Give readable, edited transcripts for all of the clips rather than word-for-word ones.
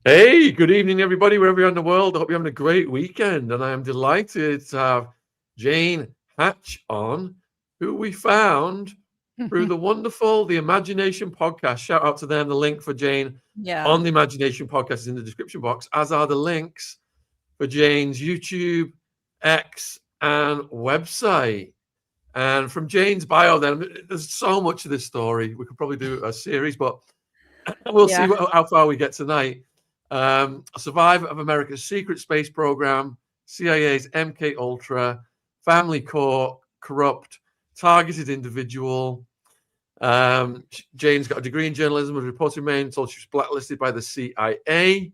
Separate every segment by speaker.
Speaker 1: Hey, good evening, everybody, wherever you're in the world. I hope you're having a great weekend. And I am delighted to have Jane Hatch on, who we found through the wonderful The Imagination Podcast. Shout out to them. The link for Jane
Speaker 2: Yeah.
Speaker 1: on The Imagination Podcast is in the description box, as are the links for Jane's YouTube, X, and website. And from Jane's bio, then there's so much of this story. We could probably do a series, but we'll see
Speaker 2: Yeah.
Speaker 1: how far we get tonight. A survivor of America's secret space program, CIA's MK Ultra, family court, corrupt, targeted individual. Jane's got a degree in journalism, was reported in Maine, told she was blacklisted by the CIA.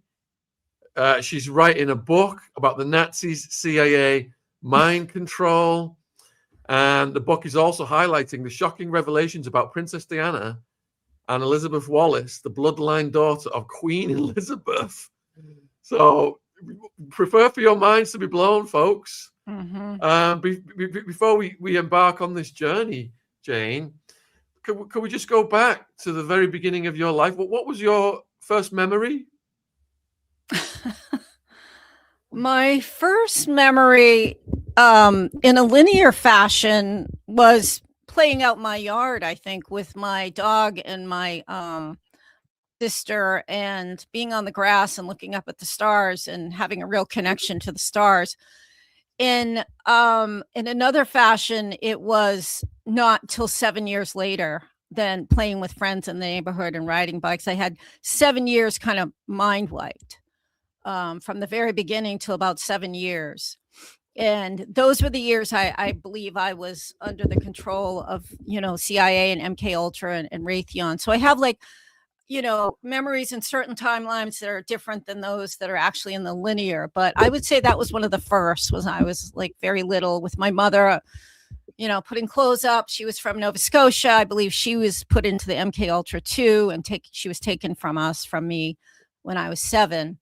Speaker 1: She's writing a book about the Nazis, CIA, mind control. And the book is also highlighting the shocking revelations about Princess Diana and Elizabeth Wallace, the bloodline daughter of Queen Elizabeth. So prefer for your minds to be blown, folks. Before we embark on this journey, Jane, could we just go back to the very beginning of your life? What was your first memory?
Speaker 2: My first memory in a linear fashion was playing out my yard, I think, with my dog and my sister, and being on the grass and looking up at the stars and having a real connection to the stars. In another fashion, it was not till 7 years later than playing with friends in the neighborhood and riding bikes. I had 7 years kind of mind wiped from the very beginning till about 7 years. And those were the years I believe I was under the control of, CIA and MK Ultra and Raytheon. So I have memories in certain timelines that are different than those that are actually in the linear. But I would say that was one of the first, was I was like very little with my mother, putting clothes up. She was from Nova Scotia. I believe she was put into the MK Ultra too, and she was taken from me when I was 7.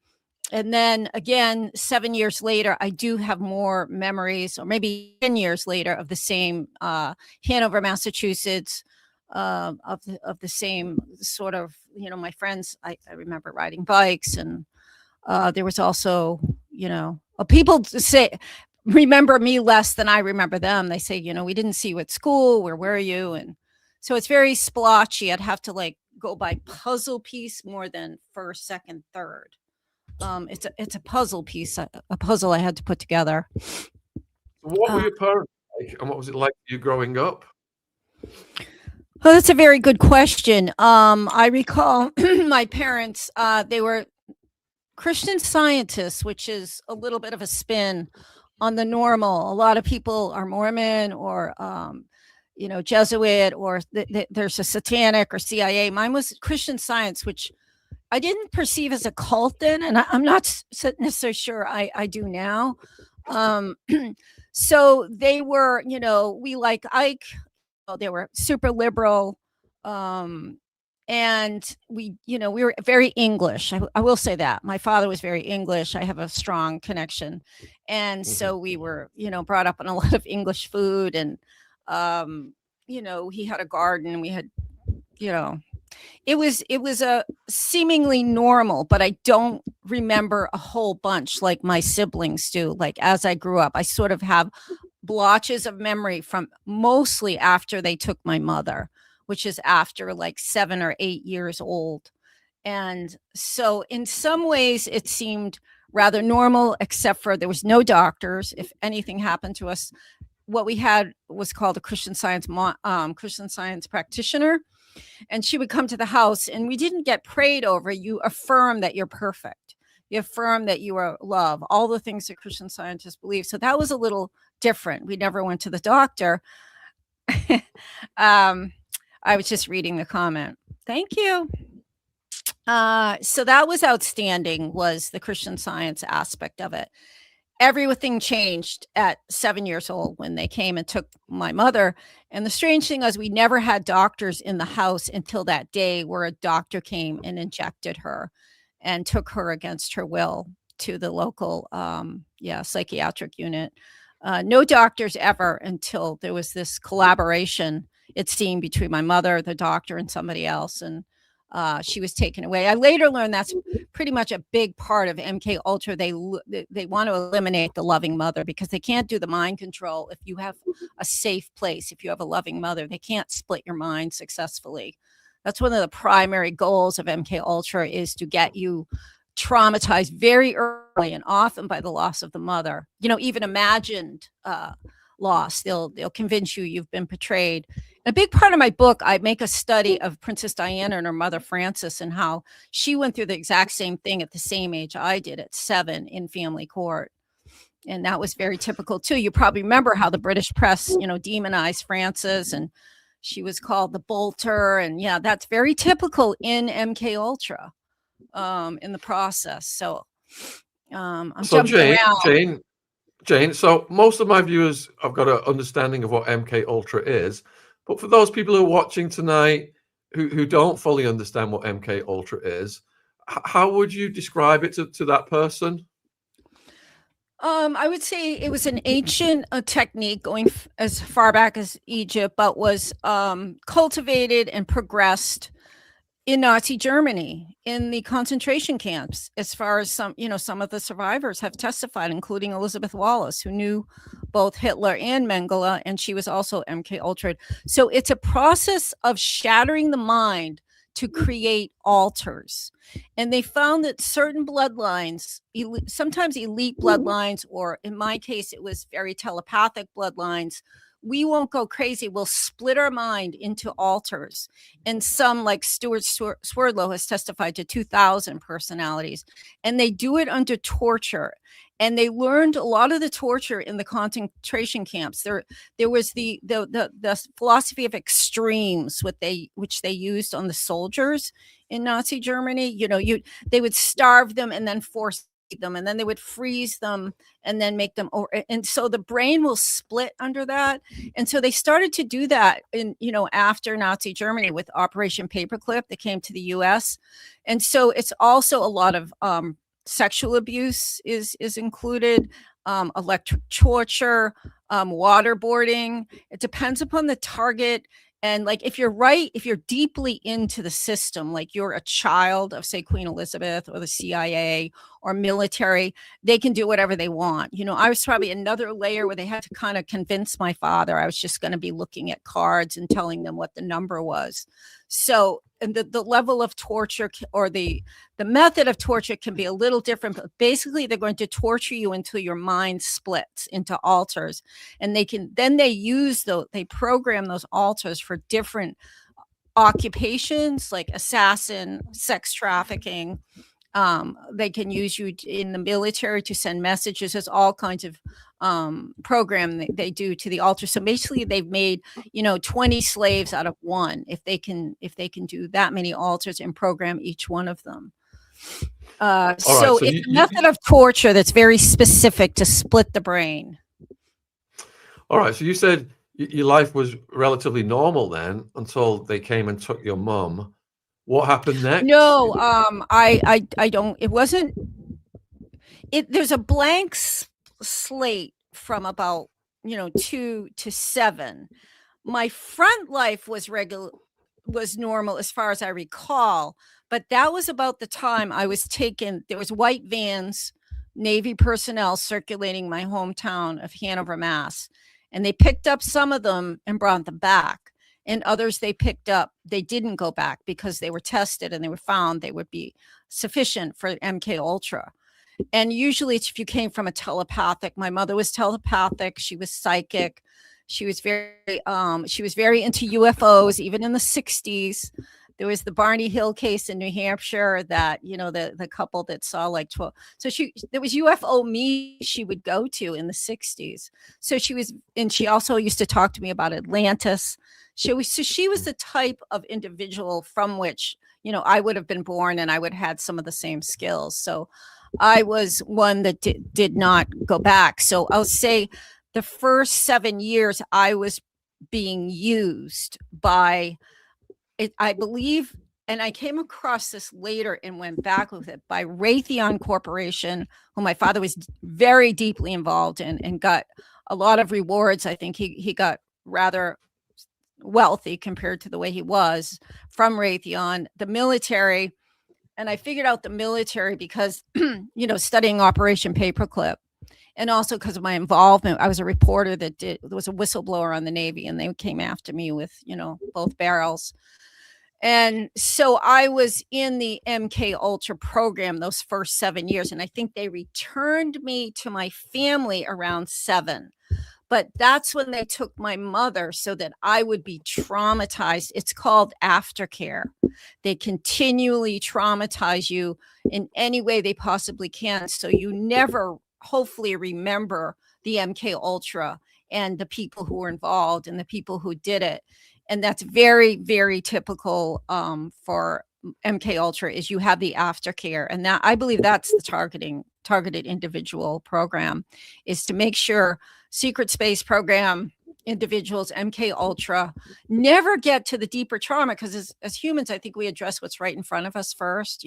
Speaker 2: And then again, 7 years later, I do have more memories, or maybe 10 years later, of the same Hanover, Massachusetts, of the same sort of, my friends. I remember riding bikes, and there was also, people say remember me less than I remember them. They say, we didn't see you at school. Where were you? And so it's very splotchy. I'd have to go by puzzle piece more than first, second, third. It's a puzzle piece, a puzzle I had to put together.
Speaker 1: What were your parents like, and what was it like for you growing up?
Speaker 2: Well, that's a very good question. I recall my parents, they were Christian Scientists, which is a little bit of a spin on the normal. A lot of people are Mormon or, Jesuit, or there's a satanic or CIA. Mine was Christian Science, which I didn't perceive as a cult then, and I'm not necessarily sure I do now. So they were, we like Ike. They were super liberal, and we were very English. I will say that my father was very English. I have a strong connection, and so we were, brought up on a lot of English food, and he had a garden, and we had, it was a seemingly normal, but I don't remember a whole bunch like my siblings do. Like as I grew up, I sort of have blotches of memory from mostly after they took my mother, which is after like 7 or 8 years old. And so in some ways it seemed rather normal, except for there was no doctors. If anything happened to us, what we had was called a Christian Science practitioner. And she would come to the house, and we didn't get prayed over. You affirm that you're perfect. You affirm that you are love, all the things that Christian Scientists believe. So that was a little different. We never went to the doctor. I was just reading the comment. Thank you. So that was outstanding, was the Christian Science aspect of it. Everything changed at 7 years old when they came and took my mother. And the strange thing was we never had doctors in the house until that day where a doctor came and injected her and took her against her will to the local psychiatric unit. No doctors ever until there was this collaboration, it seemed, between my mother, the doctor, and somebody else. And she was taken away. I later learned that's pretty much a big part of MK Ultra. They want to eliminate the loving mother because they can't do the mind control if you have a safe place. If you have a loving mother, they can't split your mind successfully. That's one of the primary goals of MK Ultra, is to get you traumatized very early, and often by the loss of the mother. Even imagined loss. They'll convince you you've been betrayed. A big part of my book, I make a study of Princess Diana and her mother Frances, and how she went through the exact same thing at the same age I did, at 7, in family court. And that was very typical too. You probably remember how the British press, demonized Frances, and she was called the bolter. And yeah, that's very typical in MK Ultra, in the process. So I'm jumping around.
Speaker 1: Jane, so most of my viewers have got an understanding of what MK Ultra is, but for those people who are watching tonight who don't fully understand what MK Ultra is, how would you describe it to that person?
Speaker 2: I would say it was an ancient technique going as far back as Egypt, but was cultivated and progressed in Nazi Germany, in the concentration camps, as far as some of the survivors have testified, including Elizabeth Wallace, who knew both Hitler and Mengele, and she was also MK Ultra. So it's a process of shattering the mind to create alters. And they found that certain bloodlines, sometimes elite bloodlines, or in my case, it was very telepathic bloodlines, we won't go crazy. We'll split our mind into alters. And some, like Stuart Swerdlow, has testified to 2,000 personalities. And they do it under torture. And they learned a lot of the torture in the concentration camps. There was the philosophy of extremes, which they used on the soldiers in Nazi Germany. They would starve them and then force them, and then they would freeze them and then make them and so the brain will split under that. And so they started to do that in after Nazi Germany with Operation Paperclip that came to the US. And so it's also a lot of sexual abuse is included, electric torture, waterboarding. It depends upon the target. And like, if you're deeply into the system, like you're a child of, say, Queen Elizabeth or the CIA or military, they can do whatever they want. I was probably another layer where they had to kind of convince my father I was just going to be looking at cards and telling them what the number was. So, and the level of torture, or the method of torture, can be a little different, but basically they're going to torture you until your mind splits into alters. And they program those alters for different occupations, like assassin, sex trafficking. They can use you in the military to send messages. There's all kinds of program they do to the altar. So basically they've made 20 slaves out of one, if they can do that many altars and program each one of them. So it's a method of torture that's very specific to split the brain.
Speaker 1: All right, so you said your life was relatively normal then until they came and took your mum. What happened next?
Speaker 2: No, I don't. It wasn't. There's a blank slate from about 2 to 7. My front life was normal as far as I recall, but that was about the time I was taken. There was white vans, Navy personnel circulating my hometown of Hanover, Mass, and they picked up some of them and brought them back. And others they picked up, they didn't go back because they were tested and they were found they would be sufficient for MK Ultra. And usually it's if you came from a telepathic. My mother was telepathic. She was psychic. She was very into UFOs, even in the 60s. There was the Barney Hill case in New Hampshire that, the couple that saw like 12. So there was UFO meetings she would go to in the 60s. So she also used to talk to me about Atlantis. She was the type of individual from which, I would have been born, and I would have had some of the same skills. So I was one that did not go back. So I'll say the first 7 years I was being used by it, I believe, and I came across this later and went back with it, by Raytheon Corporation, who my father was very deeply involved in and got a lot of rewards. I think he got rather wealthy compared to the way he was, from Raytheon, the military. And I figured out the military because, studying Operation Paperclip, and also because of my involvement. I was a reporter there was a whistleblower on the Navy, and they came after me with, both barrels. And so I was in the MK Ultra program those first 7 years, and I think they returned me to my family around 7. But that's when they took my mother so that I would be traumatized. It's called aftercare. They continually traumatize you in any way they possibly can, so you never hopefully remember the MK Ultra and the people who were involved and the people who did it. And that's very, very typical for MK Ultra, is you have the aftercare. And that, I believe, that's the targeted individual program, is to make sure secret space program individuals, MK Ultra, never get to the deeper trauma. Because as humans, I think we address what's right in front of us first.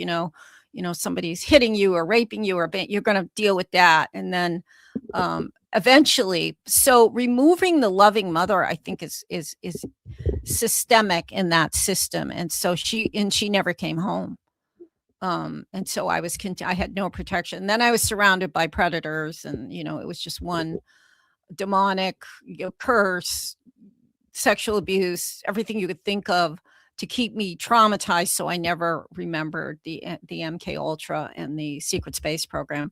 Speaker 2: Somebody's hitting you or raping you, or you're going to deal with that, and then eventually. So removing the loving mother, I think, is systemic in that system. And so she never came home. And so I had no protection. And then I was surrounded by predators, and it was just one demonic curse, sexual abuse, everything you could think of to keep me traumatized. So I never remembered the MK Ultra and the secret space program.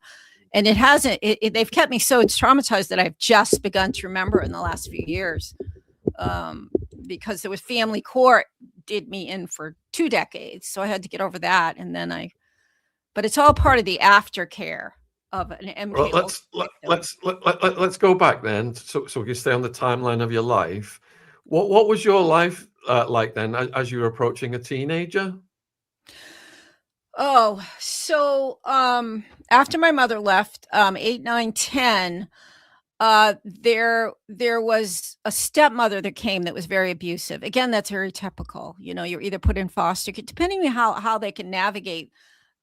Speaker 2: And it hasn't, they've kept me so traumatized that I've just begun to remember in the last few years, because there was family court did me in for 2 decades. So I had to get over that. And then but it's all part of the aftercare of an MK.
Speaker 1: Well, let's go back then, so we can stay on the timeline of your life. What was your life like then, as you were approaching a teenager?
Speaker 2: Oh, so after my mother left, 8, 9, 10, there was a stepmother that came that was very abusive. Again, that's very typical. You're either put in foster care, depending on how they can navigate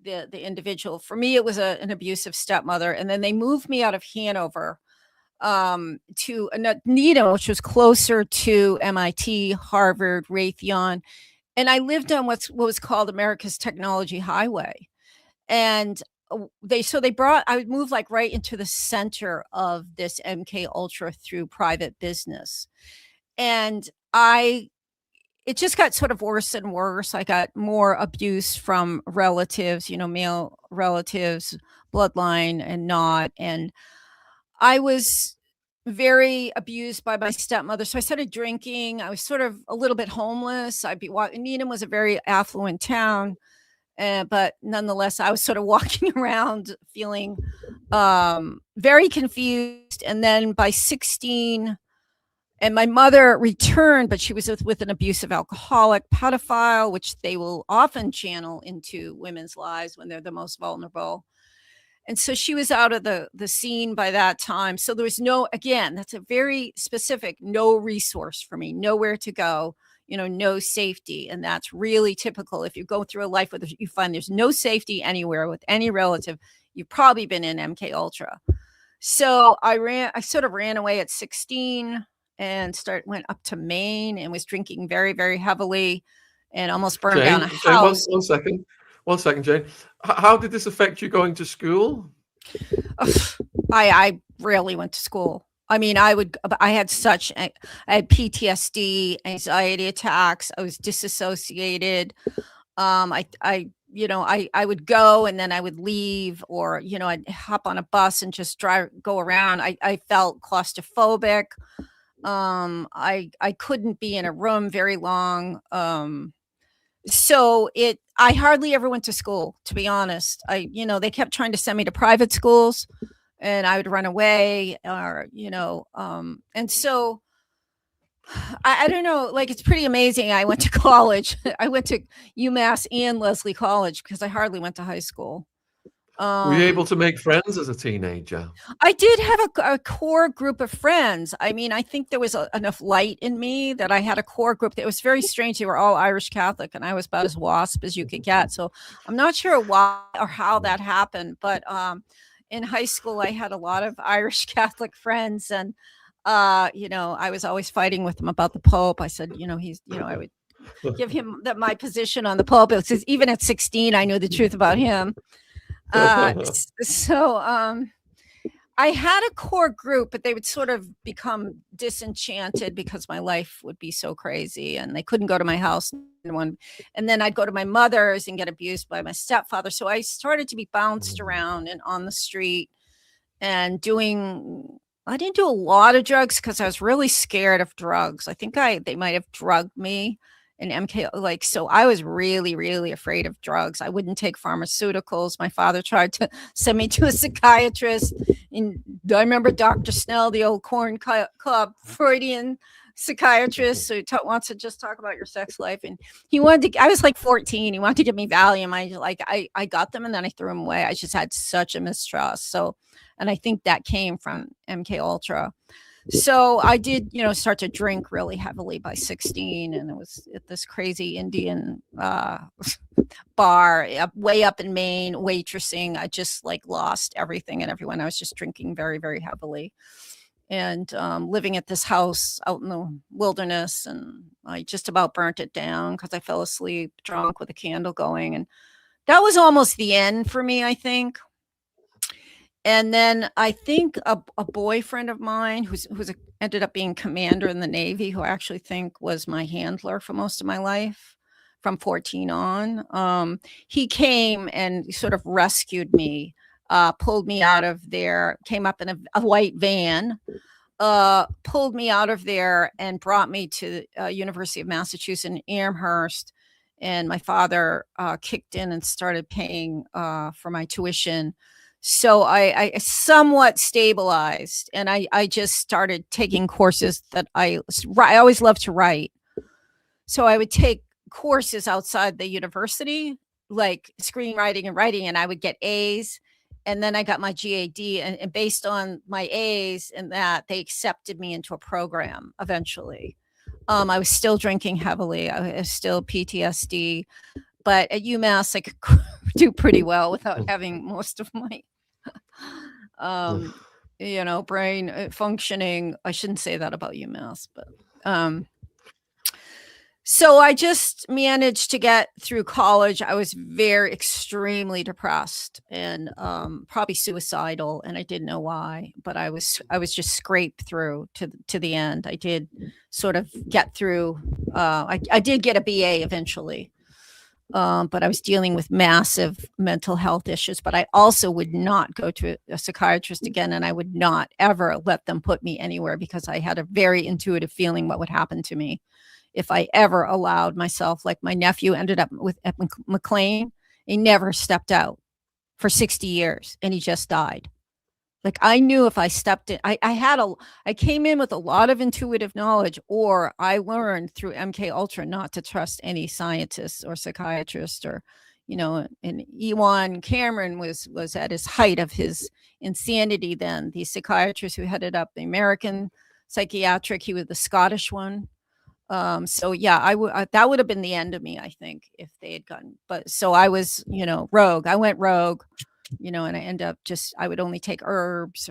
Speaker 2: the individual. For me, it was an abusive stepmother, and then they moved me out of Hanover to Needham, which was closer to MIT, Harvard, Raytheon. And I lived on what was called America's Technology Highway. And I would move like right into the center of this MK Ultra through private business. And it just got sort of worse and worse. I got more abuse from relatives, male relatives, bloodline and not. And I was very abused by my stepmother. So I started drinking. I was sort of a little bit homeless. Needham was a very affluent town. But nonetheless, I was sort of walking around feeling very confused. And then by 16, and my mother returned, but she was with an abusive alcoholic pedophile, which they will often channel into women's lives when they're the most vulnerable. And so she was out of the scene by that time. So there was that's a very specific, no resource for me, nowhere to go, no safety. And that's really typical. If you go through a life where you find there's no safety anywhere with any relative, you've probably been in MK Ultra. So I sort of ran away at 16 and went up to Maine and was drinking very, very heavily and almost burned down a house.
Speaker 1: One second, Jane. How did this affect you going to school?
Speaker 2: I rarely went to school. I mean, I had PTSD, anxiety attacks. I was disassociated. I would go and then I would leave, or, I'd hop on a bus and just go around. I felt claustrophobic. I couldn't be in a room very long. So I hardly ever went to school, to be honest. They kept trying to send me to private schools and I would run away, or, and so I don't know, like, it's pretty amazing. I went to college. I went to UMass and Lesley College because I hardly went to high school.
Speaker 1: Were you able to make friends as a teenager?
Speaker 2: I did have a core group of friends. I mean, I think there was enough light in me that I had a core group that was very strange. They were all Irish Catholic, and I was about as WASP as you could get. So I'm not sure why or how that happened, but in high school, I had a lot of Irish Catholic friends, and I was always fighting with him about the Pope. I said, I would give him my position on the Pope. It says even at 16, I knew the truth about him. So I had a core group, but they would sort of become disenchanted because my life would be so crazy and they couldn't go to my house. And then I'd go to my mother's and get abused by my stepfather. So I started to be bounced around and on the street and I didn't do a lot of drugs because I was really scared of drugs. I think they might have drugged me and MK, so I was really, really afraid of drugs. I wouldn't take pharmaceuticals. My father tried to send me to a psychiatrist. And I remember Dr. Snell, the old Corn Club Freudian psychiatrist who wants to just talk about your sex life. And he wanted to, I was like 14. He wanted to give me Valium. I got them and then I threw them away. I just had such a mistrust. And I think that came from MK Ultra. So I did, start to drink really heavily by 16. And it was at this crazy Indian bar way up in Maine, waitressing. I just lost everything and everyone. I was just drinking very, very heavily and living at this house out in the wilderness. And I just about burnt it down because I fell asleep drunk with a candle going. And that was almost the end for me, I think. And then I think a boyfriend of mine who's ended up being commander in the Navy, who I actually think was my handler for most of my life from 14 on, he came and sort of rescued me, pulled me out of there, came up in a white van, pulled me out of there and brought me to University of Massachusetts in Amherst. And my father kicked in and started paying for my tuition. So I somewhat stabilized and I just started taking courses that I always loved to write. So I would take courses outside the university, like screenwriting and writing, and I would get A's. And then I got my GAD and based on my A's and that, they accepted me into a program eventually. I was still drinking heavily. I was still PTSD, but at UMass, I could do pretty well without having most of my brain functioning. I shouldn't say that about UMass, but so I just managed to get through college. I was extremely depressed and probably suicidal, and I didn't know why, but I was just scraped through to the end. I did sort of get through. I did get a BA eventually. But I was dealing with massive mental health issues, but I also would not go to a psychiatrist again. And I would not ever let them put me anywhere because I had a very intuitive feeling what would happen to me if I ever allowed myself, like my nephew ended up at McLean. He never stepped out for 60 years and he just died. Like I knew if I stepped in, I came in with a lot of intuitive knowledge, or I learned through MK Ultra not to trust any scientist or psychiatrist, or, and Ewan Cameron was at his height of his insanity then. The psychiatrist who headed up the American psychiatric, he was the Scottish one. So yeah, that would have been the end of me, I think, if they had gotten, but so I was, rogue. I went rogue. And I end up I would only take herbs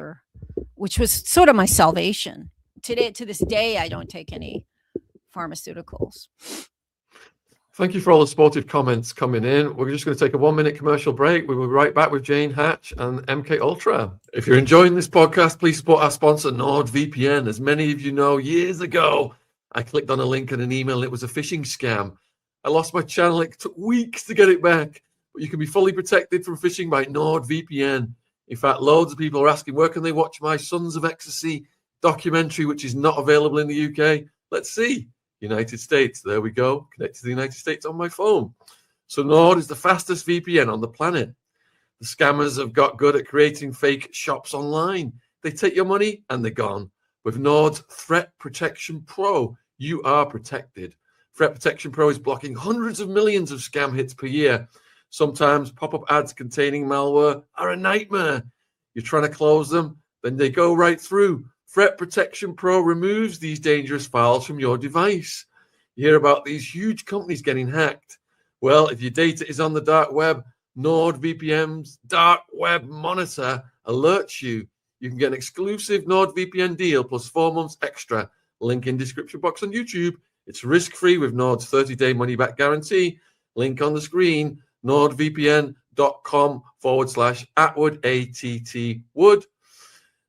Speaker 2: which was sort of my salvation. To this day, I don't take any pharmaceuticals.
Speaker 1: Thank you for all the supportive comments coming in. We're just going to take a 1-minute commercial break. We will be right back with Jane Hatch and MK Ultra. If you're enjoying this podcast, please support our sponsor, NordVPN. As many of you know, years ago, I clicked on a link in an email and it was a phishing scam. I lost my channel. It took weeks to get it back. But you can be fully protected from phishing by NordVPN. In fact, loads of people are asking, where can they watch my Sons of Ecstasy documentary, which is not available in the UK? Let's see. United States. There we go. Connected to the United States on my phone. So Nord is the fastest VPN on the planet. The scammers have got good at creating fake shops online. They take your money and they're gone. With Nord's Threat Protection Pro, you are protected. Threat Protection Pro is blocking hundreds of millions of scam hits per year. Sometimes pop-up ads containing malware are a nightmare. You're trying to close them, then they go right through. Threat Protection Pro removes these dangerous files from your device. You hear about these huge companies getting hacked. Well, if your data is on the dark web, NordVPN's Dark Web Monitor alerts you. you can get an exclusive NordVPN deal plus 4 months extra. Link in description box on YouTube. It's risk-free with Nord's 30-day money-back guarantee. Link on the screen, nordvpn.com/Attwood, ATT-Wood.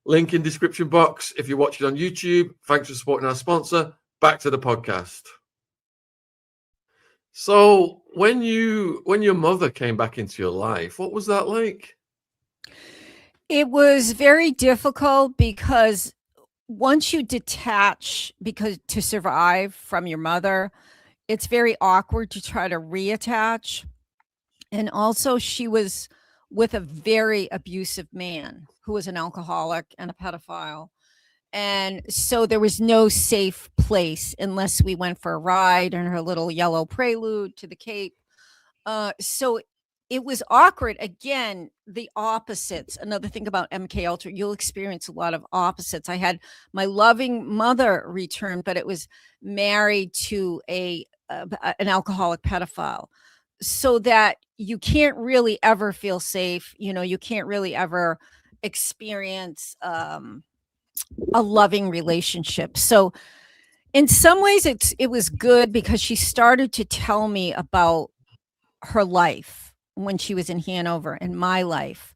Speaker 1: Link in description box if you're watching on YouTube. Thanks for supporting our sponsor. Back to the podcast. So when your mother came back into your life, what was that like?
Speaker 2: It was very difficult because once you detach because to survive from your mother, it's very awkward to try to reattach. And also she was with a very abusive man who was an alcoholic and a pedophile. And so there was no safe place unless we went for a ride in her little yellow Prelude to the Cape. So it was awkward. Again, the opposites. Another thing about MK Ultra, you'll experience a lot of opposites. I had my loving mother return, but it was married to an alcoholic pedophile. So that you can't really ever feel safe. You can't really ever experience a loving relationship. So in some ways it was good because she started to tell me about her life when she was in Hanover and my life.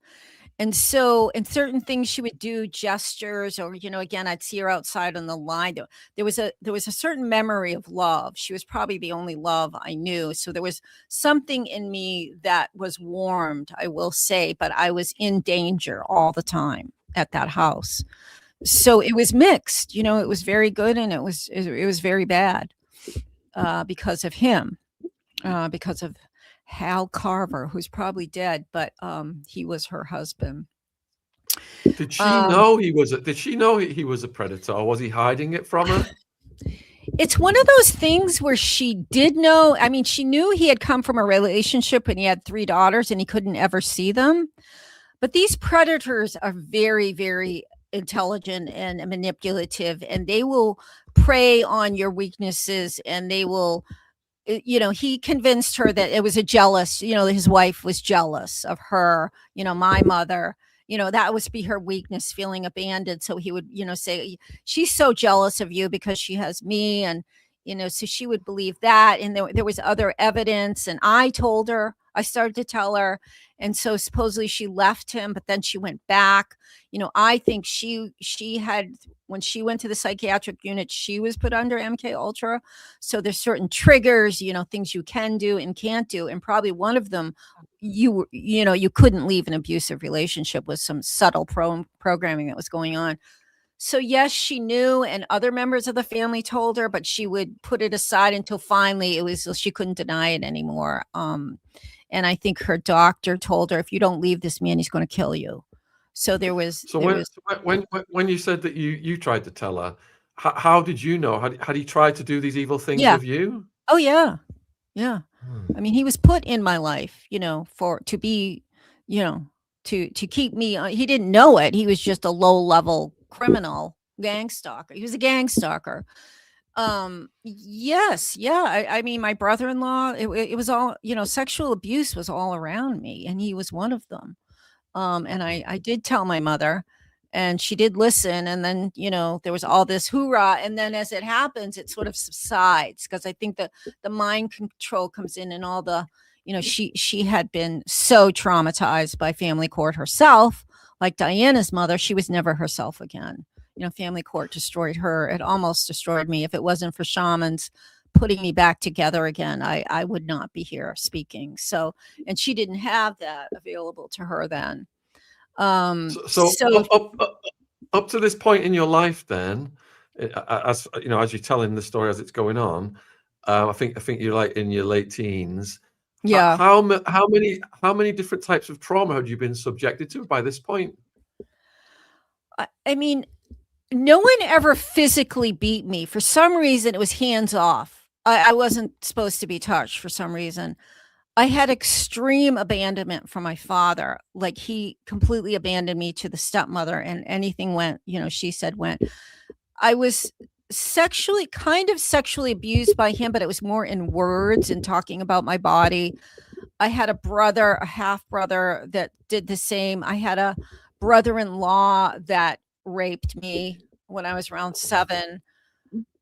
Speaker 2: And so in certain things she would do gestures or, again, I'd see her outside on the line. There was a certain memory of love. She was probably the only love I knew. So there was something in me that was warmed, I will say, but I was in danger all the time at that house. So it was mixed, it was very good and it was very bad because of him, because of Hal Carver, who's probably dead, but he was her husband.
Speaker 1: Did she know he was a predator, or was he hiding it from her?
Speaker 2: It's one of those things where she did know. I mean, she knew he had come from a relationship and he had 3 daughters and he couldn't ever see them. But these predators are very, very intelligent and manipulative, and they will prey on your weaknesses, and they will, he convinced her that it was a jealous, his wife was jealous of her, my mother, that was be her weakness, feeling abandoned. So he would, say, she's so jealous of you because she has me. And, so she would believe that. And there was other evidence. And I started to tell her. And so supposedly she left him, but then she went back. I think she had, when she went to the psychiatric unit, she was put under MK Ultra. So there's certain triggers, things you can do and can't do. And probably one of them, you couldn't leave an abusive relationship with some subtle programming that was going on. So yes, she knew, and other members of the family told her, but she would put it aside until finally she couldn't deny it anymore. And I think her doctor told her, if you don't leave this man, he's going to kill you. So
Speaker 1: when you said that you tried to tell her, how did you know? Had he tried to do these evil things with you?
Speaker 2: Oh yeah. Yeah. I mean, he was put in my life, to be, to keep me. He didn't know it. He was just a low level criminal gang stalker. He was a gang stalker. Yes. Yeah. I mean, my brother-in-law, it was all, sexual abuse was all around me, and he was one of them. And I did tell my mother, and she did listen. And then, there was all this hoorah. And then as it happens, it sort of subsides, because I think the mind control comes in, and all the, she had been so traumatized by family court herself, like Diana's mother. She was never herself again. Family court destroyed her. It almost destroyed me. If it wasn't for shamans putting me back together again, I would not be here speaking. So, and she didn't have that available to her then.
Speaker 1: So up to this point in your life, then, as as you're telling the story as it's going on, I think you're like in your late teens.
Speaker 2: Yeah.
Speaker 1: How many different types of trauma had you been subjected to by this point?
Speaker 2: I mean, no one ever physically beat me. For some reason, it was hands off. I wasn't supposed to be touched for some reason. I had extreme abandonment from my father. Like, he completely abandoned me to the stepmother, and anything went, she said went. I was kind of sexually abused by him, but it was more in words and talking about my body. I had a half brother that did the same. I had a brother-in-law that raped me when I was around 7.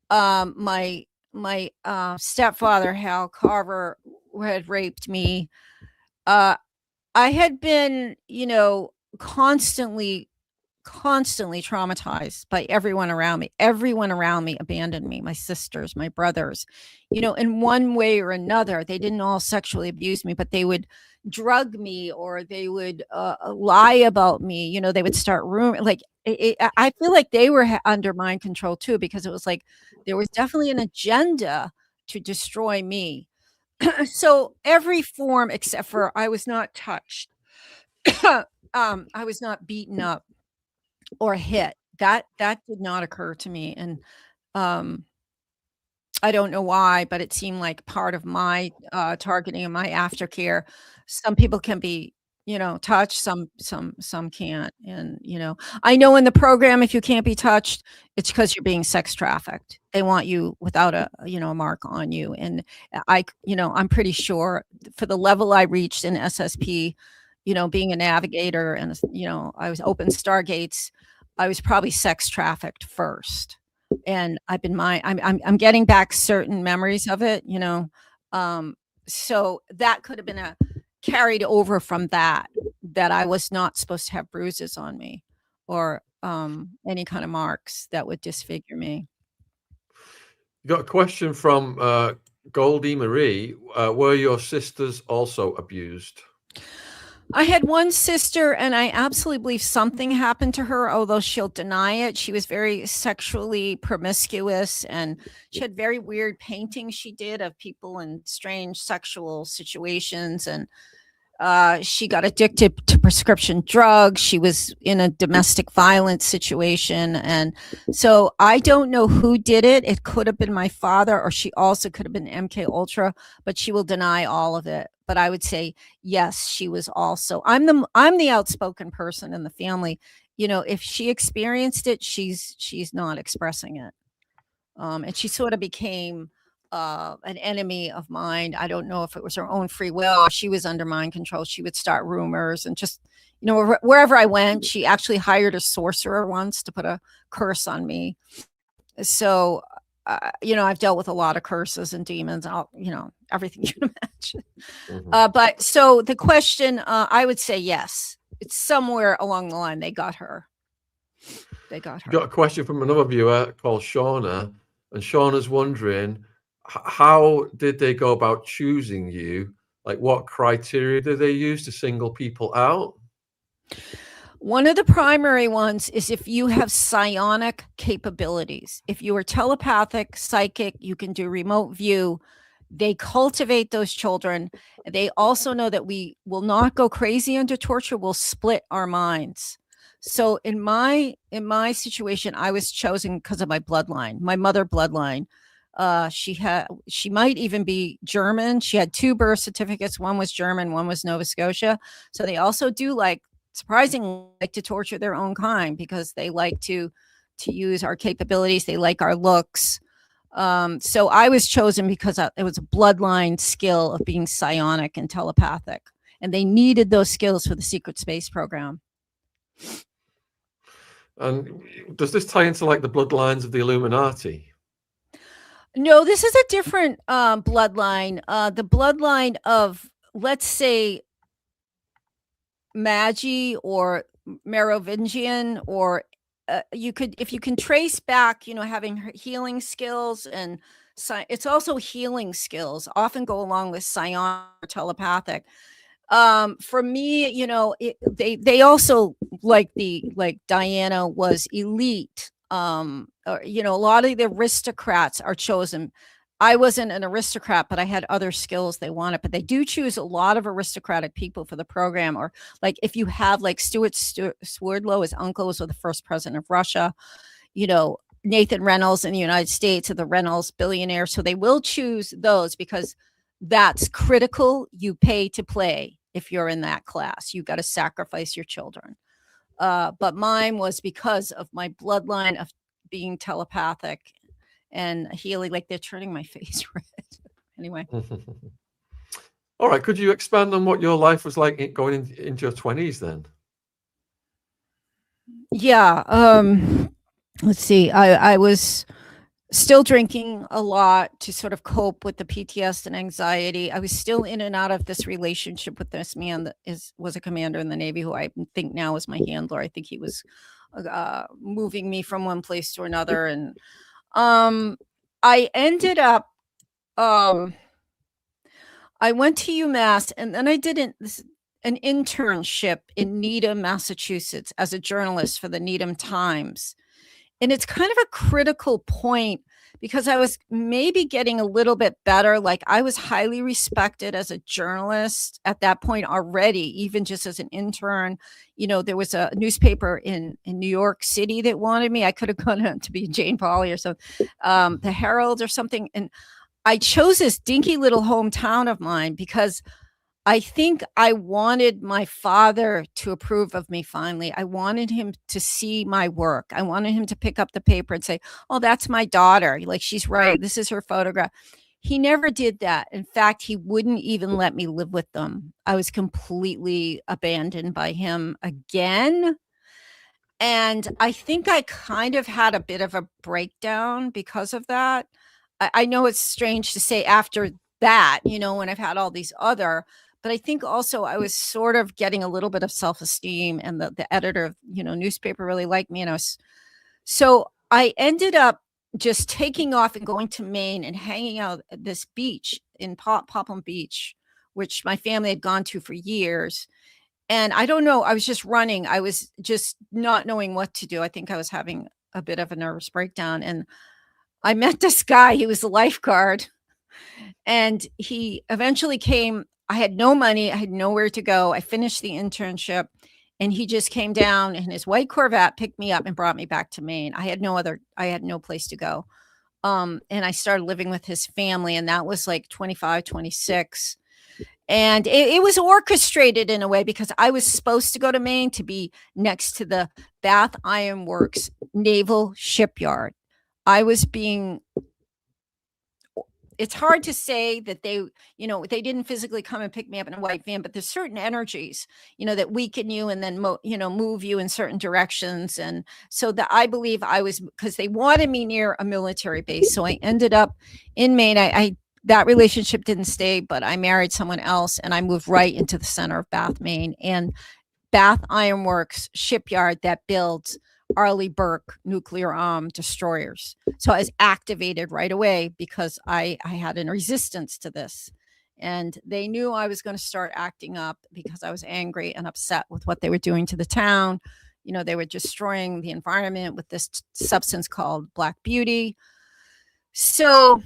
Speaker 2: My stepfather, Hal Carver, had raped me. I had been, constantly traumatized by everyone around me. Everyone around me abandoned me, my sisters, my brothers, in one way or another. They didn't all sexually abuse me, but they would drug me, or they would lie about me. They would start rumor. Like, I feel like they were under mind control too, because it was like there was definitely an agenda to destroy me. So every form, except for I was not touched. I was not beaten up or hit. That did not occur to me. And I don't know why, but it seemed like part of my targeting and my aftercare. Some people can be, touched, some can't. And I know in the program, if you can't be touched, it's because you're being sex trafficked. They want you without a mark on you. And I'm pretty sure for the level I reached in SSP, being a navigator, and I was open stargates, I was probably sex trafficked first. And I'm getting back certain memories of it, so that could have been carried over from that I was not supposed to have bruises on me, or any kind of marks that would disfigure me.
Speaker 1: Got a question from Goldie Marie. Were your sisters also abused?
Speaker 2: I had one sister, and I absolutely believe something happened to her, although she'll deny it. She was very sexually promiscuous, and she had very weird paintings she did of people in strange sexual situations. And she got addicted to prescription drugs. She was in a domestic violence situation. And so I don't know who did it. It could have been my father, or she also could have been MK Ultra, but she will deny all of it. But I would say, yes, she was also. I'm the outspoken person in the family. If she experienced it, she's not expressing it. And she sort of became an enemy of mine. I don't know if it was her own free will, or she was under mind control. She would start rumors, and just, wherever I went, she actually hired a sorcerer once to put a curse on me. So, I've dealt with a lot of curses and demons, everything you can imagine.
Speaker 1: Mm-hmm.
Speaker 2: But so the question, I would say yes. It's somewhere along the line they got her.
Speaker 1: Got a question from another viewer called Shauna, and Shauna's wondering, how did they go about choosing you? Like, what criteria do they use to single people out?
Speaker 2: One of the primary ones is if you have psionic capabilities. If you are telepathic, psychic, you can do remote view. They cultivate those children. They also know that we will not go crazy under torture. We'll split our minds. So in my situation, I was chosen because of my bloodline, my mother bloodline. She might even be German. She had 2 birth certificates. One was German, one was Nova Scotia. So they also do, surprisingly, like to torture their own kind, because they like to use our capabilities. They like our looks. So I was chosen because it was a bloodline skill of being psionic and telepathic, and they needed those skills for the secret space program.
Speaker 1: And does this tie into the bloodlines of the Illuminati?
Speaker 2: No, this is a different bloodline. The bloodline of, let's say, Magi or Merovingian, or if you can trace back, having healing skills, and it's also healing skills often go along with psionic or telepathic. For me, they also, like Diana was elite. A lot of the aristocrats are chosen. I wasn't an aristocrat, but I had other skills they wanted. But they do choose a lot of aristocratic people for the program. Or if you have Stuart Swerdlow, his uncle was the first president of Russia, Nathan Reynolds in the United States, are the Reynolds billionaire. So they will choose those because that's critical. You pay to play. If you're in that class, you got to sacrifice your children. But mine was because of my bloodline of being telepathic and healing. They're turning my face red. Anyway.
Speaker 1: All right. Could you expand on what your life was like going into your 20s then?
Speaker 2: Yeah. Let's see. I was still drinking a lot to sort of cope with the PTSD and anxiety. I was still in and out of this relationship with this man that was a commander in the Navy, who I think now is my handler. I think he was moving me from one place to another, and um, I ended up. Um, I went to UMass, and then I did an internship in Needham, Massachusetts, as a journalist for the Needham Times. And it's kind of a critical point because I was maybe getting a little bit better. Like, I was highly respected as a journalist at that point already, even just as an intern. There was a newspaper in New York City that wanted me. I could have gone on to be Jane Pauley or something, the Herald or something. And I chose this dinky little hometown of mine because I think I wanted my father to approve of me finally. I wanted him to see my work. I wanted him to pick up the paper and say, "Oh, that's my daughter. Like, she's right. This is her photograph." He never did that. In fact, he wouldn't even let me live with them. I was completely abandoned by him again. And I think I kind of had a bit of a breakdown because of that. I know it's strange to say after that, when I've had all these other, but I think also I was sort of getting a little bit of self-esteem, and the editor of, newspaper really liked me. So I ended up just taking off and going to Maine and hanging out at this beach in Popham Beach, which my family had gone to for years. And I don't know, I was just running. I was just not knowing what to do. I think I was having a bit of a nervous breakdown. And I met this guy. He was a lifeguard. And he eventually came. I had no money. I had nowhere to go. I finished the internship. And he just came down in his white Corvette, picked me up, and brought me back to Maine. I had no place to go. And I started living with his family. And that was like 25, 26. And it was orchestrated in a way because I was supposed to go to Maine to be next to the Bath Iron Works Naval Shipyard. I was being, it's hard to say that they didn't physically come and pick me up in a white van, but there's certain energies, that weaken you and then, move you in certain directions. And so that I believe I was, because they wanted me near a military base. So I ended up in Maine. That relationship didn't stay, but I married someone else and I moved right into the center of Bath, Maine, and Bath Iron Works shipyard that builds Arleigh Burke nuclear destroyers. So I was activated right away because I had a resistance to this. And they knew I was going to start acting up because I was angry and upset with what they were doing to the town. They were destroying the environment with this substance called Black Beauty. So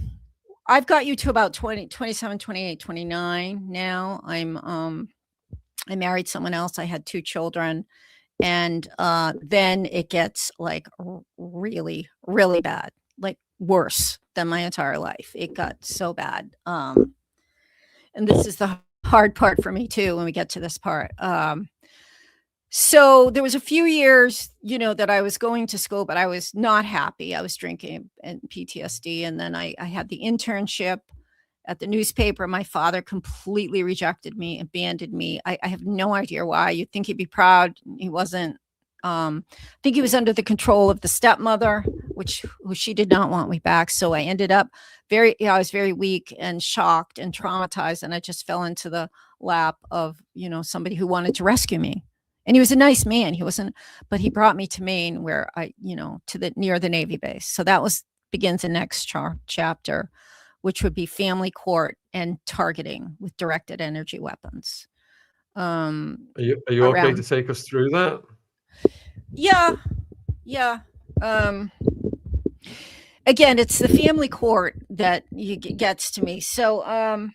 Speaker 2: I've got you to about 20, 27, 28, 29 now. I married someone else. I had 2 children. And then it gets like really, really bad, like worse than my entire life. It got so bad. And this is the hard part for me too, when we get to this part. So there was a few years, that I was going to school, but I was not happy. I was drinking and PTSD. And then I had the internship at the newspaper. My father completely rejected me, abandoned me. I have no idea why. You'd think he'd be proud. He wasn't. I think he was under the control of the stepmother, who she did not want me back. So I ended up I was very weak and shocked and traumatized. And I just fell into the lap of, somebody who wanted to rescue me. And he was a nice man. He wasn't, but he brought me to Maine, where near the Navy base. So that begins the next chapter, which would be family court and targeting with directed energy weapons.
Speaker 1: Are you okay to take us through that?
Speaker 2: Yeah. Again, it's the family court that gets to me. So,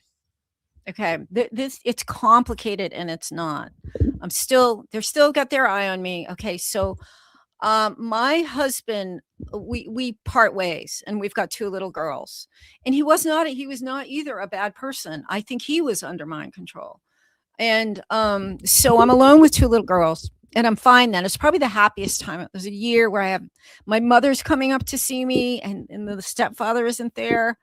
Speaker 2: okay, it's complicated and it's not. They're still got their eye on me. Okay, so my husband, we part ways, and we've got 2 little girls. And he was not either a bad person. I think he was under mind control. And so I'm alone with 2 little girls, and I'm fine then. It's probably the happiest time. It was a year where I have my mother's coming up to see me, and the stepfather isn't there.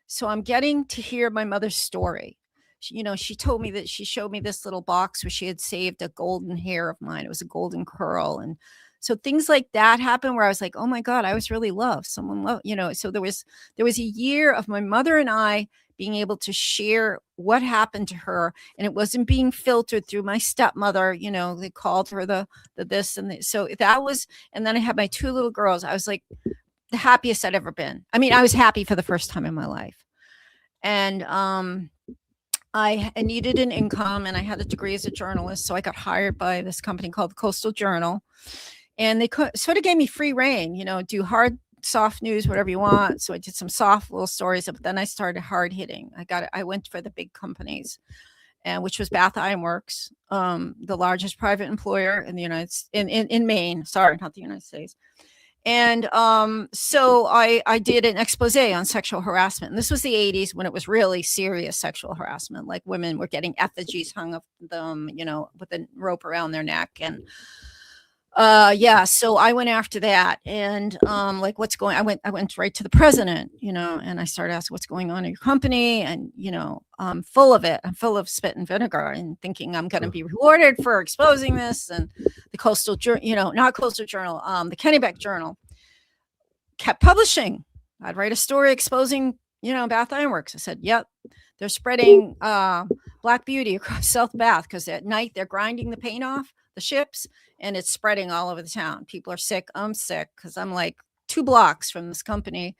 Speaker 2: So I'm getting to hear my mother's story. She told me that she showed me this little box where she had saved a golden hair of mine. It was a golden curl. And So things like that happened where I was like, oh my God, I was really loved. Someone loved, so there was a year of my mother and I being able to share what happened to her, and it wasn't being filtered through my stepmother. They called her the this and the, so that was, and then I had my 2 little girls. I was like the happiest I'd ever been. I mean, I was happy for the first time in my life. And I needed an income, and I had a degree as a journalist. So I got hired by this company called the Coastal Journal, and they sort of gave me free reign, do hard, soft news, whatever you want. So I did some soft little stories, but then I started hard hitting. I went for the big companies, and which was Bath Iron Works, the largest private employer in the in Maine. Sorry, not the United States. And so I did an expose on sexual harassment. And this was the 80s when it was really serious sexual harassment. Like women were getting effigies hung up them, with a rope around their neck. And so I went after that. And like I went right to the president, and I started asking what's going on in your company. And, I'm full of it. I'm full of spit and vinegar and thinking I'm going to be rewarded for exposing this. And the Coastal Journal, not Coastal Journal, the Kennebec Journal kept publishing. I'd write a story exposing, Bath Iron Works. I said, yep, they're spreading Black Beauty across South Bath because at night they're grinding the paint off the ships and it's spreading all over the town. People are sick. I'm sick because I'm like 2 blocks from this company.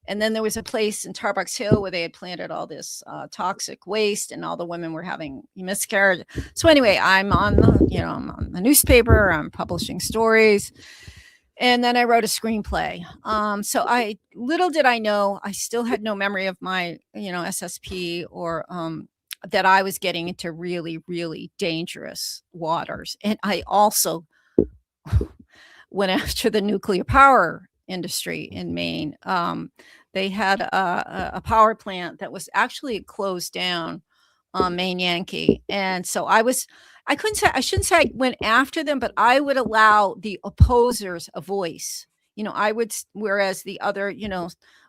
Speaker 2: And then there was a place in Tarbox Hill where they had planted all this toxic waste, and all the women were having miscarriage. So anyway, I'm on I'm on the newspaper. I'm publishing stories, and then I wrote a screenplay. So little did I know, I still had no memory of my SSP or that I was getting into really, really dangerous waters, and I also went after the nuclear power industry in Maine. They had a power plant that was actually closed down on Maine Yankee. And so I shouldn't say I went after them, but I would allow the opposers a voice. Whereas the other,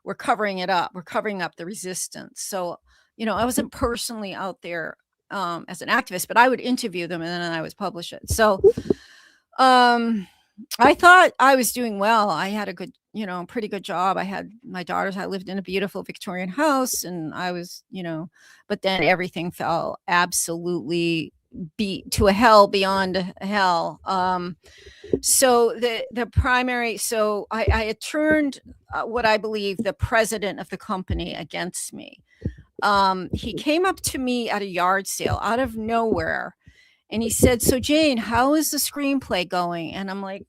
Speaker 2: we're covering it up. We're covering up the resistance. So, I wasn't personally out there as an activist, but I would interview them and then I would publish it. So, I thought I was doing well. I had a good, pretty good job. I had my daughters. I lived in a beautiful Victorian house, and I was, but then everything fell absolutely to a hell beyond a hell. So the primary, so I had turned what I believe the president of the company against me. He came up to me at a yard sale out of nowhere. And he said, so Jane, how is the screenplay going? And I'm like,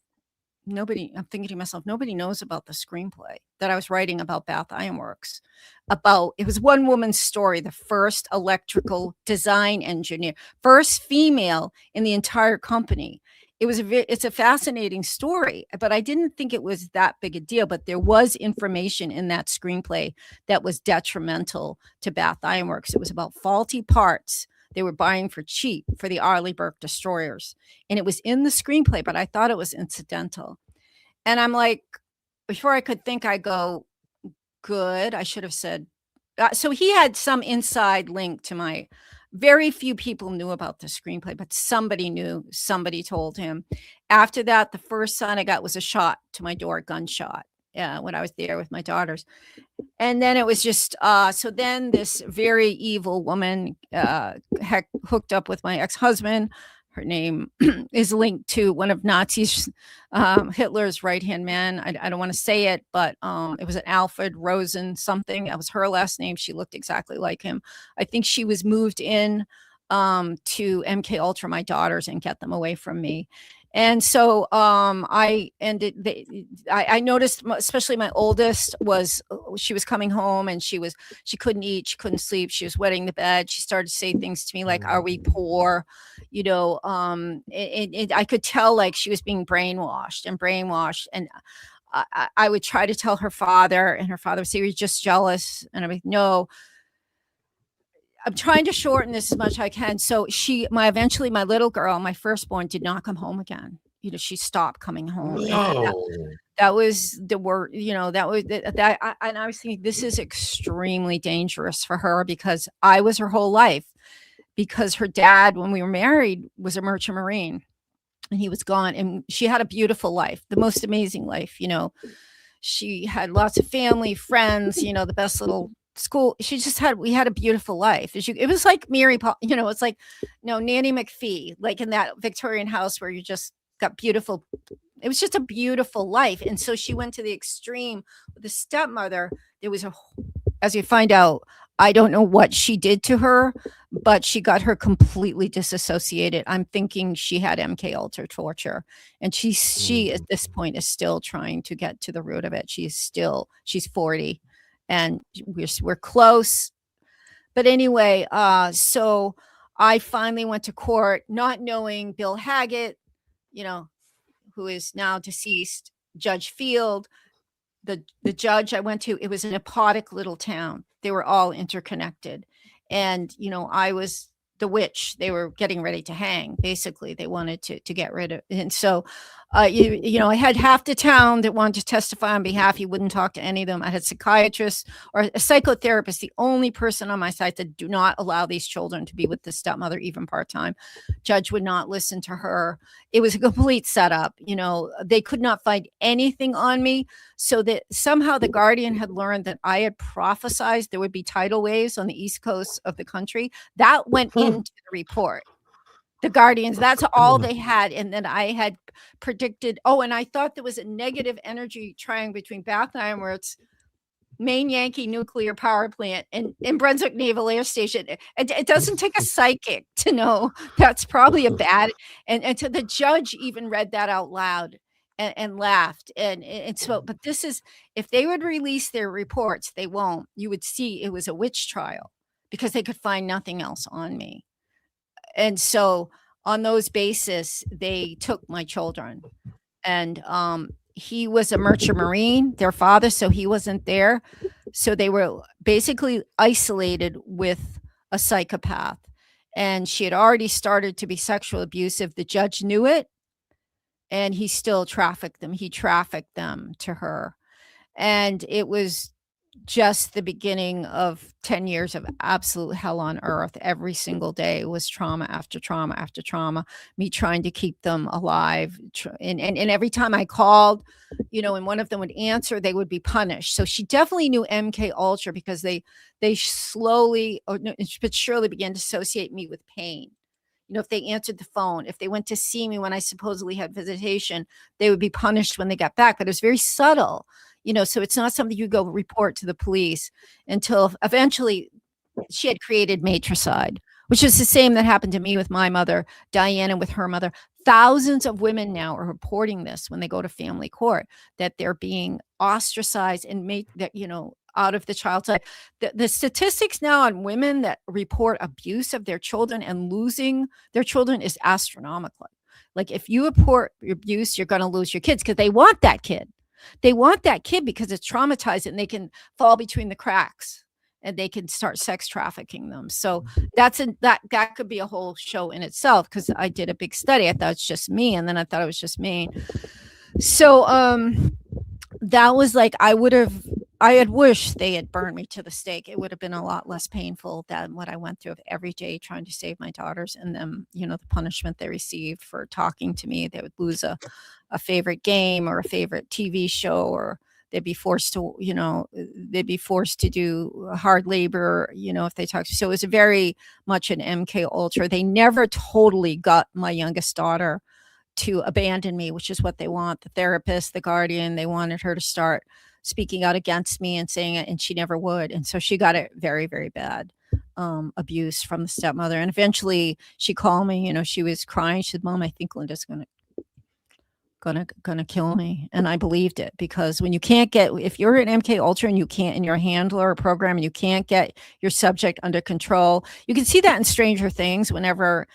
Speaker 2: I'm thinking to myself, nobody knows about the screenplay that I was writing about Bath Iron Works. It was one woman's story, the first electrical design engineer, first female in the entire company. It's a fascinating story, but I didn't think it was that big a deal. But there was information in that screenplay that was detrimental to Bath Iron Works. It was about faulty parts they were buying for cheap for the Arleigh Burke destroyers. And it was in the screenplay, but I thought it was incidental. And I'm like, before I could think, I go, good. I should have said, so he had some inside link to very few people knew about the screenplay, but somebody knew, somebody told him. After that, the first sign I got was a shot to my door, gunshot. When I was there with my daughters. And then it was just, so then this very evil woman hooked up with my ex-husband. Her name is linked to one of Nazis, Hitler's right-hand man. I don't want to say it, but it was an Alfred Rosen something. That was her last name. She looked exactly like him. I think she was moved in to MK Ultra, my daughters, and get them away from me. And so I noticed, especially my oldest she was coming home and she couldn't eat, she couldn't sleep, she was wetting the bed. She started to say things to me like, are we poor? I could tell like she was being brainwashed. And I would try to tell her father, and her father would say, you're just jealous. And I'm like, no. I'm trying to shorten this as much as I can. So eventually my little girl, my firstborn, did not come home again. She stopped coming home.
Speaker 1: No.
Speaker 2: That was the word, and I was thinking, this is extremely dangerous for her because I was her whole life, because her dad, when we were married, was a merchant marine. and he was gone. And she had a beautiful life, the most amazing life. She had lots of family, friends, the best little school. We had a beautiful life. It was like it's like, Nanny McPhee, like in that Victorian house where you just got beautiful. It was just a beautiful life. And so she went to the extreme with the stepmother. There was as you find out, I don't know what she did to her, but she got her completely disassociated. I'm thinking she had MK Ultra torture, and she at this point is still trying to get to the root of it. She's 40, and we're close. But anyway, so I finally went to court, not knowing Bill Haggett, who is now deceased, Judge Field, the judge I went to. It was an apodic little town. They were all interconnected. And, I was the witch they were getting ready to hang. Basically, they wanted to get rid of. And so, I had half the town that wanted to testify on behalf. He wouldn't talk to any of them. I had psychiatrists or a psychotherapist, the only person on my side that do not allow these children to be with the stepmother, even part-time. Judge would not listen to her. It was a complete setup. They could not find anything on me. So that somehow the Guardian had learned that I had prophesized there would be tidal waves on the East Coast of the country. That went into the report. The Guardians, that's all they had. And then I had predicted, and I thought there was a negative energy triangle between Bath Island, where it's main Yankee nuclear power plant, and in Brunswick Naval Air Station. It doesn't take a psychic to know that's probably a bad. And so the judge even read that out loud and laughed. And so, but this is, if they would release their reports, they won't. You would see it was a witch trial because they could find nothing else on me. And so on those basis, they took my children. And he was a merchant marine, their father, so he wasn't there. So they were basically isolated with a psychopath. And she had already started to be sexually abusive. The judge knew it, and he still trafficked them. He trafficked them to her. And it was just the beginning of 10 years of absolute hell on earth. Every single day was trauma after trauma after trauma, me trying to keep them alive. And every time I called, and one of them would answer, they would be punished. So she definitely knew MK Ultra, because they slowly but surely began to associate me with pain. If they answered the phone, if they went to see me when I supposedly had visitation, they would be punished when they got back. But it was very subtle. So it's not something you go report to the police until eventually she had created matricide, which is the same that happened to me with my mother, Diana, with her mother. Thousands of women now are reporting this when they go to family court, that they're being ostracized and made that, out of the child's life. The statistics now on women that report abuse of their children and losing their children is astronomical. Like, if you report abuse, you're going to lose your kids, because they want that kid. They want that kid because it's traumatized, and they can fall between the cracks and they can start sex trafficking them. So that could be a whole show in itself, because I did a big study. I thought it's just me, and then I thought it was just me. So that was like, I had wished they had burned me to the stake. It would have been a lot less painful than what I went through every day trying to save my daughters, and them, the punishment they received for talking to me. They would lose a favorite game or a favorite TV show, or they'd be forced to do hard labor, if they talked. So it was very much an MK Ultra. They never totally got my youngest daughter to abandon me, which is what they want. The therapist, the guardian, they wanted her to start speaking out against me and saying it, and she never would. And so she got it very, very bad abuse from the stepmother. And eventually she called me, she was crying. She said, "Mom, I think Linda's gonna kill me." And I believed it, because when you can't if you're an MK Ultra and you can't, in your handler or program, and you can't get your subject under control, you can see that in Stranger Things. Whenever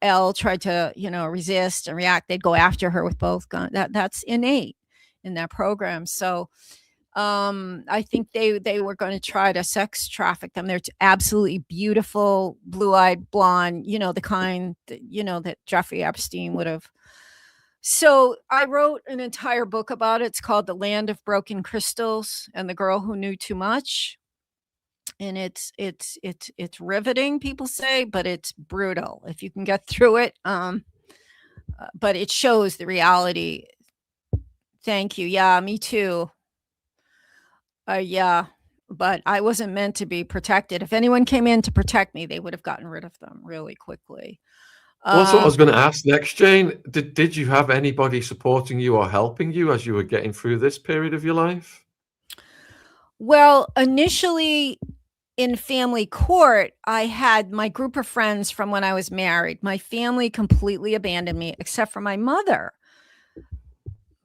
Speaker 2: Elle tried to resist and react, they'd go after her with both guns. That's innate in that program. So I think they were going to try to sex traffic them. They're absolutely beautiful, blue-eyed, blonde, the kind that Jeffrey Epstein would have. So I wrote an entire book about it. It's called The Land of Broken Crystals and the Girl Who Knew Too Much. And it's riveting, people say, but it's brutal if you can get through it. but it shows the reality. Thank you. Yeah, me too. Yeah, but I wasn't meant to be protected. If anyone came in to protect me, they would have gotten rid of them really quickly.
Speaker 1: Well, that's what I
Speaker 2: Um,
Speaker 1: was going to ask next, Jane. Did you have anybody supporting you or helping you as you were getting through this period of your life?
Speaker 2: well, initially in family court, I had my group of friends from when I was married. My family completely abandoned me, except for my mother.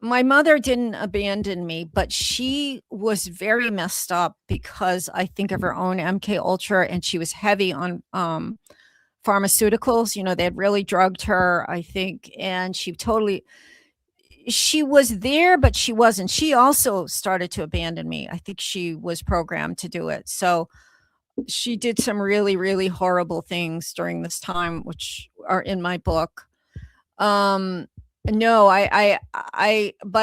Speaker 2: My mother didn't abandon me, but she was very messed up because I think of her own MK Ultra, and she was heavy on pharmaceuticals. They had really drugged her, I think, and she was there, but she wasn't. She also started to abandon me. I think she was programmed to do it. So she did some really, really horrible things during this time, which are in my book. Um, no, by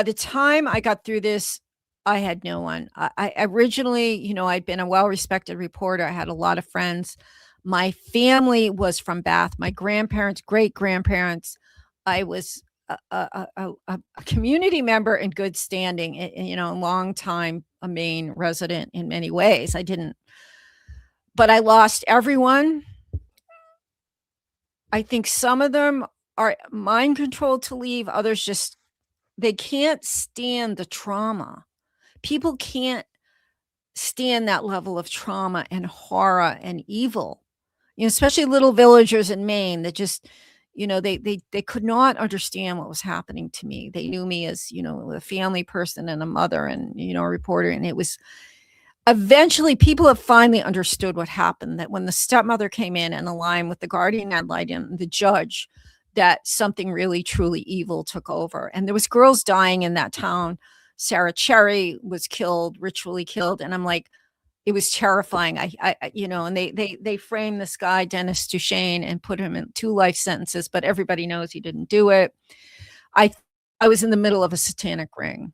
Speaker 2: the time I got through this, I had no one. I originally, I'd been a well-respected reporter. I had a lot of friends. My family was from Bath. My grandparents, great grandparents. I was a community member in good standing, a long time, a Maine resident in many ways. But I lost everyone. I think some of them are mind controlled to leave. Others just, they can't stand the trauma. People can't stand that level of trauma and horror and evil. Especially little villagers in Maine that just, they could not understand what was happening to me. They knew me as, a family person and a mother and, a reporter. And it was eventually people have finally understood what happened, that when the stepmother came in and aligned with the guardian ad litem, the judge, that something really truly evil took over. And there was girls dying in that town. Sarah Cherry was killed, ritually killed. And I'm like, it was terrifying. And they framed this guy, Dennis Duchesne, and put him in 2 life sentences, but everybody knows he didn't do it. I I was in the middle of a satanic ring,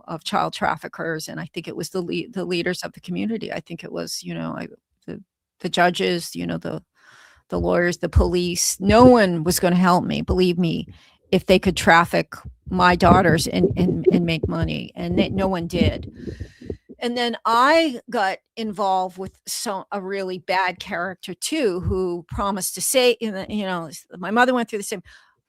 Speaker 2: of child traffickers, and I think it was the leaders of the community. I think it was, the judges, the lawyers, the police. No one was going to help me, believe me, if they could traffic my daughters and make money, and no one did. And then I got involved with a really bad character too, who promised to say, my mother went through the same.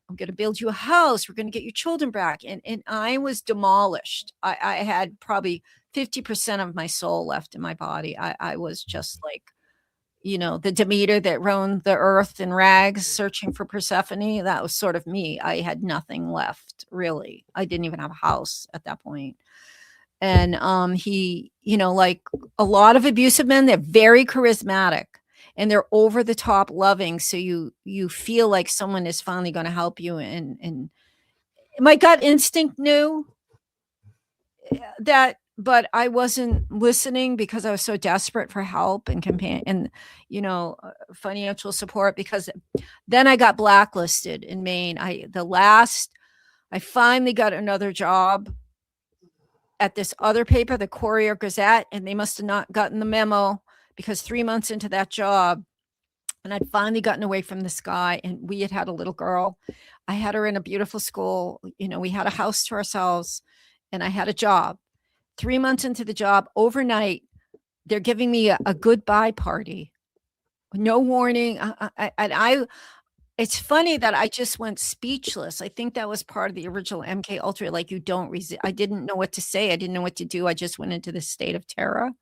Speaker 2: I'm going to build you a house. We're going to get your children back. And I was demolished. I had probably 50% of my soul left in my body. I was just like, the Demeter that roamed the earth in rags searching for Persephone. That was sort of me. I had nothing left, really. I didn't even have a house at that point. And he, like a lot of abusive men, they're very charismatic and they're over the top loving. So you feel like someone is finally going to help you. And my gut instinct knew that, but I wasn't listening because I was so desperate for help and financial support, because then I got blacklisted in Maine. I finally got another job at this other paper, the Courier Gazette, and they must have not gotten the memo, because 3 months into that job, and I'd finally gotten away from this guy, and we had a little girl. I had her in a beautiful school. We had a house to ourselves, and I had a job. 3 months into the job, overnight, they're giving me a goodbye party. No warning. It's funny that I just went speechless. I think that was part of the original MK Ultra. Like, you don't resist. I didn't know what to say. I didn't know what to do. I just went into this state of terror.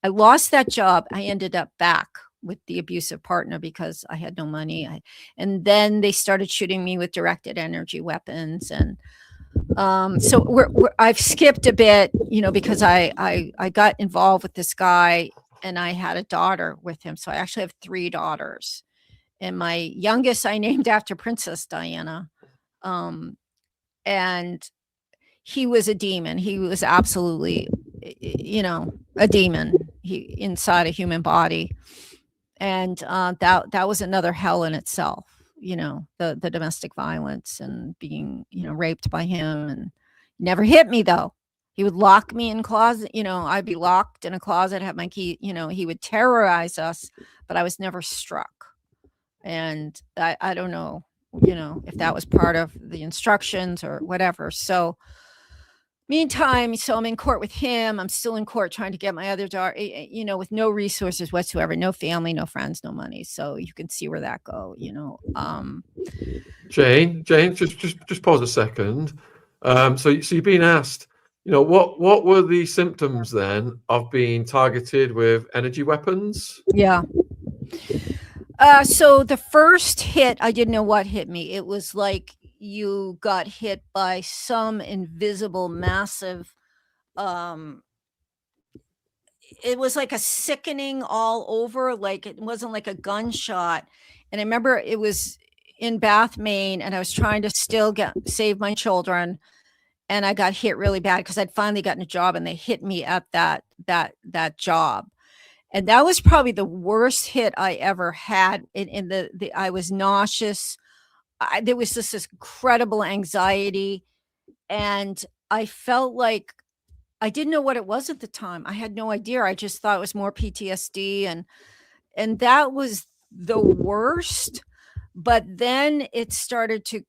Speaker 2: I lost that job. I ended up back with the abusive partner because I had no money. And then they started shooting me with directed energy weapons. And so I've skipped a bit, because I got involved with this guy, and I had a daughter with him. So I actually have 3 daughters. And my youngest I named after Princess Diana. And he was a demon. He was absolutely, a demon inside a human body. And that was another hell in itself, the domestic violence and being, raped by him. And never hit me, though. He would lock me in closet. I'd be locked in a closet, have my key. He would terrorize us, but I was never struck. And I don't know. if that was part of the instructions or whatever. So meantime, so I'm in court with him. I'm still in court trying to get my other daughter, with no resources whatsoever, no family, no friends, no money. So you can see where that go.
Speaker 1: Jane, just pause a second. So you've been asked, what were the symptoms then of being targeted with energy weapons?
Speaker 2: Yeah. So the first hit, I didn't know what hit me. It was like you got hit by some invisible, massive, it was like a sickening all over, like it wasn't like a gunshot. And I remember it was in Bath, Maine, and I was trying to still save my children. And I got hit really bad because I'd finally gotten a job and they hit me at that job. And that was probably the worst hit I ever had. In the I was nauseous. There was just this incredible anxiety, and I felt like I didn't know what it was at the time. I had no idea. I just thought it was more PTSD, and that was the worst. But then it started to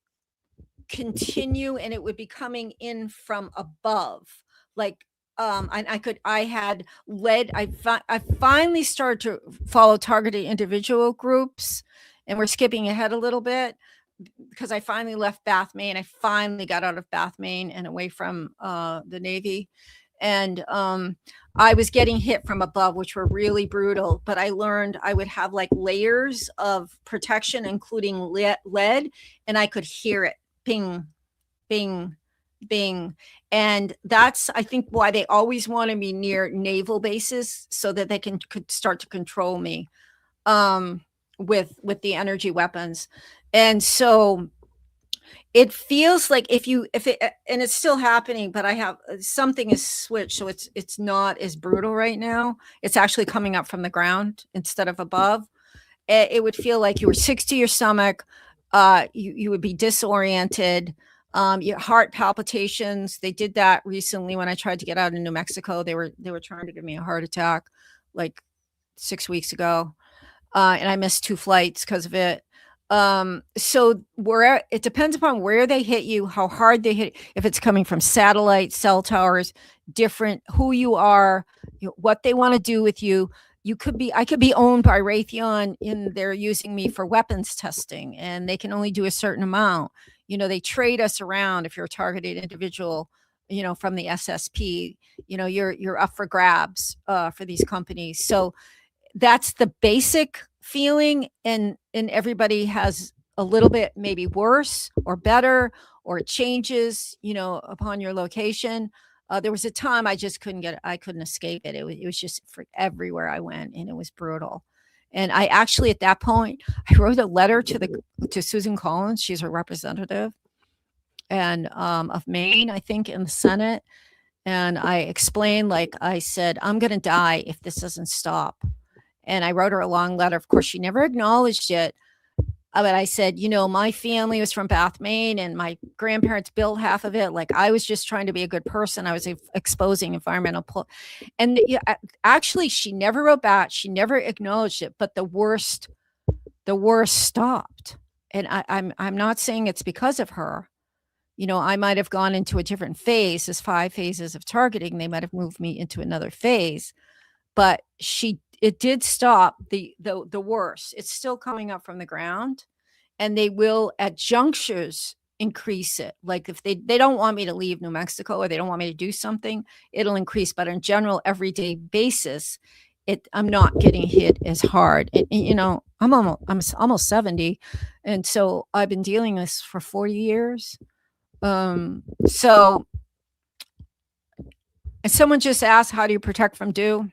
Speaker 2: continue, and it would be coming in from above, like I had led, I finally started to follow targeted individual groups, and we're skipping ahead a little bit because I finally left Bath, Maine. I finally got out of Bath, Maine and away from the Navy. And I was getting hit from above, which were really brutal. But I learned I would have like layers of protection, including lead, and I could hear it ping, bing, bing. And that's, I think, why they always wanted me near naval bases so that they could start to control me with the energy weapons. And so it feels like if it, and it's still happening, but I have something is switched. So it's not as brutal right now. It's actually coming up from the ground instead of above. It would feel like you were sick to your stomach. You would be disoriented. Your heart palpitations. They did that recently when I tried to get out in New Mexico. They were trying to give me a heart attack like 6 weeks ago. And I missed 2 flights because of it. So where it depends upon where they hit you, how hard they hit, if it's coming from satellite, cell towers, different, who you are, what they want to do with you. I could be owned by Raytheon they're using me for weapons testing, and they can only do a certain amount. They trade us around. If you're a targeted individual, from the SSP, you're up for grabs, for these companies. So that's the basic feeling, and everybody has a little bit maybe worse or better, or it changes, upon your location. There was a time I just I couldn't escape it. It was just for everywhere I went, and it was brutal. And I actually, at that point, I wrote a letter to Susan Collins. She's a representative and of Maine, I think, in the Senate. And I explained, like I said, I'm going to die if this doesn't stop. And I wrote her a long letter. Of course, she never acknowledged it. But I said, my family was from Bath, Maine, and my grandparents built half of it. Like, I was just trying to be a good person. I was exposing environmental. And actually, she never wrote back. She never acknowledged it. But the worst stopped. And I'm not saying it's because of her. I might have gone into a different phase. There's 5 phases of targeting. They might have moved me into another phase. But it did stop the worst. It's still coming up from the ground, and they will at junctures increase it. Like if they don't want me to leave New Mexico, or they don't want me to do something, it'll increase. But in general, everyday basis, I'm not getting hit as hard. And, I'm almost 70. And so I've been dealing with this for 40 years. So, and someone just asked, how do you protect from dew?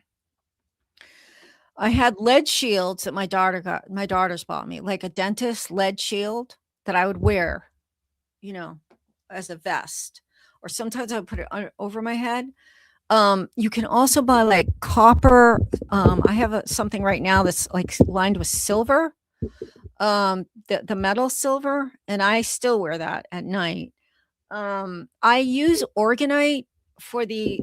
Speaker 2: I had lead shields that my daughters bought me, like a dentist lead shield that I would wear, as a vest, or sometimes I would put it over my head. You can also buy like copper. I have something right now that's like lined with silver, the metal silver, and I still wear that at night. I use organite for the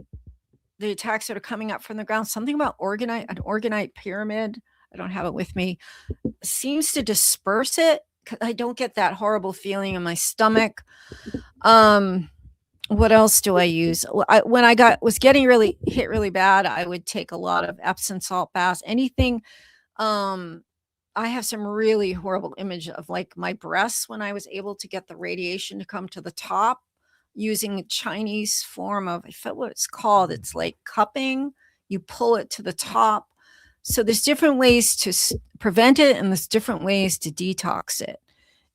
Speaker 2: attacks that are coming up from the ground. Something about an organite pyramid, I don't have it with me, seems to disperse it, I don't get that horrible feeling in my stomach. What else do I use? When I was getting really hit really bad, I would take a lot of Epsom salt baths. Anything. I have some really horrible image of like my breasts when I was able to get the radiation to come to the top using a Chinese form of, I forget what it's called. It's like cupping. You pull it to the top. So there's different ways to prevent it, and there's different ways to detox it.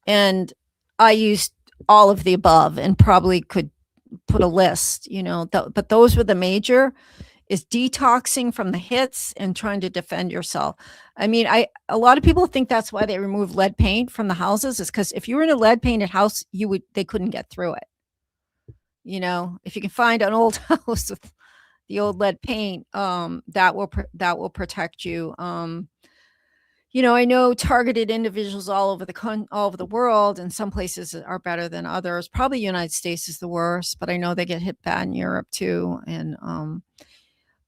Speaker 2: And I used all of the above and probably could put a list, but those were the major, is detoxing from the hits and trying to defend yourself. I mean, a lot of people think that's why they remove lead paint from the houses, is because if you were in a lead painted house, they couldn't get through it. If you can find an old house with the old lead paint, that will protect you. I know targeted individuals all over the world, and some places are better than others. Probably United States is the worst, but I know they get hit bad in Europe too. And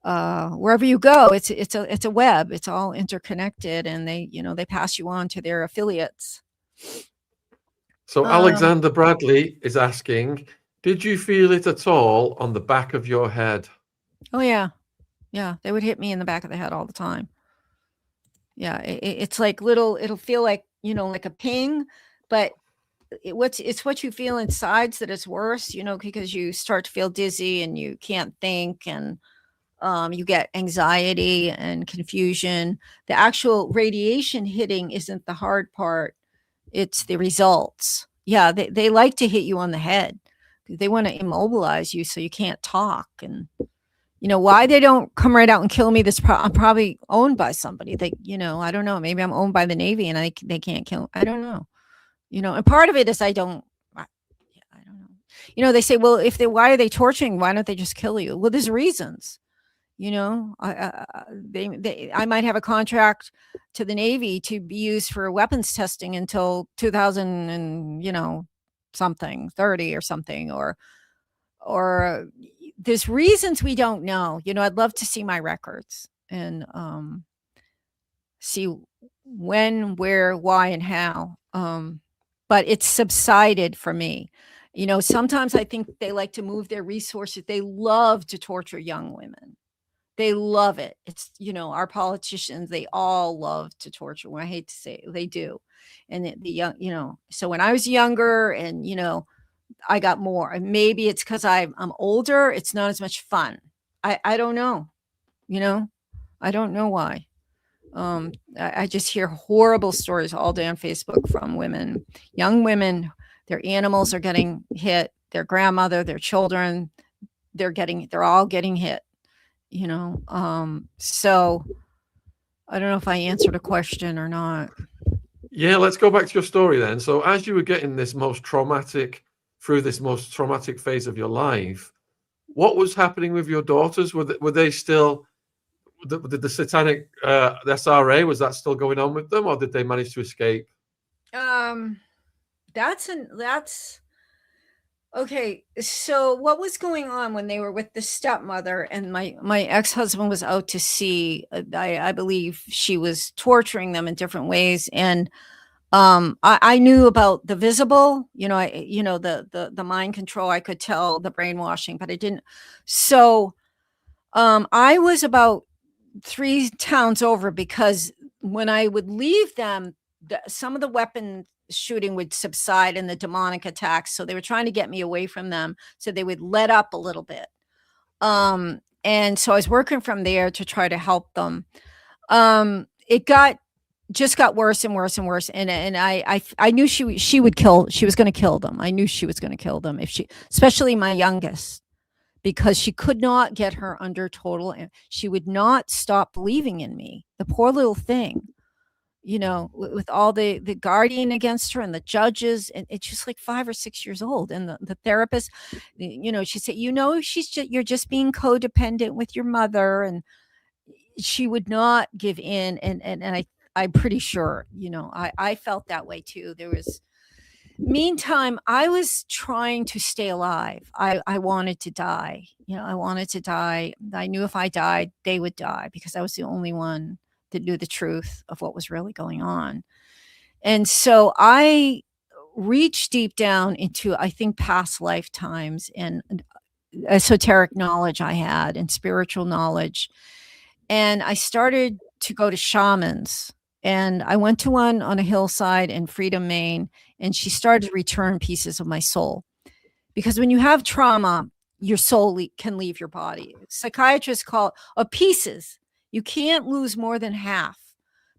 Speaker 2: wherever you go, it's a web. It's all interconnected, and they pass you on to their affiliates.
Speaker 1: So Alexander Bradley is asking, did you feel it at all on the back of your head?
Speaker 2: Oh yeah, they would hit me in the back of the head all the time. Yeah, it's like it'll feel like, like a ping, but it's what you feel inside that is worse, because you start to feel dizzy and you can't think, and you get anxiety and confusion. The actual radiation hitting isn't the hard part. It's the results. Yeah, they like to hit you on the head. They want to immobilize you so you can't talk. And why they don't come right out and kill me. I'm probably owned by somebody. I don't know. Maybe I'm owned by the Navy and they can't kill. I don't know. And part of it is I don't know. They say, well, why are they torturing? Why don't they just kill you? Well, there's reasons. I might have a contract to the Navy to be used for weapons testing until 2000 and something 30 or something, or there's reasons we don't know. I'd love to see my records and see when, where, why, and how. But it's subsided for me. Sometimes I think they like to move their resources. They love to torture young women. They love it. It's, our politicians, they all love to torture. Well, I hate to say it, they do. And the young, so when I was younger and, I got more, and maybe it's because I'm older, it's not as much fun. I don't know, I don't know why. I just hear horrible stories all day on Facebook from women, young women, their animals are getting hit, their grandmother, their children, they're all getting hit, so I don't know if I answered a question or not.
Speaker 1: Yeah, let's go back to your story then. So as you were getting through this most traumatic phase of your life, what was happening with your daughters? Were they still, the satanic, the SRA, was that still going on with them, or did they manage to escape?
Speaker 2: That's okay. So what was going on when they were with the stepmother and my ex-husband was out to sea? I believe she was torturing them in different ways. And I knew about the visible, the mind control. I could tell the brainwashing, but I didn't. So I was about 3 towns over, because when I would leave them, some of the weapon shooting would subside and the demonic attacks. So they were trying to get me away from them so they would let up a little bit. And so I was working from there to try to help them. It just got worse and worse and worse. And I knew she was going to kill them. I knew she was going to kill them especially my youngest, because she could not get her under total. She would not stop believing in me. The poor little thing, with all the guardian against her and the judges, and it's just like 5 or 6 years old. And the therapist, she said, you're just being codependent with your mother. And she would not give in. And I'm pretty sure, I felt that way too. Meantime, I was trying to stay alive. I wanted to die. I wanted to die. I knew if I died, they would die, because I was the only one that knew the truth of what was really going on. And so I reached deep down into, I think, past lifetimes and esoteric knowledge I had and spiritual knowledge. And I started to go to shamans. And I went to one on a hillside in Freedom, Maine, and she started to return pieces of my soul. Because when you have trauma, your soul can leave your body. Psychiatrists call it pieces. You can't lose more than half.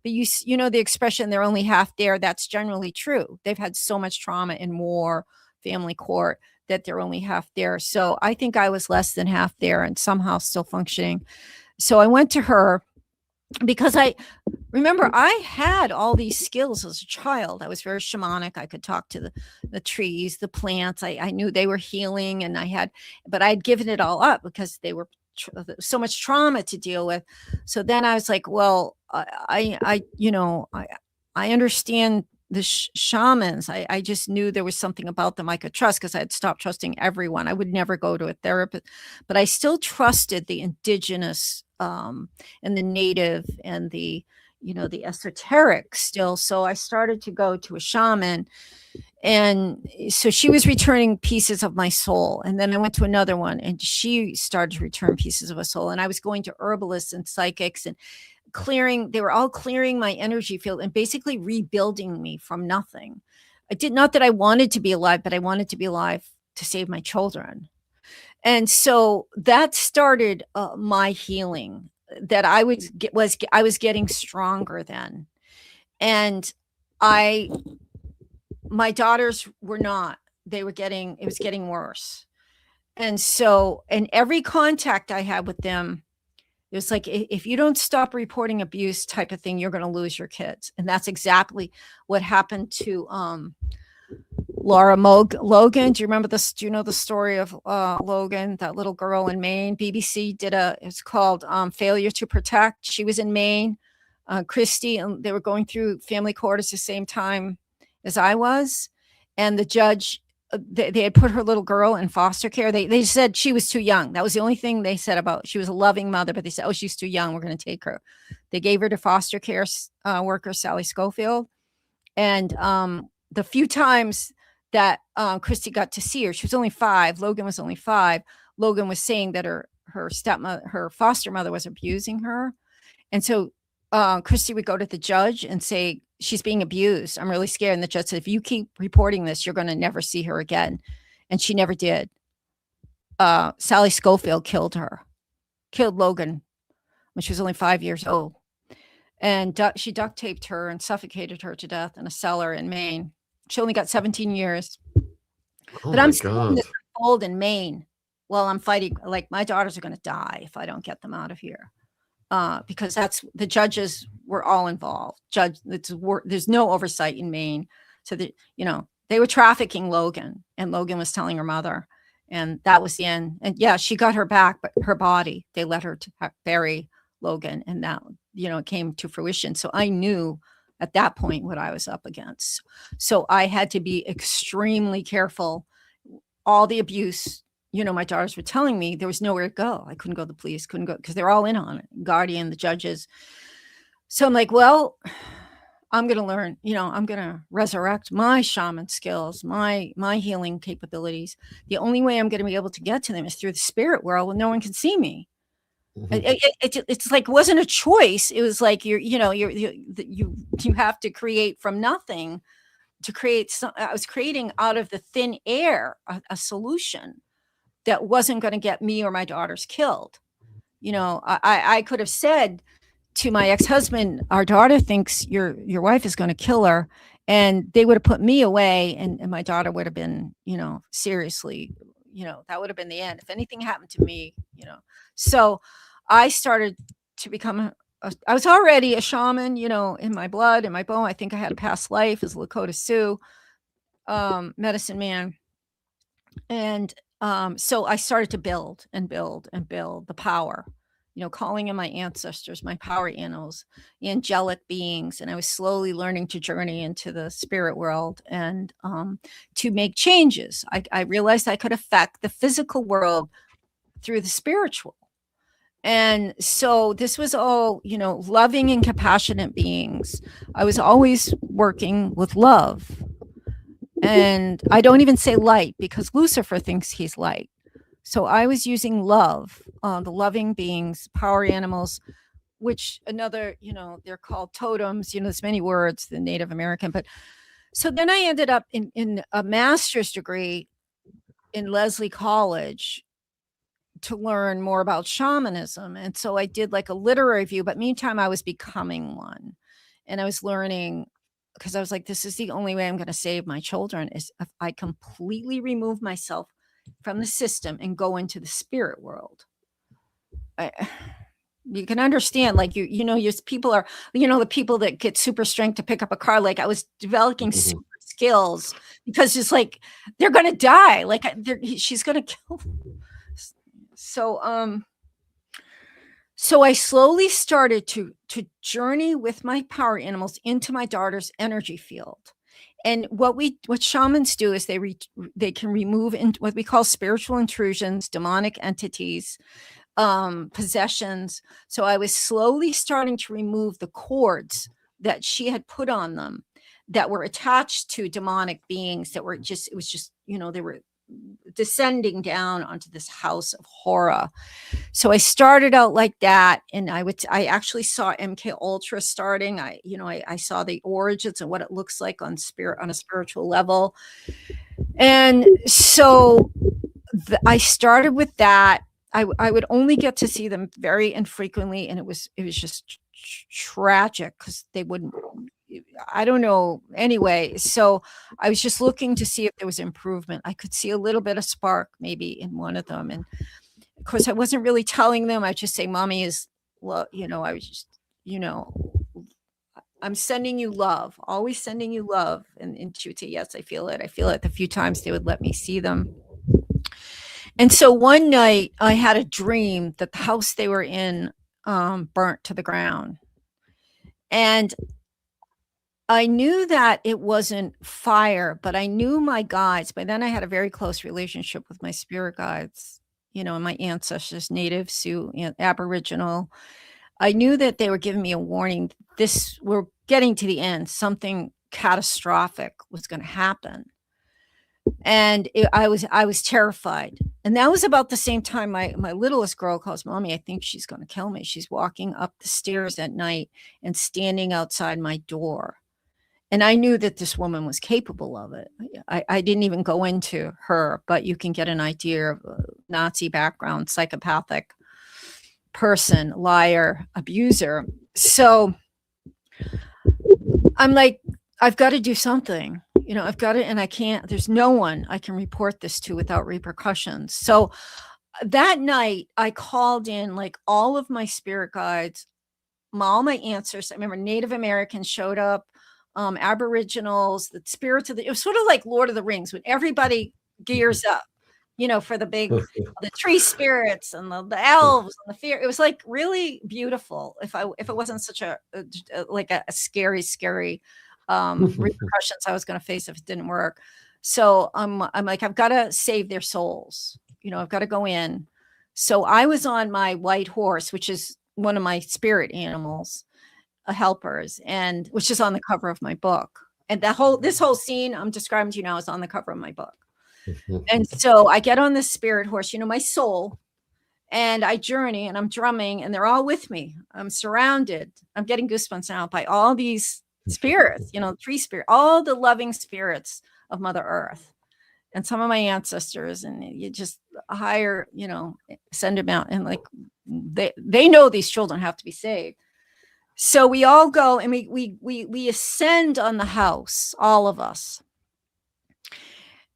Speaker 2: But you know the expression, they're only half there. That's generally true. They've had so much trauma in war, family court, that they're only half there. So I think I was less than half there and somehow still functioning. So I went to her because I remember I had all these skills as a child. I was very shamanic. I could talk to the trees, the plants. I knew they were healing, and but I had given it all up because they were so much trauma to deal with. So then I was like, well, I understand the shamans. I just knew there was something about them I could trust because I had stopped trusting everyone. I would never go to a therapist, but I still trusted the indigenous and the native and the esoteric still. So I started to go to a shaman, and so she was returning pieces of my soul. And then I went to another one, and she started to return pieces of a soul. And I was going to herbalists and psychics and they were all clearing my energy field and basically rebuilding me from nothing. I did not that I wanted to be alive, but I wanted to be alive to save my children. And so that started my healing, that I was getting stronger then. And my daughters were not, it was getting worse. And so, and every contact I had with them, it was like, if you don't stop reporting abuse type of thing, you're going to lose your kids. And that's exactly what happened to Laura Logan. Do you remember this? Do you know the story of Logan, that little girl in Maine? BBC did it's called Failure to Protect. She was in Maine. Christy, and they were going through family court at the same time as I was. And the judge, they had put her little girl in foster care. They said she was too young. That was the only thing they said about, she was a loving mother, but they said, oh, she's too young. We're going to take her. They gave her to foster care worker, Sally Schofield. And the few times that Christy got to see her, she was only 5. Logan was only 5. Logan was saying that her foster mother was abusing her. And so Christy would go to the judge and say, she's being abused. I'm really scared. And the judge said, if you keep reporting this, you're going to never see her again. And she never did. Sally Schofield killed Logan when she was only 5 years old. And she duct taped her and suffocated her to death in a cellar in Maine. She only got 17 years.
Speaker 1: Oh,
Speaker 2: but I'm seeing this unfold in Maine while I'm fighting. Like, my daughters are going to die if I don't get them out of here. Because that's, the judges were all involved. There's no oversight in Maine. So they were trafficking Logan, and Logan was telling her mother, and that was the end. And yeah, she got her back, but her body, they let her to bury Logan, and that, it came to fruition. So I knew at that point what I was up against. So I had to be extremely careful. All the abuse, my daughters were telling me, there was nowhere to go. I couldn't go to the police, couldn't go, because they're all in on it. Guardian, the judges. So I'm like, well, I'm going to learn, I'm going to resurrect my shaman skills, my healing capabilities. The only way I'm going to be able to get to them is through the spirit world when no one can see me. Mm-hmm. It's like, it wasn't a choice. It was like, you have to create from nothing to create I was creating out of the thin air, a solution that wasn't going to get me or my daughters killed. I could have said to my ex-husband, our daughter thinks your wife is going to kill her, and they would have put me away, and my daughter would have been, seriously, that would have been the end. If anything happened to me, So I started to become I was already a shaman, in my blood, in my bone. I think I had a past life as Lakota Sioux, medicine man. And so I started to build and build and build the power, calling in my ancestors, my power animals, the angelic beings. And I was slowly learning to journey into the spirit world and to make changes. I realized I could affect the physical world through the spiritual. And so this was all, loving and compassionate beings. I was always working with love. And I don't even say light because Lucifer thinks he's light. So I was using love, the loving beings, power animals, which another, they're called totems, there's many words, the Native American. But so then I ended up in a master's degree in Lesley College to learn more about shamanism. And so I did like a literary review, but meantime, I was becoming one. And I was learning, because I was like, this is the only way I'm going to save my children, is if I completely remove myself from the system and go into the spirit world. You can understand, like, people are, the people that get super strength to pick up a car. Like I was developing super skills because it's like, they're going to die. Like she's going to kill. So I slowly started to journey with my power animals into my daughter's energy field. And what shamans do is they can remove what we call spiritual intrusions, demonic entities, possessions. So I was slowly starting to remove the cords that she had put on them that were attached to demonic beings that were it was just, they were descending down onto this house of horror. So I started out like that, and I actually saw MK Ultra starting. I saw the origins and what it looks like on a spiritual level. And so I started with that. I would only get to see them very infrequently, and it was just tragic because they wouldn't, I don't know. Anyway, so I was just looking to see if there was improvement. I could see a little bit of spark maybe in one of them. And of course I wasn't really telling them. I just say, mommy is, well, I was just, I'm sending you love, always sending you love. And she would say, yes, I feel it. I feel it. The few times they would let me see them. And so one night I had a dream that the house they were in burnt to the ground. And I knew that it wasn't fire, but I knew my guides. By then I had a very close relationship with my spirit guides, and my ancestors, Native, Sioux, Aboriginal. I knew that they were giving me a warning. We're getting to the end. Something catastrophic was going to happen. And I was terrified. And that was about the same time my littlest girl calls, mommy, I think she's going to kill me. She's walking up the stairs at night and standing outside my door. And I knew that this woman was capable of it. I didn't even go into her, but you can get an idea of a Nazi background, psychopathic person, liar, abuser. So I'm like, I've got to do something. I've got it, and I can't, there's no one I can report this to without repercussions. So that night I called in like all of my spirit guides, all my ancestors. I remember Native Americans showed up, Aboriginals, the spirits of it was sort of like Lord of the Rings when everybody gears up, for the tree spirits and the elves and the fear. It was like really beautiful. If it wasn't such a scary repercussions I was going to face if it didn't work. So I'm like, I've got to save their souls. I've got to go in. So I was on my white horse, which is one of my spirit animals, helpers, and which is on the cover of my book. And this whole scene I'm describing to you now is on the cover of my book. And so I get on this spirit horse, my soul, and I journey, and I'm drumming, and they're all with me. I'm surrounded. I'm getting goosebumps now by all these spirits, tree spirit, all the loving spirits of Mother Earth, and some of my ancestors, and you just hire, send them out, and like they know these children have to be saved. So we all go and we ascend on the house, all of us.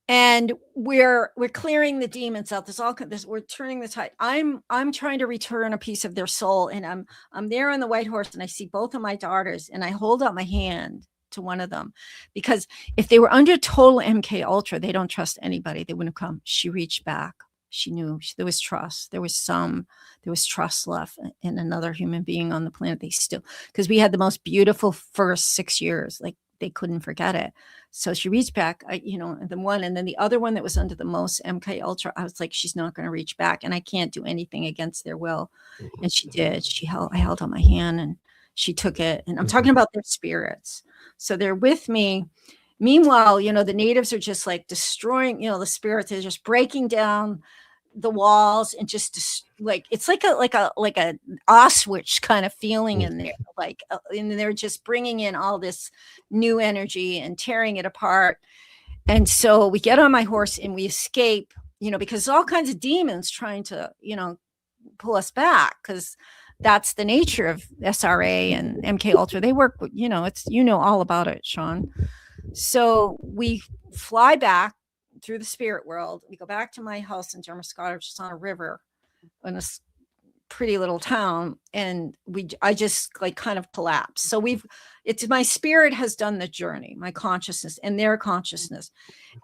Speaker 2: And we're clearing the demons out. We're turning the tide. I'm trying to return a piece of their soul. And I'm there on the white horse, and I see both of my daughters, and I hold out my hand to one of them, because if they were under total MK Ultra, they don't trust anybody. They wouldn't come. She reached back. She knew there was trust. There was trust left in another human being on the planet. Because we had the most beautiful first 6 years, like they couldn't forget it. So she reached back, and then the other one that was under the most MK Ultra, I was like, she's not going to reach back, and I can't do anything against their will. And she did. I held on my hand, and she took it. And I'm talking about their spirits. So they're with me. Meanwhile, the natives are just like destroying, the spirits. They're just breaking down the walls and just like it's like a Auschwitz kind of feeling in there, and they're just bringing in all this new energy and tearing it apart. And so we get on my horse and we escape, because all kinds of demons trying to pull us back, because that's the nature of SRA and MK Ultra. They work with, it's all about it, Shaun. So we fly back through the spirit world. We go back to my house in Dermascata, which is on a river in a pretty little town. And I just kind of collapsed. So my spirit has done the journey, my consciousness and their consciousness.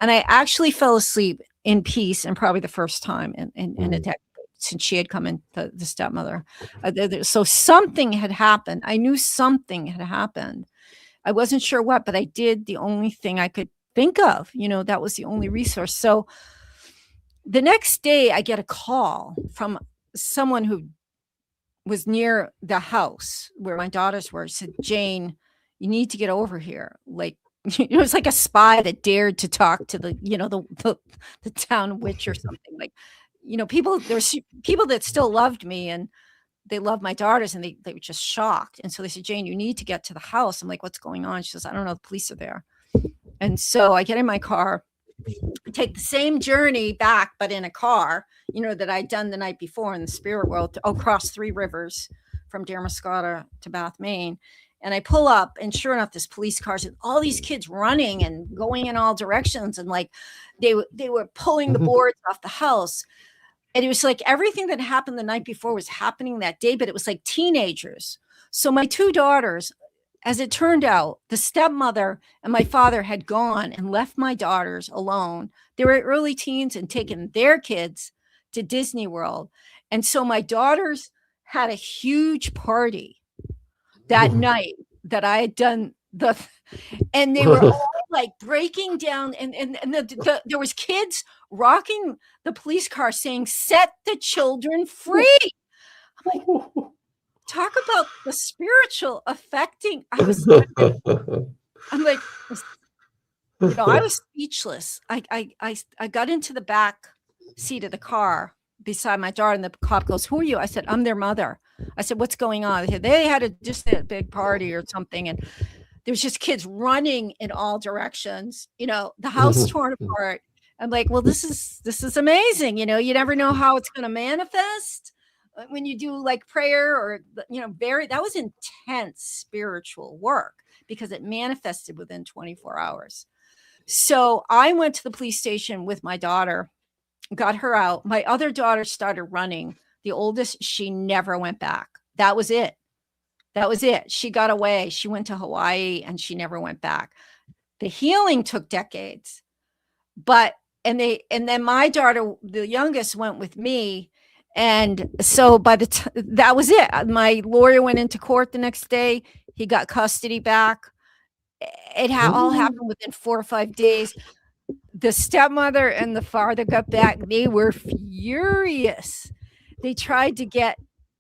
Speaker 2: And I actually fell asleep in peace, and probably the first time in a decade since she had come in, the stepmother. So something had happened. I knew something had happened. I wasn't sure what, but I did the only thing I could think of, that was the only resource. So the next day I get a call from someone who was near the house where my daughters were. Said, "Jane, you need to get over here." Like, it was like a spy that dared to talk to the town witch or something. Like, there's people that still loved me, and they loved my daughters, and they were just shocked. And so they said, "Jane, you need to get to the house." I'm like, "What's going on?" She says, "I don't know. The police are there." And so I get in my car, take the same journey back, but in a car, that I'd done the night before in the spirit world, across 3 rivers from Dermascata to Bath, Maine. And I pull up, and sure enough, this police car, and all these kids running and going in all directions. And like, they were pulling the boards off the house. And it was like everything that happened the night before was happening that day, but it was like teenagers. So my 2 daughters, as it turned out, the stepmother and my father had gone and left my daughters alone. They were early teens and taken their kids to Disney World. And so my daughters had a huge party that night that I had done and they were all like breaking down, and there was kids rocking the police car saying, "Set the children free." I'm like, talk about the spiritual affecting. I'm like, I was speechless. I got into the back seat of the car beside my daughter, and the cop goes, "Who are you?" I said, "I'm their mother." I said, "What's going on?" They had just a big party or something, and there's just kids running in all directions, the house torn apart. I'm like, well, this is amazing. You never know how it's going to manifest when you do like prayer or, that was intense spiritual work, because it manifested within 24 hours. So I went to the police station with my daughter, got her out. My other daughter started running. The oldest, she never went back. That was it. She got away. She went to Hawaii and she never went back. The healing took decades, and then my daughter, the youngest, went with me. And so that was it. My lawyer went into court the next day. He got custody back. It all happened within 4 or 5 days. The stepmother and the father got back. They were furious. They tried to get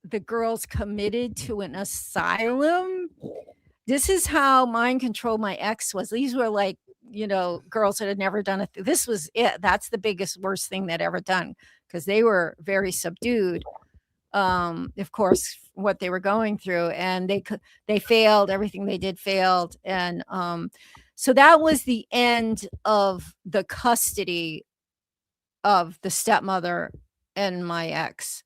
Speaker 2: the girls committed to an asylum. This is how mind control my ex was. These were like, girls that had never done it. This was it. That's the biggest, worst thing they'd ever done, because they were very subdued. Of course, what they were going through, and they failed. Everything they did failed. And so that was the end of the custody of the stepmother and my ex.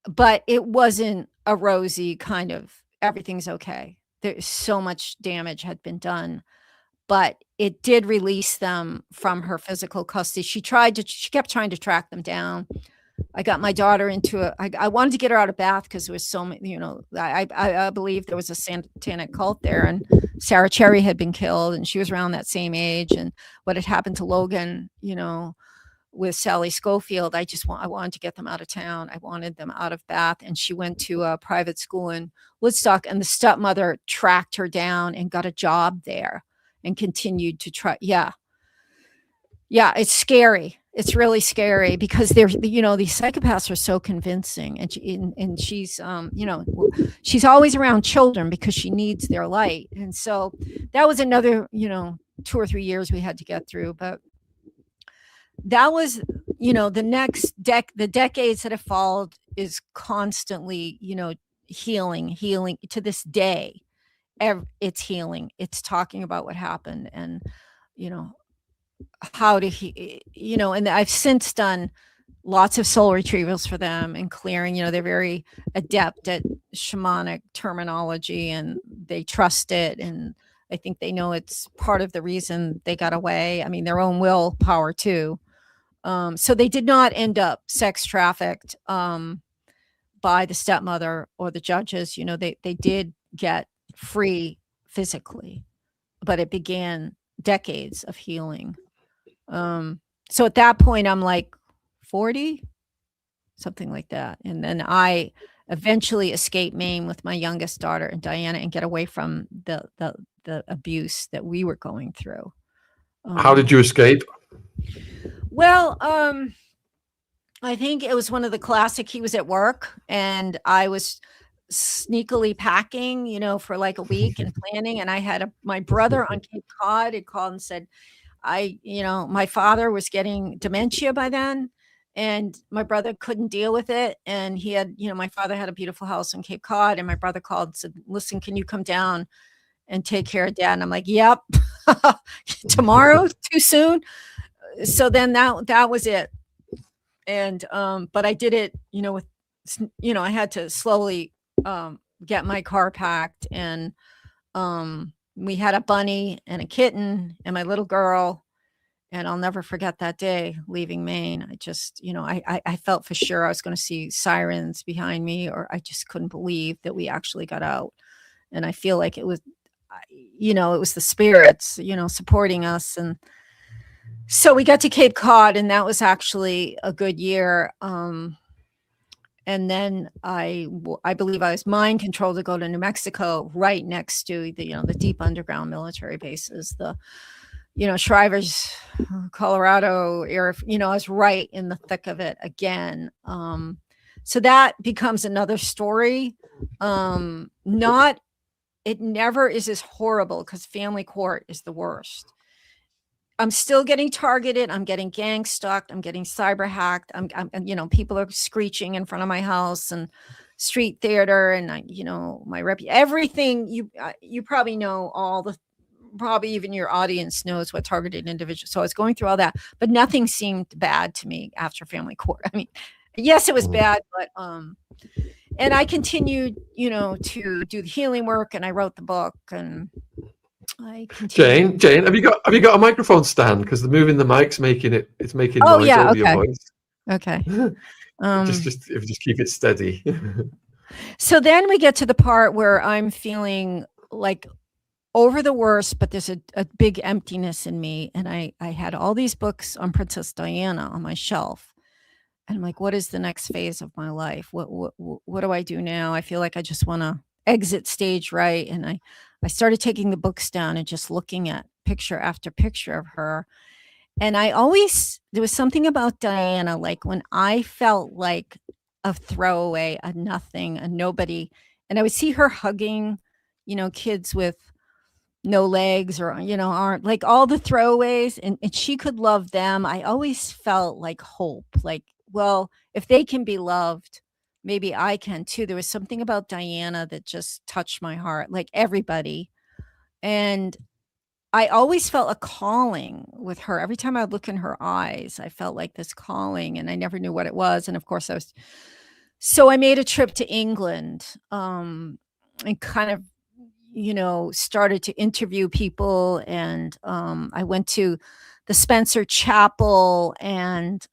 Speaker 2: But it wasn't a rosy kind of everything's okay. There's so much damage had been done, but it did release them from her physical custody. She kept trying to track them down. I got my daughter I wanted to get her out of Bath because there was so many, I believe there was a satanic cult there, and Sarah Cherry had been killed, and she was around that same age. And what had happened to Logan, with Sally Schofield, I wanted to get them out of town. I wanted them out of Bath. And she went to a private school in Woodstock, and the stepmother tracked her down and got a job there. and continued to try. Yeah. Yeah, it's scary. It's really scary because they're, these psychopaths are so convincing, and she's, she's always around children because she needs their light. And so that was another, 2 or 3 years we had to get through. But that was, the decades that have followed is constantly, healing to this day. It's healing. It's talking about what happened, and, how to and I've since done lots of soul retrievals for them and clearing. They're very adept at shamanic terminology, and they trust it, and I think they know it's part of the reason they got away. I mean, their own willpower too. So they did not end up sex trafficked by the stepmother or the judges. They did get free physically, but it began decades of healing. So at that point, I'm like 40, something like that. And then I eventually escape Maine with my youngest daughter and Diana, and get away from the abuse that we were going through.
Speaker 1: How did you escape?
Speaker 2: Well, I think it was one of the classic, he was at work and I was sneakily packing, for like a week and planning. And I had my brother on Cape Cod had called and said, my father was getting dementia by then, and my brother couldn't deal with it. And he had, my father had a beautiful house on Cape Cod, and my brother called and said, listen, can you come down and take care of Dad? And I'm like, yep. Tomorrow, too soon. So then that was it. And, but I did it, with, I had to slowly, get my car packed, and, we had a bunny and a kitten and my little girl. And I'll never forget that day leaving Maine. I just, I felt for sure I was going to see sirens behind me, or I just couldn't believe that we actually got out. And I feel like it was, it was the spirits, supporting us. And so we got to Cape Cod, and that was actually a good year. And then I believe I was mind controlled to go to New Mexico, right next to the deep underground military bases, the, Shrivers, Colorado area. I was right in the thick of it again. So that becomes another story. It never is as horrible, because family court is the worst. I'm still getting targeted. I'm getting gang stalked. I'm getting cyber hacked. I'm people are screeching in front of my house, and street theater, and my everything. You probably know probably even your audience knows what targeted individual. So I was going through all that, but nothing seemed bad to me after family court. I mean, yes, it was bad, but and I continued, to do the healing work, and I wrote the book, and
Speaker 1: Jane, have you got a microphone stand? Because the moving the mic's making noise over your voice.
Speaker 2: Okay.
Speaker 1: Just keep it steady.
Speaker 2: So then we get to the part where I'm feeling like over the worst, but there's a big emptiness in me. And I had all these books on Princess Diana on my shelf. And I'm like, what is the next phase of my life? What do I do now? I feel like I just want to exit stage right. And I started taking the books down and just looking at picture after picture of her. And there was something about Diana, like when I felt like a throwaway, a nothing, a nobody, and I would see her hugging, kids with no legs, or, aren't, like all the throwaways, and she could love them. I always felt like hope, like, well, if they can be loved, maybe I can too. There was something about Diana that just touched my heart, like everybody. And I always felt a calling with her. Every time I would look in her eyes, I felt like this calling, and I never knew what it was. And of course so I made a trip to England, and kind of, started to interview people. And I went to the Spencer Chapel, and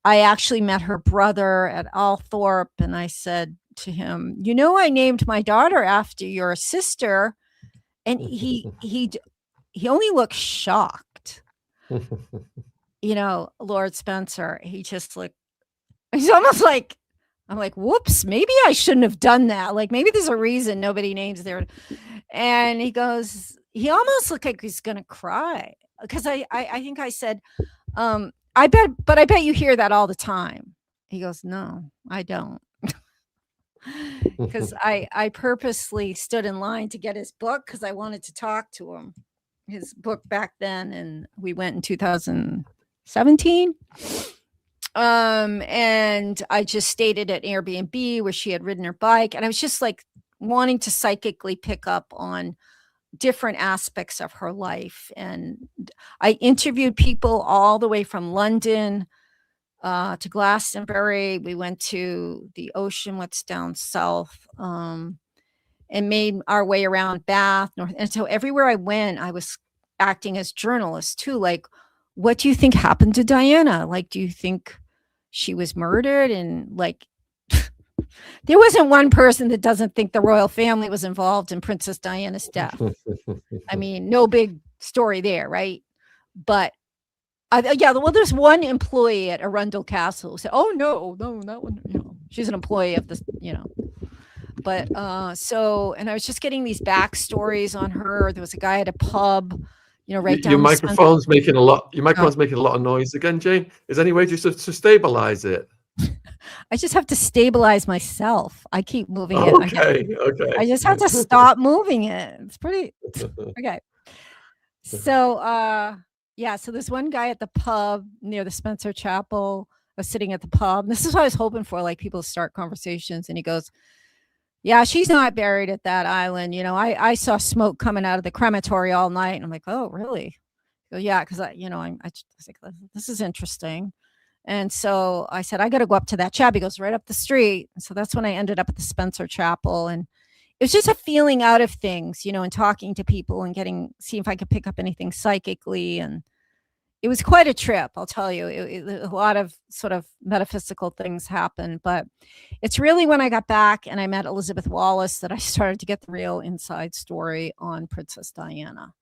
Speaker 2: I actually met her brother at Althorpe, and I said to him, I named my daughter after your sister. And he only looked shocked. Lord Spencer, he just he's almost like, I'm like, whoops, maybe I shouldn't have done that. Like, maybe there's a reason nobody names their. And he goes, he almost looked like he's gonna cry because I think I said, I bet you hear that all the time. He goes, no, I don't. Because I purposely stood in line to get his book because I wanted to talk to him. His book back then, and we went in 2017. And I just stayed at Airbnb where she had ridden her bike, and I was just like wanting to psychically pick up on different aspects of her life. And I interviewed people all the way from London to Glastonbury. We went to the ocean, what's down south, and made our way around Bath, North. And so everywhere I went, I was acting as journalist too. Like, what do you think happened to Diana? Like, do you think she was murdered? And like, there wasn't one person that doesn't think the royal family was involved in Princess Diana's death. I mean, no big story there, right? But yeah, well, there's one employee at Arundel Castle who said, "Oh no, that one, she's an employee of this, But and I was just getting these backstories on her. There was a guy at a pub, right down.
Speaker 1: Your microphone's making a lot. Your microphone's making a lot of noise again, Jane. Is there any way just to stabilize it?
Speaker 2: I just have to stabilize myself. I keep moving it.
Speaker 1: Okay.
Speaker 2: I just have to stop moving it. It's pretty okay. So yeah, so there's one guy at the pub near the Spencer Chapel. I was sitting at the pub. This is what I was hoping for, like people start conversations. And he goes, "Yeah, she's not buried at that island. I saw smoke coming out of the crematory all night." And I'm like, "Oh, really?" So yeah, because I was like, this is interesting. And so I said, "I got to go up to that chapel." He goes, "Right up the street." And so that's when I ended up at the Spencer Chapel. And it was just a feeling out of things, and talking to people and see if I could pick up anything psychically. And it was quite a trip, I'll tell you. A lot of sort of metaphysical things happened, but it's really when I got back and I met Elizabeth Wallace that I started to get the real inside story on Princess Diana.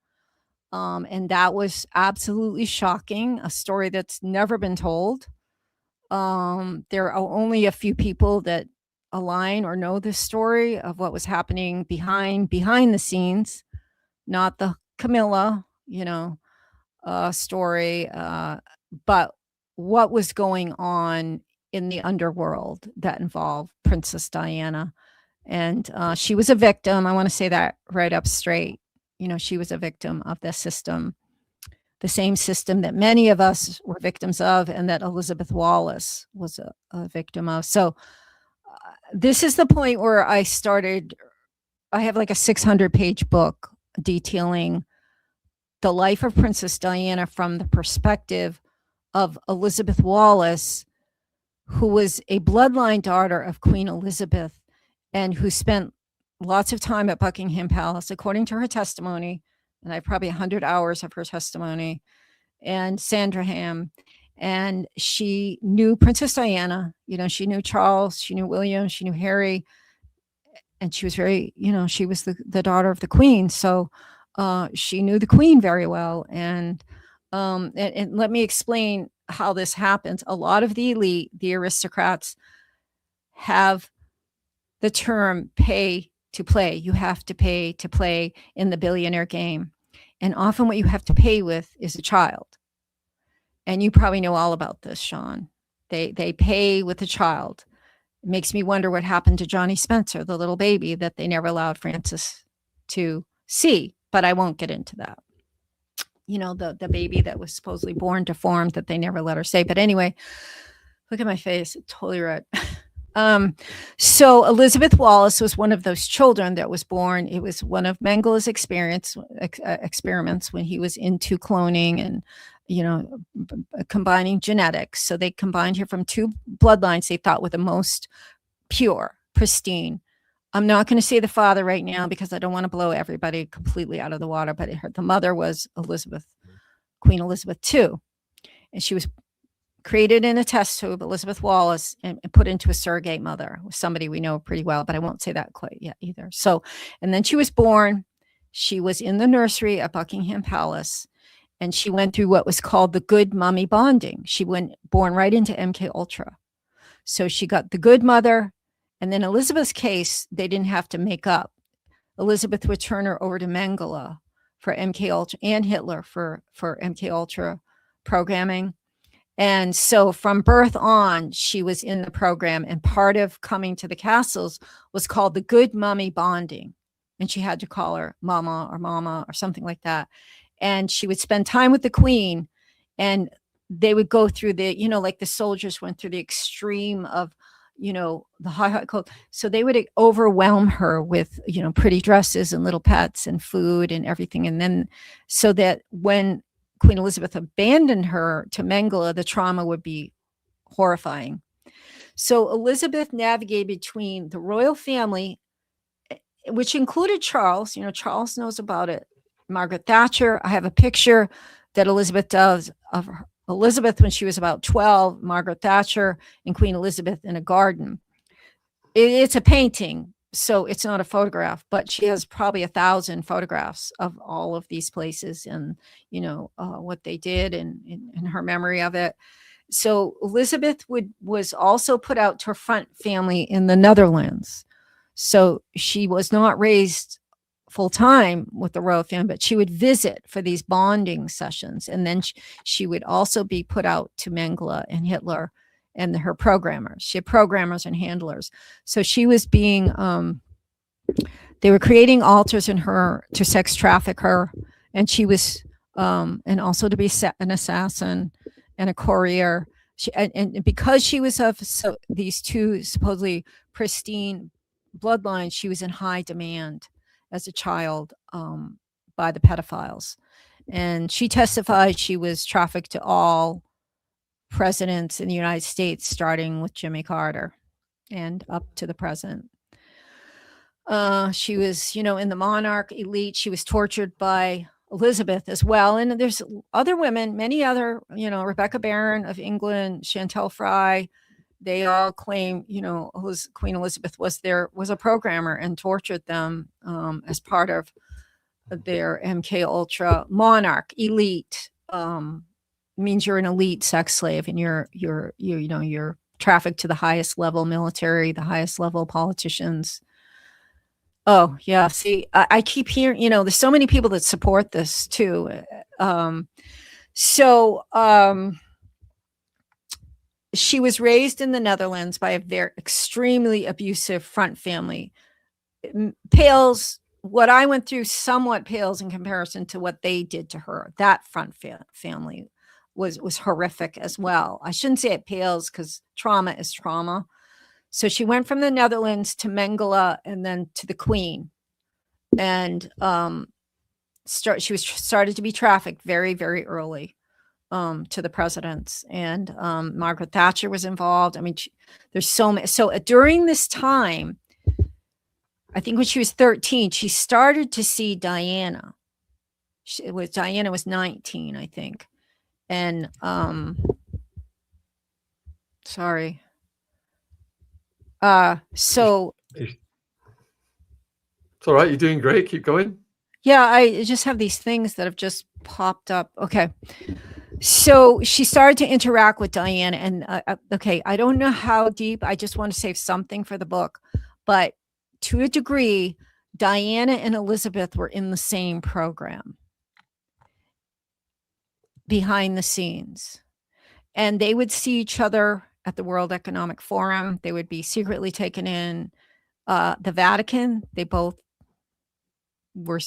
Speaker 2: And that was absolutely shocking, a story that's never been told. There are only a few people that align or know this story of what was happening behind the scenes, not the Camilla, story, but what was going on in the underworld that involved Princess Diana. And she was a victim. I want to say that right up straight. She was a victim of the system, the same system that many of us were victims of, and that Elizabeth Wallace was a victim of. So this is the point where I have like a 600-page book detailing the life of Princess Diana from the perspective of Elizabeth Wallace, who was a bloodline daughter of Queen Elizabeth and who spent lots of time at Buckingham Palace, according to her testimony. And I have probably 100 hours of her testimony, and Sandringham. And she knew Princess Diana, she knew Charles, she knew William, she knew Harry. And she was very, she was the daughter of the Queen. So she knew the Queen very well. And let me explain how this happens. A lot of the elite, the aristocrats, have the term pay to play. You have to pay to play in the billionaire game. And often what you have to pay with is a child. And you probably know all about this, Shaun. They pay with a child. It makes me wonder what happened to Johnny Spencer, the little baby that they never allowed Francis to see. But I won't get into that. The baby that was supposedly born deformed that they never let her say. But anyway, look at my face. It's totally red. So Elizabeth Wallace was one of those children that was born. It was one of Mengele's experiments when he was into cloning and, combining genetics. So they combined her from two bloodlines they thought were the most pure, pristine. I'm not going to say the father right now because I don't want to blow everybody completely out of the water, but the mother was Queen Elizabeth II. And she was created in a test tube, Elizabeth Wallace, and put into a surrogate mother, somebody we know pretty well, but I won't say that quite yet either. So, and then she was born. She was in the nursery at Buckingham Palace, and she went through what was called the good mommy bonding. She went born right into MK Ultra. So she got the good mother, and then Elizabeth's case, they didn't have to make up. Elizabeth would turn her over to Mengele for MK Ultra, and Hitler for MK Ultra programming. And so from birth on, she was in the program, and part of coming to the castles was called the good mummy bonding. And she had to call her mama or something like that. And she would spend time with the queen, and they would go through the, like the soldiers went through the extreme of, the high cold. So they would overwhelm her with, pretty dresses and little pets and food and everything. And then so that when Queen Elizabeth abandoned her to Mengele, the trauma would be horrifying. So Elizabeth navigated between the royal family, which included Charles. Charles knows about it. Margaret Thatcher. I have a picture that Elizabeth does of Elizabeth when she was about 12, Margaret Thatcher and Queen Elizabeth in a garden. It's a painting, so it's not a photograph, but she has probably 1,000 photographs of all of these places and, what they did and her memory of it. So Elizabeth was also put out to her front family in the Netherlands. So she was not raised full time with the royal family, but she would visit for these bonding sessions. And then she would also be put out to Mengele and Hitler and her programmers. She had programmers and handlers. So she was being, they were creating altars in her to sex traffic her. And she was, and also to be an assassin and a courier. And because she was of these two supposedly pristine bloodlines, she was in high demand as a child by the pedophiles. And she testified she was trafficked to all presidents in the United States, starting with Jimmy Carter and up to the present. She was, in the monarch elite. She was tortured by Elizabeth as well. And there's other women, many other, Rebecca Barron of England, Chantal Fry, they all claim, Queen Elizabeth was a programmer and tortured them as part of their MK Ultra monarch elite. Means you're an elite sex slave, and you're trafficked to the highest level military, the highest level politicians. Oh yeah, see, I keep hearing, there's so many people that support this too. She was raised in the Netherlands by a very extremely abusive front family. Pales, what I went through somewhat pales in comparison to what they did to her. That front family was horrific as well. I shouldn't say it pales because trauma is trauma. So she went from the Netherlands to Mengele and then to the Queen. And she was started to be trafficked very, very early. To the presidents, and Margaret Thatcher was involved. I mean, there's so many. So during this time, I think when she was 13, she started to see Diana. Diana was 19, I think. And sorry. So
Speaker 1: it's all right. You're doing great. Keep going.
Speaker 2: Yeah, I just have these things that have just popped up. Okay. So she started to interact with Diana, and okay, I don't know how deep. I just want to save something for the book, but to a degree, Diana and Elizabeth were in the same program behind the scenes, and they would see each other at the World Economic Forum. They would be secretly taken in the Vatican. They both were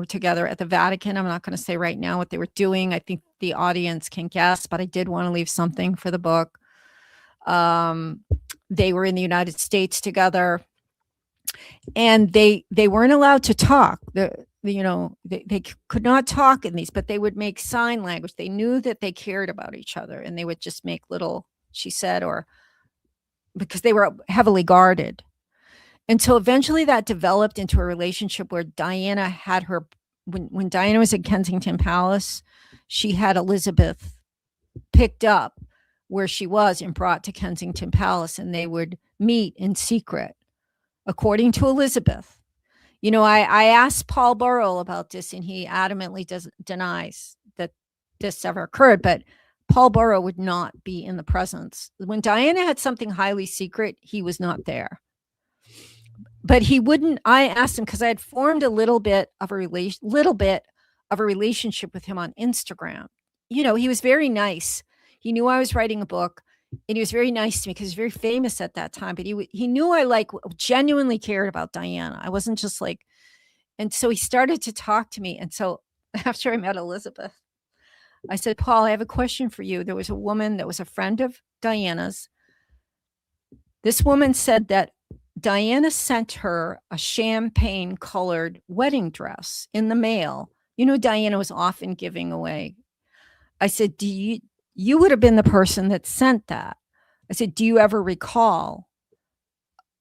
Speaker 2: together at the Vatican. I'm not going to say right now what they were doing. I think the audience can guess, but I did want to leave something for the book. They were in the United States together, and they weren't allowed to talk. They could not talk in these, but they would make sign language. They knew that they cared about each other, and they would just make little, she said, or because they were heavily guarded. Until eventually that developed into a relationship where Diana had her, when Diana was at Kensington Palace, she had Elizabeth picked up where she was and brought to Kensington Palace, and they would meet in secret, according to Elizabeth. I asked Paul Burrell about this, and he adamantly denies that this ever occurred, but Paul Burrell would not be in the presence. When Diana had something highly secret, he was not there. But he wouldn't. I asked him because I had formed a little bit of of a relationship with him on Instagram. He was very nice. He knew I was writing a book, and he was very nice to me because he was very famous at that time. But he knew I genuinely cared about Diana. I wasn't just like, and so he started to talk to me. And so after I met Elizabeth, I said, Paul, I have a question for you. There was a woman that was a friend of Diana's. This woman said that Diana sent her a champagne colored wedding dress in the mail. Diana was often giving away. I said, you would have been the person that sent that. I said, do you ever recall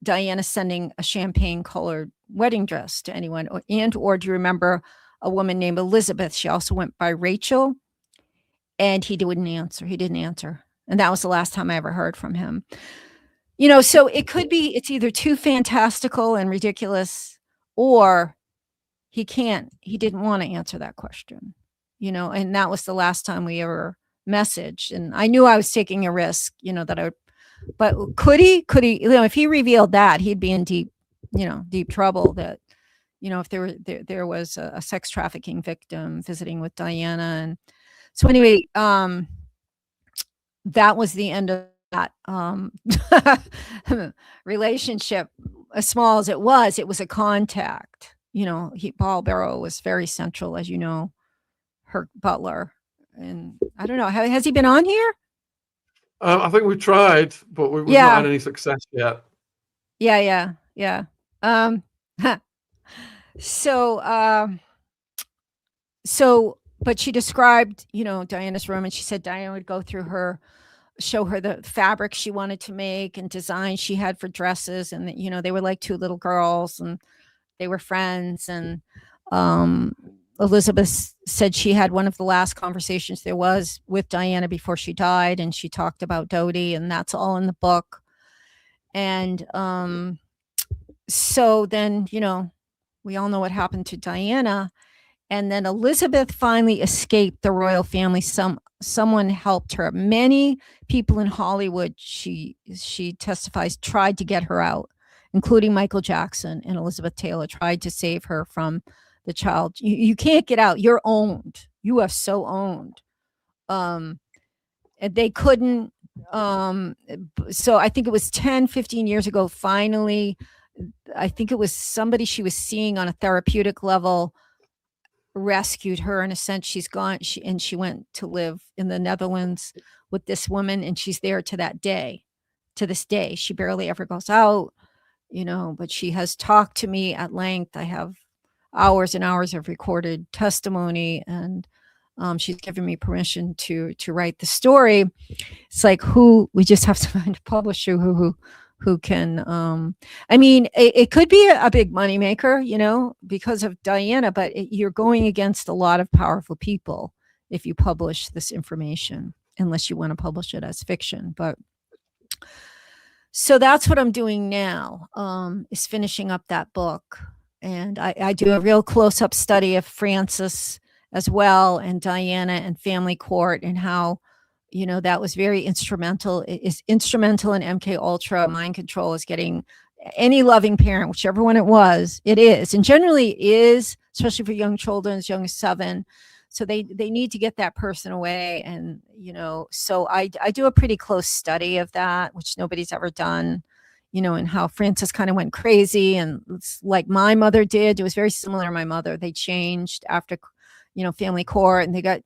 Speaker 2: Diana sending a champagne colored wedding dress to anyone? Or do you remember a woman named Elizabeth? She also went by Rachel. And he didn't answer. And that was the last time I ever heard from him. So it could be, it's either too fantastical and ridiculous, or he didn't want to answer that question, and that was the last time we ever messaged. And I knew I was taking a risk, but could he, if he revealed that, he'd be in deep trouble. That, if there was a sex trafficking victim visiting with Diana. And so anyway, that was the end of that relationship. As small as it was a contact. Paul Barrow was very central, as you know, her butler. And I don't know, has he been on here?
Speaker 1: I think we tried, but we've not had any success yet.
Speaker 2: Yeah. But she described, Diana's room, and she said Diana would go through show her the fabric she wanted to make and designs she had for dresses. And, they were like two little girls, and they were friends. And Elizabeth said she had one of the last conversations there was with Diana before she died. And she talked about Dodie, and that's all in the book. And so then, we all know what happened to Diana. And then Elizabeth finally escaped the royal family. Someone helped her. Many people in Hollywood, she testifies, tried to get her out, including Michael Jackson and Elizabeth Taylor, tried to save her from the child. You can't get out. You're owned. You are so owned. And they couldn't. So I think it was 10, 15 years ago, finally, I think it was somebody she was seeing on a therapeutic level rescued her. In a sense, she's gone. She went to live in the Netherlands with this woman, and she's there to this day. She barely ever goes out, but she has talked to me at length. I have hours and hours of recorded testimony, and she's given me permission to write the story. It's like, we just have to find a publisher who can, it could be a big moneymaker, because of Diana, but you're going against a lot of powerful people if you publish this information, unless you want to publish it as fiction. But so that's what I'm doing now, is finishing up that book. And I do a real close-up study of Francis as well, and Diana and family court, and how that was very instrumental. It is instrumental in MK Ultra. Mind control is getting any loving parent, whichever one it is, and generally is, especially for young children as young as 7. So they need to get that person away. And, so I do a pretty close study of that, which nobody's ever done, and how Francis kind of went crazy, and like my mother did. It was very similar to my mother. They changed after, family court, and they got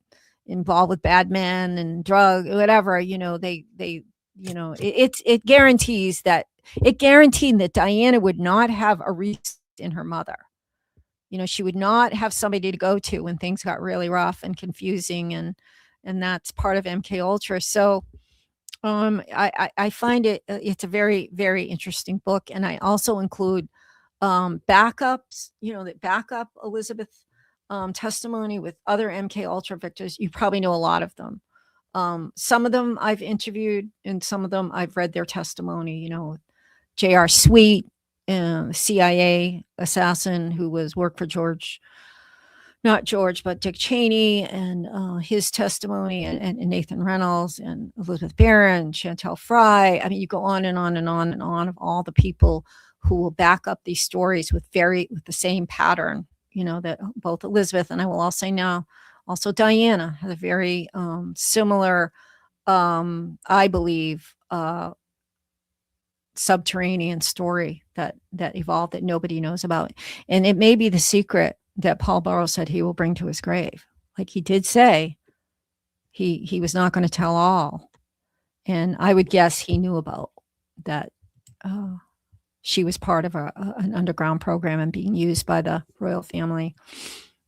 Speaker 2: involved with bad men and drug, whatever, it guaranteed that Diana would not have a reason in her mother. She would not have somebody to go to when things got really rough and confusing, and that's part of MK Ultra. So I find it's a very, very interesting book. And I also include backups, that back up Elizabeth testimony with other MK Ultra victims. You probably know a lot of them. Some of them I've interviewed, and some of them I've read their testimony. J.R. Sweet, CIA assassin who worked for Dick Cheney, and his testimony, and Nathan Reynolds, and Elizabeth Barron, Chantel Fry. I mean, you go on and on and on and on of all the people who will back up these stories with the same pattern, that both Elizabeth and I will all say now, also Diana had a very similar, I believe, subterranean story that evolved that nobody knows about. And it may be the secret that Paul Burrows said he will bring to his grave. Like he did say, he was not going to tell all. And I would guess he knew about that. She was part of an underground program and being used by the royal family.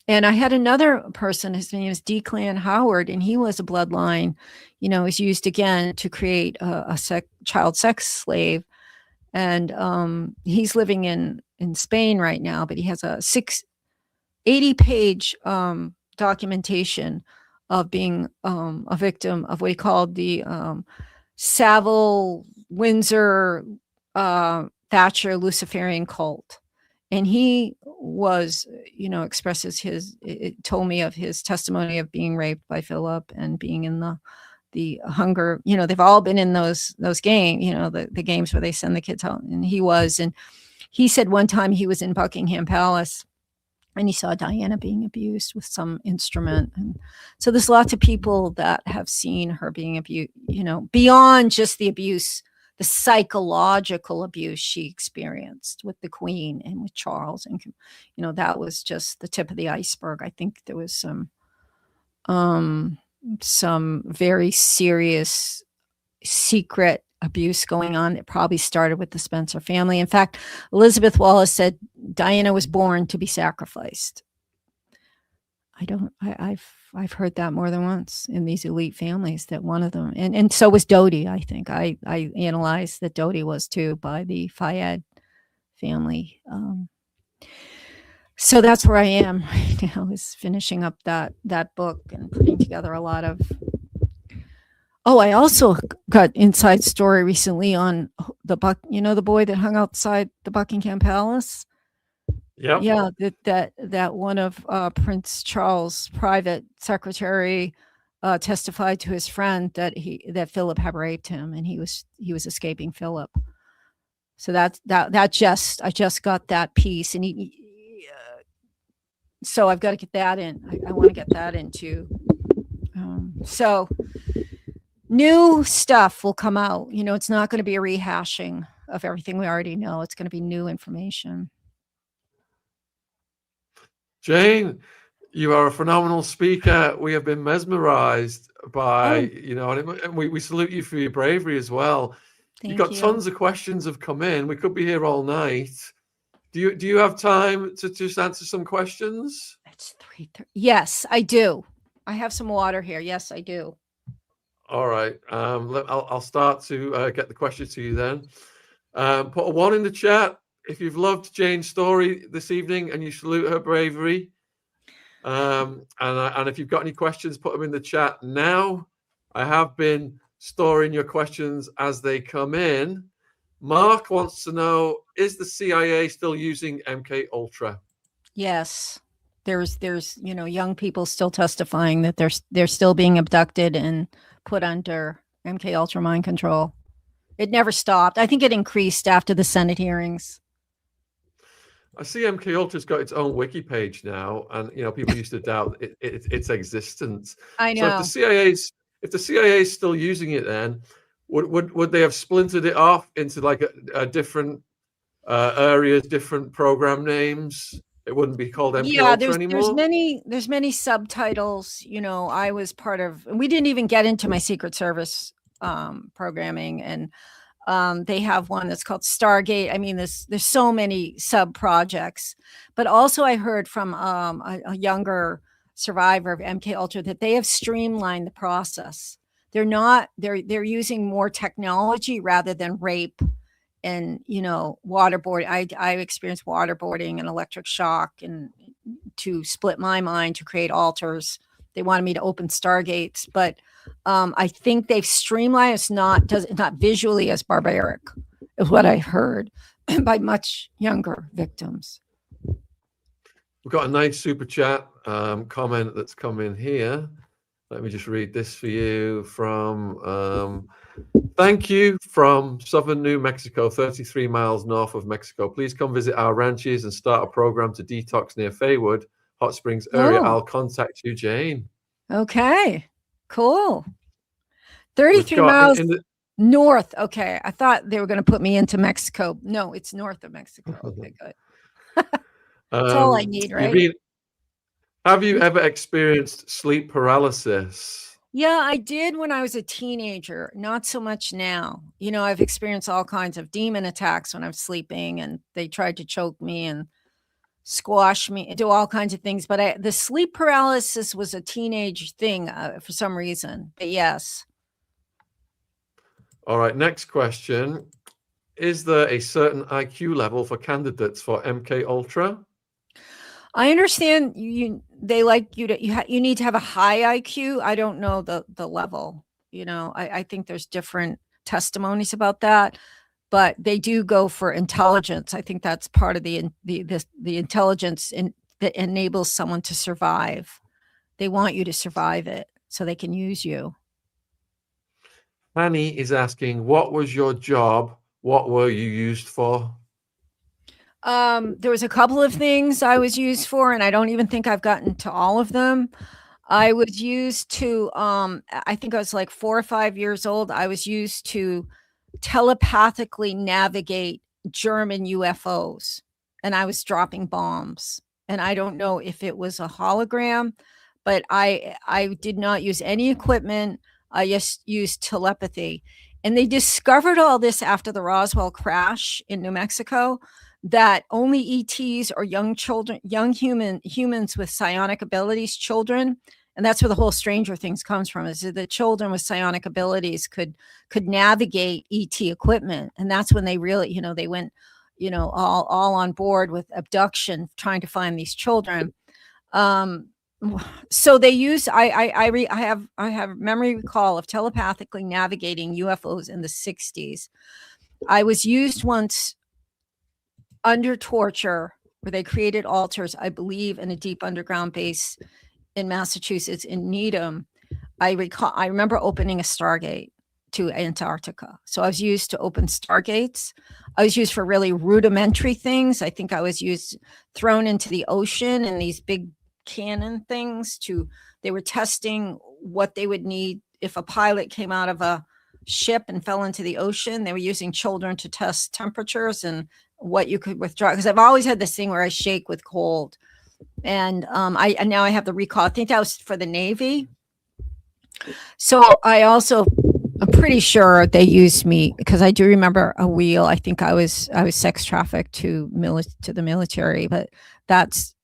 Speaker 2: And I had another person, his name is Declan Howard, and he was a bloodline, was used again to create a child sex slave. And he's living in Spain right now, but he has a 80-page documentation of being a victim of what he called the Savile Windsor Thatcher Luciferian cult. And he was, expresses it told me of his testimony of being raped by Philip and being in the hunger, they've all been in those games, the games where they send the kids out. And he said one time he was in Buckingham Palace and he saw Diana being abused with some instrument. And so there's lots of people that have seen her being abused, beyond just the abuse, the psychological abuse she experienced with the Queen and with Charles. And, that was just the tip of the iceberg. I think there was some very serious secret abuse going on. It probably started with the Spencer family. In fact, Elizabeth Wallace said Diana was born to be sacrificed. I've heard that more than once in these elite families, that one of them, and so was Dodi. I think I analyzed that Dodi was too, by the Fayed family. So that's where I am right now, is finishing up that book and putting together a lot of. Oh, I also got inside story recently on the boy that hung outside the Buckingham Palace.
Speaker 1: Yep.
Speaker 2: Yeah, that one of Prince Charles' private secretary testified to his friend that Philip had raped him, and he was escaping Philip. So I just got that piece, and so I've got to get that in. I want to get that into. So new stuff will come out. It's not going to be a rehashing of everything we already know. It's going to be new information.
Speaker 1: Jane, you are a phenomenal speaker. We have been mesmerized by, and we salute you for your bravery as well. You've got tons of questions have come in. We could be here all night. Do you have time to just answer some questions?
Speaker 2: It's 3:30. Yes, I do. I have some water here. Yes, I do.
Speaker 1: All right. I'll start to get the questions to you then. Put a 1 in the chat if you've loved Jane's story this evening and you salute her bravery. And if you've got any questions, put them in the chat now. I have been storing your questions as they come in. Mark wants to know, is the CIA still using MK Ultra?
Speaker 2: Yes. There's young people still testifying that they're still being abducted and put under MK Ultra mind control. It never stopped. I think it increased after the Senate hearings.
Speaker 1: I see MK Ultra's got its own wiki page now, and people used to doubt its existence.
Speaker 2: I know.
Speaker 1: So if the CIA is still using it, then would they have splintered it off into like a different areas, different program names? It wouldn't be called MK Ultra anymore.
Speaker 2: There's many subtitles. I was part of, and we didn't even get into my Secret Service programming, and they have one that's called Stargate. I mean, there's so many sub projects, but also I heard from a younger survivor of MK Ultra that they have streamlined the process. They're using more technology rather than rape and waterboard. I experienced waterboarding and electric shock, and to split my mind to create altars. They wanted me to open stargates, but I think they've streamlined. It's not visually as barbaric, is what I heard, by much younger victims.
Speaker 1: We've got a nice super chat comment that's come in here. Let me just read this for you from Thank you from southern New Mexico, 33 miles north of Mexico. Please come visit our ranches and start a program to detox near Faywood, Hot Springs area.
Speaker 2: Oh.
Speaker 1: I'll contact you, Jane.
Speaker 2: Okay, cool.
Speaker 1: We've
Speaker 2: 33
Speaker 1: got
Speaker 2: miles
Speaker 1: in the,
Speaker 2: north. Okay, I thought they were going to put me into Mexico. No, it's north of Mexico. Okay, good. That's all I need, right?
Speaker 1: Have you ever experienced sleep paralysis?
Speaker 2: Yeah, I did when I was a teenager, not so much now. You know, I've experienced all kinds of demon attacks when I'm sleeping, and they tried to choke me and squash me, do all kinds of things. But the sleep paralysis was a teenage thing for some reason. But yes.
Speaker 1: All right, next question. Is there a certain IQ level for candidates for MK Ultra?
Speaker 2: I understand they like you to you need to have a high IQ. I don't know the level. You know, I think there's different testimonies about that, but they do go for intelligence. I think that's part of the intelligence that enables someone to survive. They want you to survive it so they can use you.
Speaker 1: Annie is asking, what was your job? What were you used for?
Speaker 2: There was a couple of things I was used for, and I don't even think I've gotten to all of them. I was used to, I think I was like 4 or 5 years old. I was used to telepathically navigate German UFOs, and I was dropping bombs. And I don't know if it was a hologram, but I did not use any equipment. I just used telepathy. And they discovered all this after the Roswell crash in New Mexico, that only ETs or young children, young humans with psionic abilities, children, and that's where the whole Stranger Things comes from, is that the children with psionic abilities could navigate ET equipment. And that's when they really, you know, they went, you know, all on board with abduction, trying to find these children. So they use, I have memory recall of telepathically navigating UFOs in the 60s. I was used once under torture, where they created altars, I believe, in a deep underground base in Massachusetts, in Needham. I remember opening a Stargate to Antarctica. So I was used to open Stargates. I was used for really rudimentary things. I think I was thrown into the ocean in these big cannon things they were testing what they would need if a pilot came out of a ship and fell into the ocean. They were using children to test temperatures and what you could withdraw, because I've always had this thing where I shake with cold. And now I have the recall. I think that was for the Navy. So I'm pretty sure they used me, because I do remember a wheel. I think I was sex trafficked to the military, but it's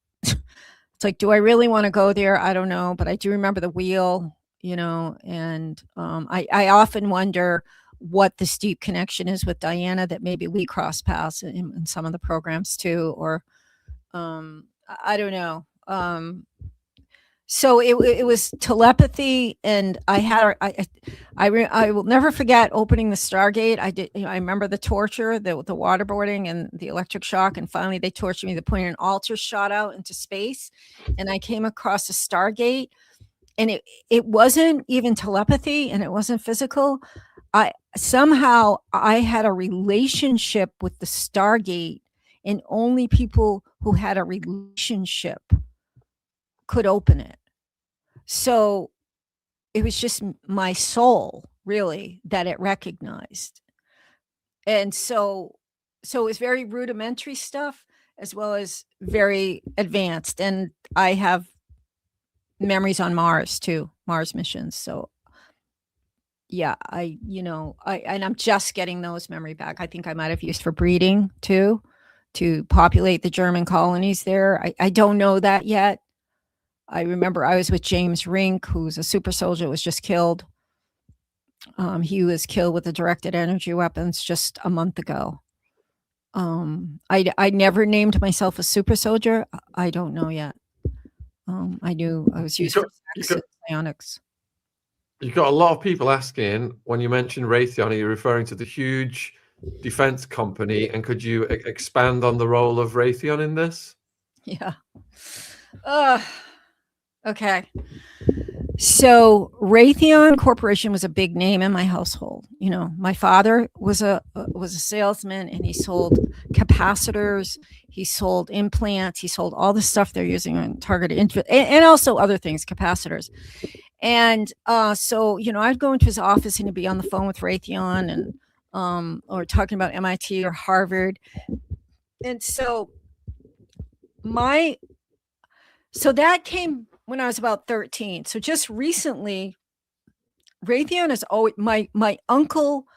Speaker 2: like, do I really want to go there? I don't know, but I do remember the wheel, you know, and I often wonder what the steep connection is with Diana, that maybe we cross paths in some of the programs too, or I don't know. So it was telepathy, and I will never forget opening the Stargate. I remember the torture, the waterboarding and the electric shock, and finally they tortured me to the point an altar shot out into space, and I came across a Stargate, and it wasn't even telepathy, and it wasn't physical. Somehow I had a relationship with the Stargate, and only people who had a relationship could open it. So it was just my soul, really, that it recognized. And so it was very rudimentary stuff as well as very advanced. And I have memories on Mars too, Mars missions. So yeah, and I'm just getting those memory back. I think I might have used for breeding too, to populate the German colonies there. I don't know that yet. I remember I was with James Rink, who's a super soldier, was just killed. He was killed with the directed energy weapons just a month ago. I never named myself a super soldier. I don't know yet. I knew I was used for sex and psionics.
Speaker 1: You've got a lot of people asking, when you mention Raytheon, are you referring to the huge defense company? And could you expand on the role of Raytheon in this?
Speaker 2: Yeah. Okay. So Raytheon Corporation was a big name in my household. You know, my father was a salesman, and he sold capacitors, he sold implants, he sold all the stuff they're using on targeted interest, and also other things, capacitors. And so, you know, I'd go into his office and he'd be on the phone with Raytheon, and or talking about MIT or Harvard. And so that came when I was about 13. So just recently, Raytheon is always my uncle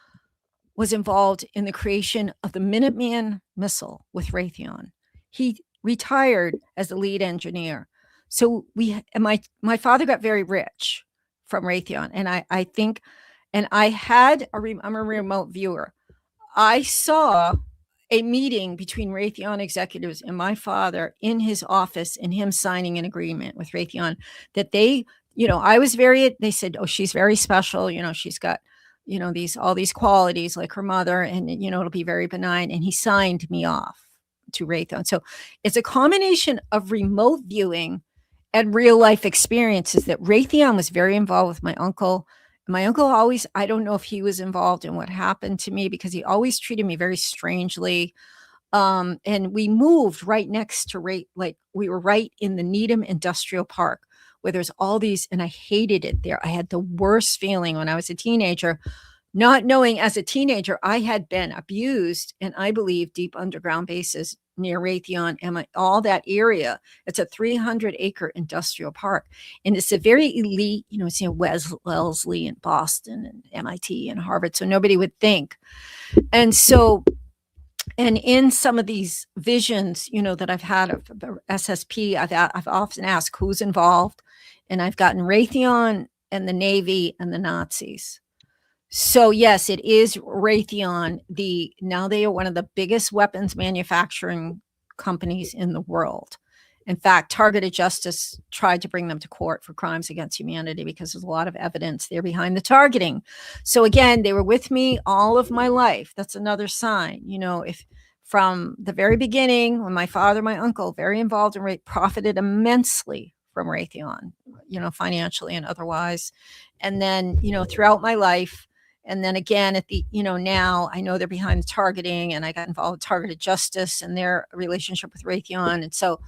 Speaker 2: was involved in the creation of the Minuteman missile with Raytheon. He retired as the lead engineer. So my father got very rich from Raytheon, and I think, and I had I'm a remote viewer. I saw a meeting between Raytheon executives and my father in his office, and him signing an agreement with Raytheon that they, you know, they said, oh, she's very special. You know, she's got, you know, all these qualities like her mother, and, you know, it'll be very benign. And he signed me off to Raytheon. So it's a combination of remote viewing and real life experiences that Raytheon was very involved with my uncle. My uncle always, I don't know if he was involved in what happened to me, because he always treated me very strangely. And we moved right next to like we were right in the Needham Industrial Park, where there's all these, and I hated it there. I had the worst feeling when I was a teenager, not knowing as a teenager I had been abused, and I believe deep underground bases near Raytheon and all that area. It's a 300-acre industrial park, and it's a very elite, you know, it's, you know, Wellesley and Boston and MIT and Harvard, so nobody would think. And so, and in some of these visions, you know, that I've had of the SSP, I've often asked who's involved, and I've gotten Raytheon and the Navy and the Nazis. So yes, it is Raytheon. Now they are one of the biggest weapons manufacturing companies in the world. In fact, Targeted Justice tried to bring them to court for crimes against humanity because there's a lot of evidence there behind the targeting. So again, they were with me all of my life. That's another sign, you know, if from the very beginning, when my father, my uncle, very involved in profited immensely from Raytheon, you know, financially and otherwise. And then, you know, throughout my life, and then again at the, you know, now I know they're behind the targeting, and I got involved with Targeted Justice and their relationship with Raytheon. And so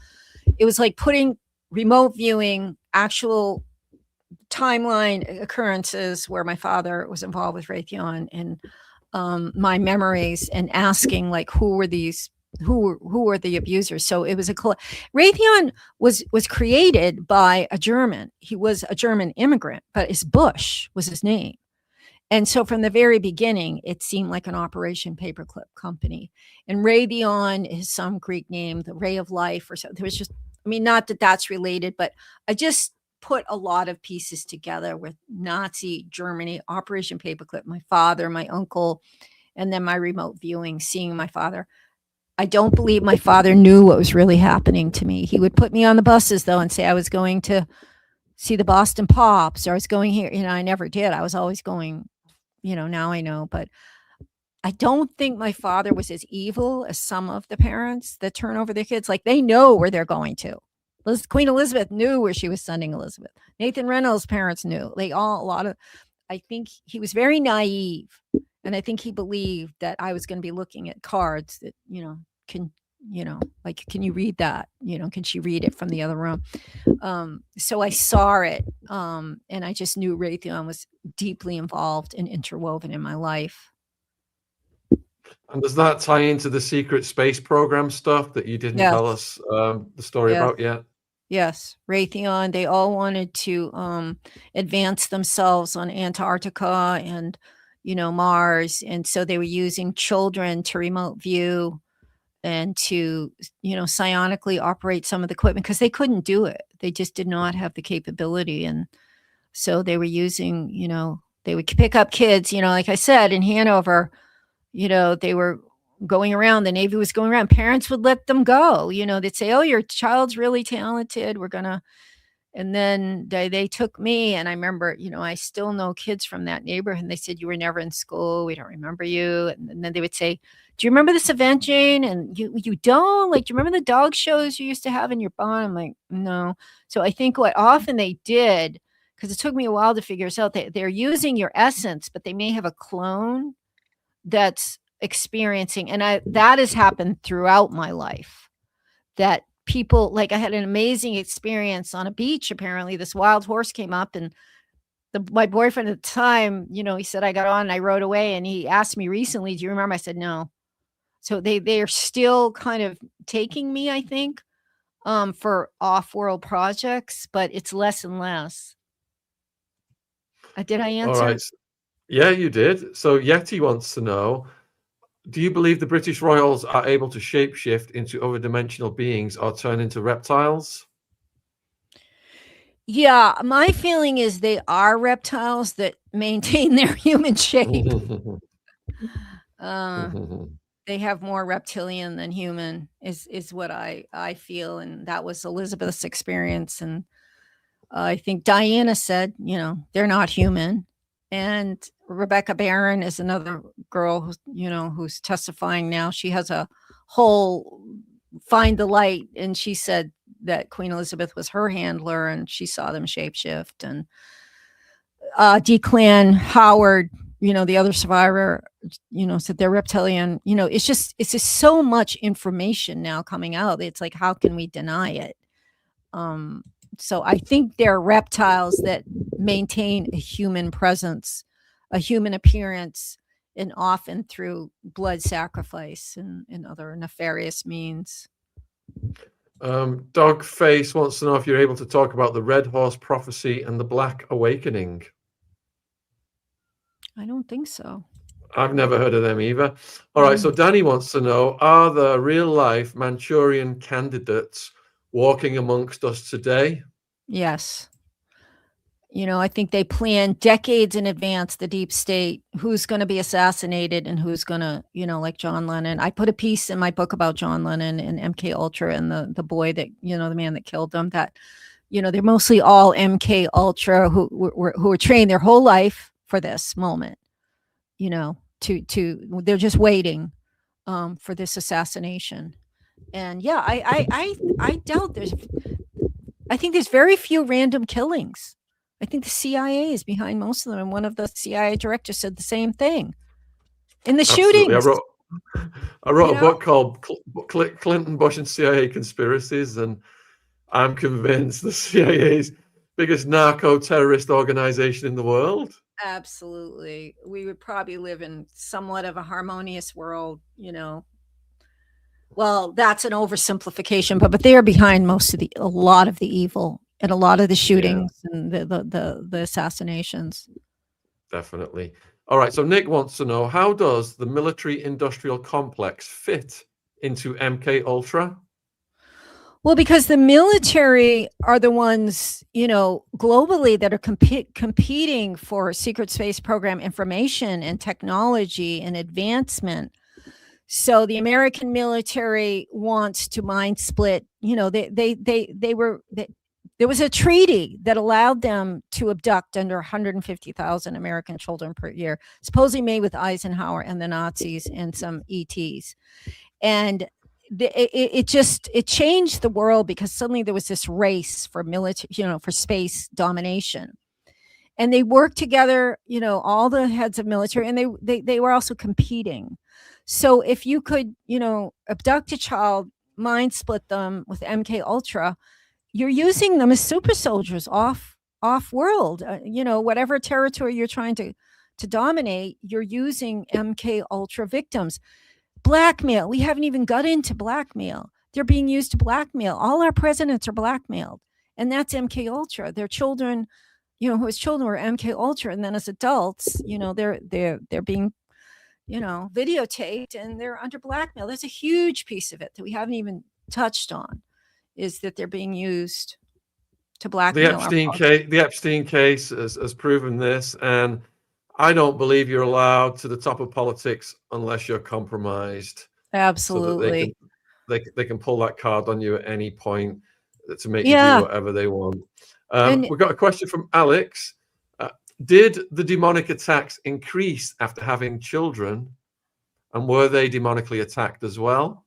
Speaker 2: it was like putting remote viewing, actual timeline occurrences where my father was involved with Raytheon, and my memories, and asking like, who were the abusers. So it was Raytheon was created by a German. He was a German immigrant, but it's Bush was his name. And so from the very beginning, it seemed like an Operation Paperclip company. And Raytheon is some Greek name, the ray of life or something. There was just, I mean, not that that's related, but I just put a lot of pieces together with Nazi Germany, Operation Paperclip, my father, my uncle, and then my remote viewing, seeing my father. I don't believe my father knew what was really happening to me. He would put me on the buses, though, and say I was going to see the Boston Pops, or I was going here. You know, I never did. I was always going, you know, now I know, but I don't think my father was as evil as some of the parents that turn over their kids. Like, they know where they're going to. Queen Elizabeth knew where she was sending Elizabeth. Nathan Reynolds' parents knew. I think he was very naive. And I think he believed that I was going to be looking at cards that, you know, can you read that? You know, can she read it from the other room? So I saw it. And I just knew Raytheon was deeply involved and interwoven in my life.
Speaker 1: And does that tie into the secret space program stuff that you didn't tell us the story about yet?
Speaker 2: Yes, Raytheon, they all wanted to advance themselves on Antarctica and, you know, Mars. And so they were using children to remote view and to, you know, psionically operate some of the equipment, because they couldn't do it. They just did not have the capability. And so they were using, you know, they would pick up kids, you know, like I said, in Hanover, you know, they were going around, the Navy was going around, parents would let them go, you know, they'd say, oh, your child's really talented, we're gonna, And then they took me, and I remember, I still know kids from that neighborhood, and they said, "You were never in school. We don't remember you." And then they would say, "Do you remember this event, Jane?" And you don't, like, "Do you remember the dog shows you used to have in your barn?" I'm like, "No." So I think what often they did, because it took me a while to figure this out, they're using your essence, but they may have a clone that's experiencing, and that has happened throughout my life, that people, like, I had an amazing experience on a beach. Apparently this wild horse came up, and my boyfriend at the time, he said, I got on and I rode away, and he asked me recently, "Do you remember?" I said, "No." So they are still kind of taking me, I think, for off-world projects, but it's less and less. Did I
Speaker 1: All
Speaker 2: answer?
Speaker 1: right. Yeah, you did. So Yeti wants to know, do you believe the British royals are able to shapeshift into other dimensional beings or turn into reptiles?
Speaker 2: Yeah, my feeling is they are reptiles that maintain their human shape. Uh, they have more reptilian than human, is what I feel, and that was Elizabeth's experience. And I think Diana said, they're not human. And Rebecca Barron is another girl who's testifying now. She has a whole Find the Light, and she said that Queen Elizabeth was her handler, and she saw them shapeshift. And Declan Howard, the other survivor, said they're reptilian. It's just so much information now coming out. It's like, how can we deny it? So I think they're reptiles that maintain a human presence, a human appearance, and often through blood sacrifice and other nefarious means.
Speaker 1: Dogface wants to know if you're able to talk about the Red Horse Prophecy and the Black Awakening.
Speaker 2: I don't think so.
Speaker 1: I've never heard of them either. All right, so Danny wants to know, are there real-life Manchurian candidates walking amongst us today?
Speaker 2: Yes. I think they plan decades in advance, the deep state, who's going to be assassinated and who's going to, like John Lennon. I put a piece in my book about John Lennon and MK Ultra and the boy that, the man that killed them, that, they're mostly all MK Ultra who were trained their whole life for this moment, they're just waiting for this assassination. And yeah, I doubt I think there's very few random killings. I think the CIA is behind most of them, and one of the CIA directors said the same thing. In the
Speaker 1: Absolutely.
Speaker 2: shootings,
Speaker 1: I wrote a book called Clinton, Bush, and CIA Conspiracies, and I'm convinced the CIA's biggest narco-terrorist organization in the world.
Speaker 2: Absolutely. We would probably live in somewhat of a harmonious world, Well, that's an oversimplification, but they are behind a lot of the evil and a lot of the shootings and the assassinations.
Speaker 1: Definitely. All right. So Nick wants to know, how does the military-industrial complex fit into MK Ultra?
Speaker 2: Well, because the military are the ones, globally that are competing for secret space program information and technology and advancement. So the American military wants to mind split. There was a treaty that allowed them to abduct under 150,000 American children per year, supposedly made with Eisenhower and the Nazis and some ETs. And it changed the world, because suddenly there was this race for military, for space domination. And they worked together, all the heads of military, and they were also competing. So if you could, abduct a child, mind split them with MK Ultra, you're using them as super soldiers off world. Whatever territory you're trying to dominate, you're using MK Ultra victims. Blackmail. We haven't even got into blackmail. They're being used to blackmail. All our presidents are blackmailed, and that's MK Ultra. Their children, who as children were MK Ultra, and then as adults, they're being videotaped, and they're under blackmail. That's a huge piece of it that we haven't even touched on, is that they're being used to blackmail.
Speaker 1: The Epstein case has proven this, and I don't believe you're allowed to the top of politics unless you're compromised.
Speaker 2: Absolutely.
Speaker 1: So that they can pull that card on you at any point to make you do whatever they want.
Speaker 2: And
Speaker 1: We've got a question from Alex. Did the demonic attacks increase after having children? And were they demonically attacked as well?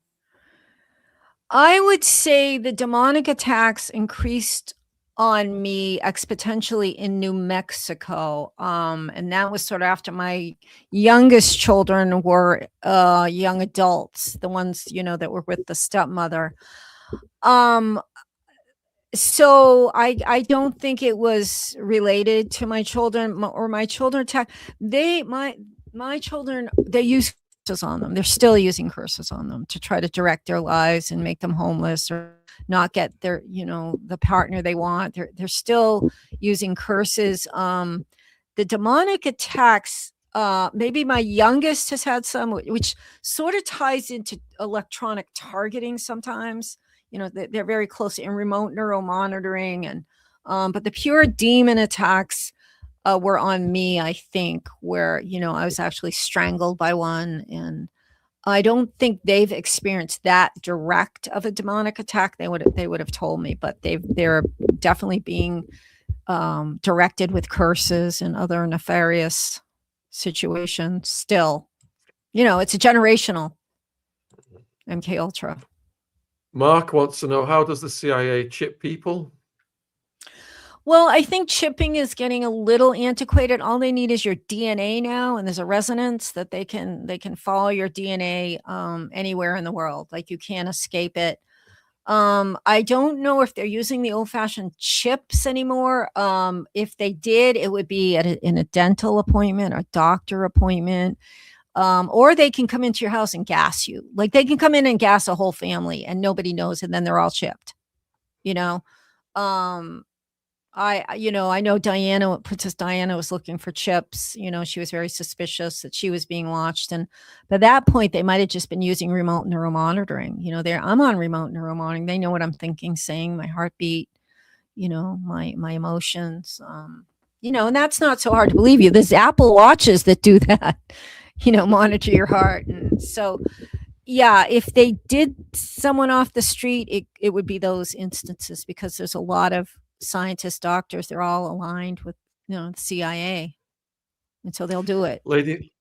Speaker 2: I would say the demonic attacks increased on me exponentially in New Mexico. And that was sort of after my youngest children were young adults, the ones, that were with the stepmother. So I don't think it was related to my children or my children attack. My children, they use curses on them. They're still using curses on them to try to direct their lives and make them homeless or not get their, the partner they want. They're still using curses. The demonic attacks, maybe my youngest has had some, which sort of ties into electronic targeting sometimes. They're very close in remote neuromonitoring, and but the pure demon attacks were on me, I think, where I was actually strangled by one, and I don't think they've experienced that direct of a demonic attack. They would have told me, but they're definitely being directed with curses and other nefarious situations. Still, it's a generational MK Ultra.
Speaker 1: Mark wants to know, how does the CIA chip people?
Speaker 2: Well, I think chipping is getting a little antiquated. All they need is your DNA now, and there's a resonance that they can follow your DNA anywhere in the world. Like, you can't escape it. I don't know if they're using the old-fashioned chips anymore. If they did, it would be in a dental appointment, a doctor appointment. Or they can come into your house and gas you. Like, they can come in and gas a whole family and nobody knows, and then they're all chipped. I know Princess Diana was looking for chips. She was very suspicious that she was being watched. And by that point, they might have just been using remote neuromonitoring. I'm on remote neuromonitoring. They know what I'm thinking, saying, my heartbeat, my emotions, and that's not so hard to believe. There's Apple Watches that do that. Monitor your heart. And so, yeah, if they did someone off the street, it would be those instances, because there's a lot of scientists, doctors, they're all aligned with, the CIA. And so they'll do it.
Speaker 1: Lady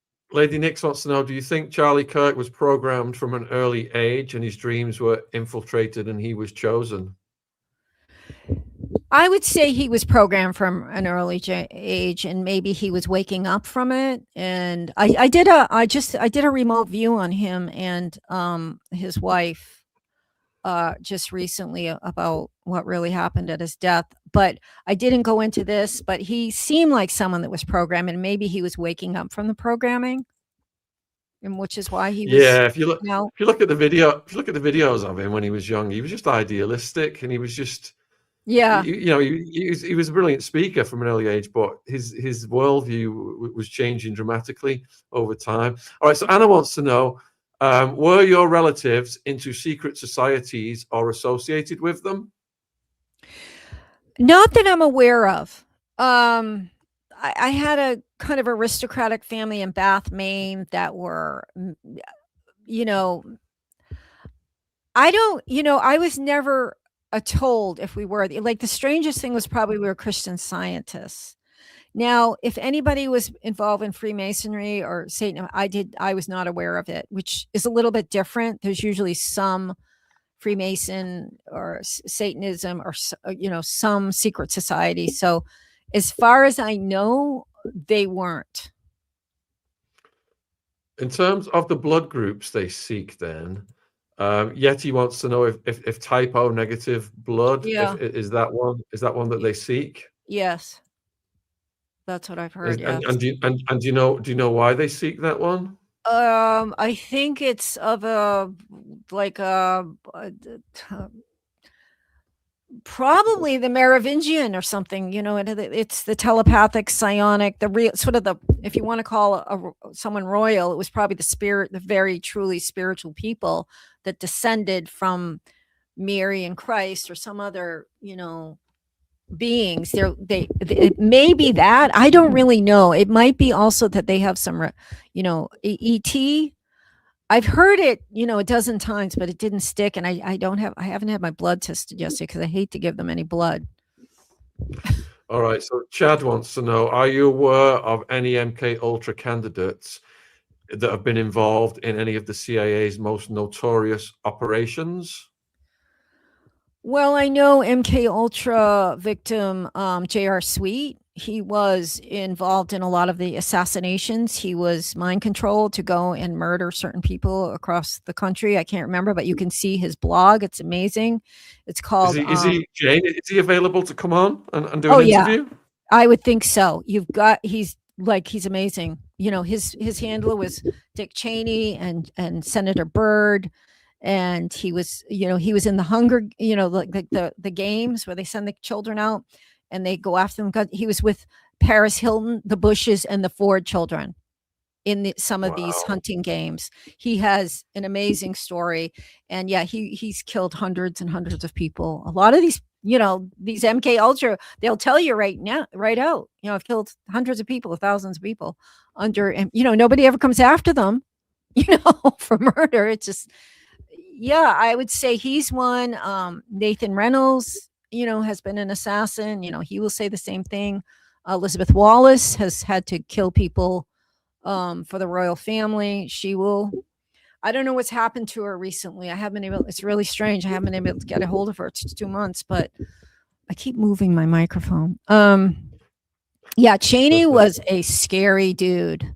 Speaker 1: Nix wants to know, do you think Charlie Kirk was programmed from an early age and his dreams were infiltrated and he was chosen?
Speaker 2: I would say he was programmed from an early age, and maybe he was waking up from it. And I did a remote view on him and his wife just recently about what really happened at his death. But I didn't go into this, but he seemed like someone that was programmed, and maybe he was waking up from the programming, and which is why he was.
Speaker 1: Yeah, if you look at the videos of him when he was young, he was just idealistic, and he was just.
Speaker 2: Yeah,
Speaker 1: he was a brilliant speaker from an early age, but his worldview was changing dramatically over time. All right, so Anna wants to know, were your relatives into secret societies or associated with them?
Speaker 2: Not that I'm aware of. I had a kind of aristocratic family in Bath, Maine that were, I was never told if we were. Like, the strangest thing was probably we were Christian Scientists. Now, if anybody was involved in Freemasonry or Satan, I was not aware of it, which is a little bit different. There's usually some Freemason or Satanism or, some secret society. So as far as I know, they weren't.
Speaker 1: In terms of the blood groups they seek, then, Yeti wants to know if type O negative blood, is that one that they seek?
Speaker 2: Yes. That's what I've heard. Yes.
Speaker 1: And do you know why they seek that one?
Speaker 2: I think it's of probably the Merovingian or something. It's the telepathic, psionic, the real sort of if you want to call someone royal, it was probably the spirit, the very truly spiritual people that descended from Mary and Christ or some other, beings. It may be that. I don't really know. It might be also that they have some, ET. I've heard it, a dozen times, but it didn't stick. And I haven't had my blood tested yesterday because I hate to give them any blood.
Speaker 1: All right. So Chad wants to know: are you aware of any MK Ultra candidates that have been involved in any of the CIA's most notorious operations?
Speaker 2: Well, I know MK Ultra victim J.R. Sweet. He was involved in a lot of the assassinations. He was mind controlled to go and murder certain people across the country. I can't remember, but you can see his blog. It's amazing. It's called
Speaker 1: Is he Jane? Is he available to come on and do
Speaker 2: oh
Speaker 1: an
Speaker 2: yeah,
Speaker 1: interview?
Speaker 2: I would think so. He's amazing. You know, his handler was Dick Cheney and Senator Byrd, and he was, you know, he was in the hunger, you know, like the games where they send the children out and they go after them. He was with Paris Hilton, the Bushes, and the Ford children in some of these
Speaker 1: Wow.
Speaker 2: hunting games. He has an amazing story, and yeah, he's killed hundreds and hundreds of people. A lot of these, you know, these MK Ultra, they'll tell you right now, right out, you know, I've killed hundreds of people, thousands of people under, and you know, nobody ever comes after them, you know, for murder. It's just, yeah, I would say he's one. Nathan Reynolds, you know, has been an assassin. You know, he will say the same thing. Elizabeth Wallace has had to kill people for the royal family. She will. I don't know what's happened to her recently. I haven't been able. It's really strange. I haven't been able to get a hold of her. It's 2 months, but I keep moving my microphone. Yeah, Cheney was a scary dude.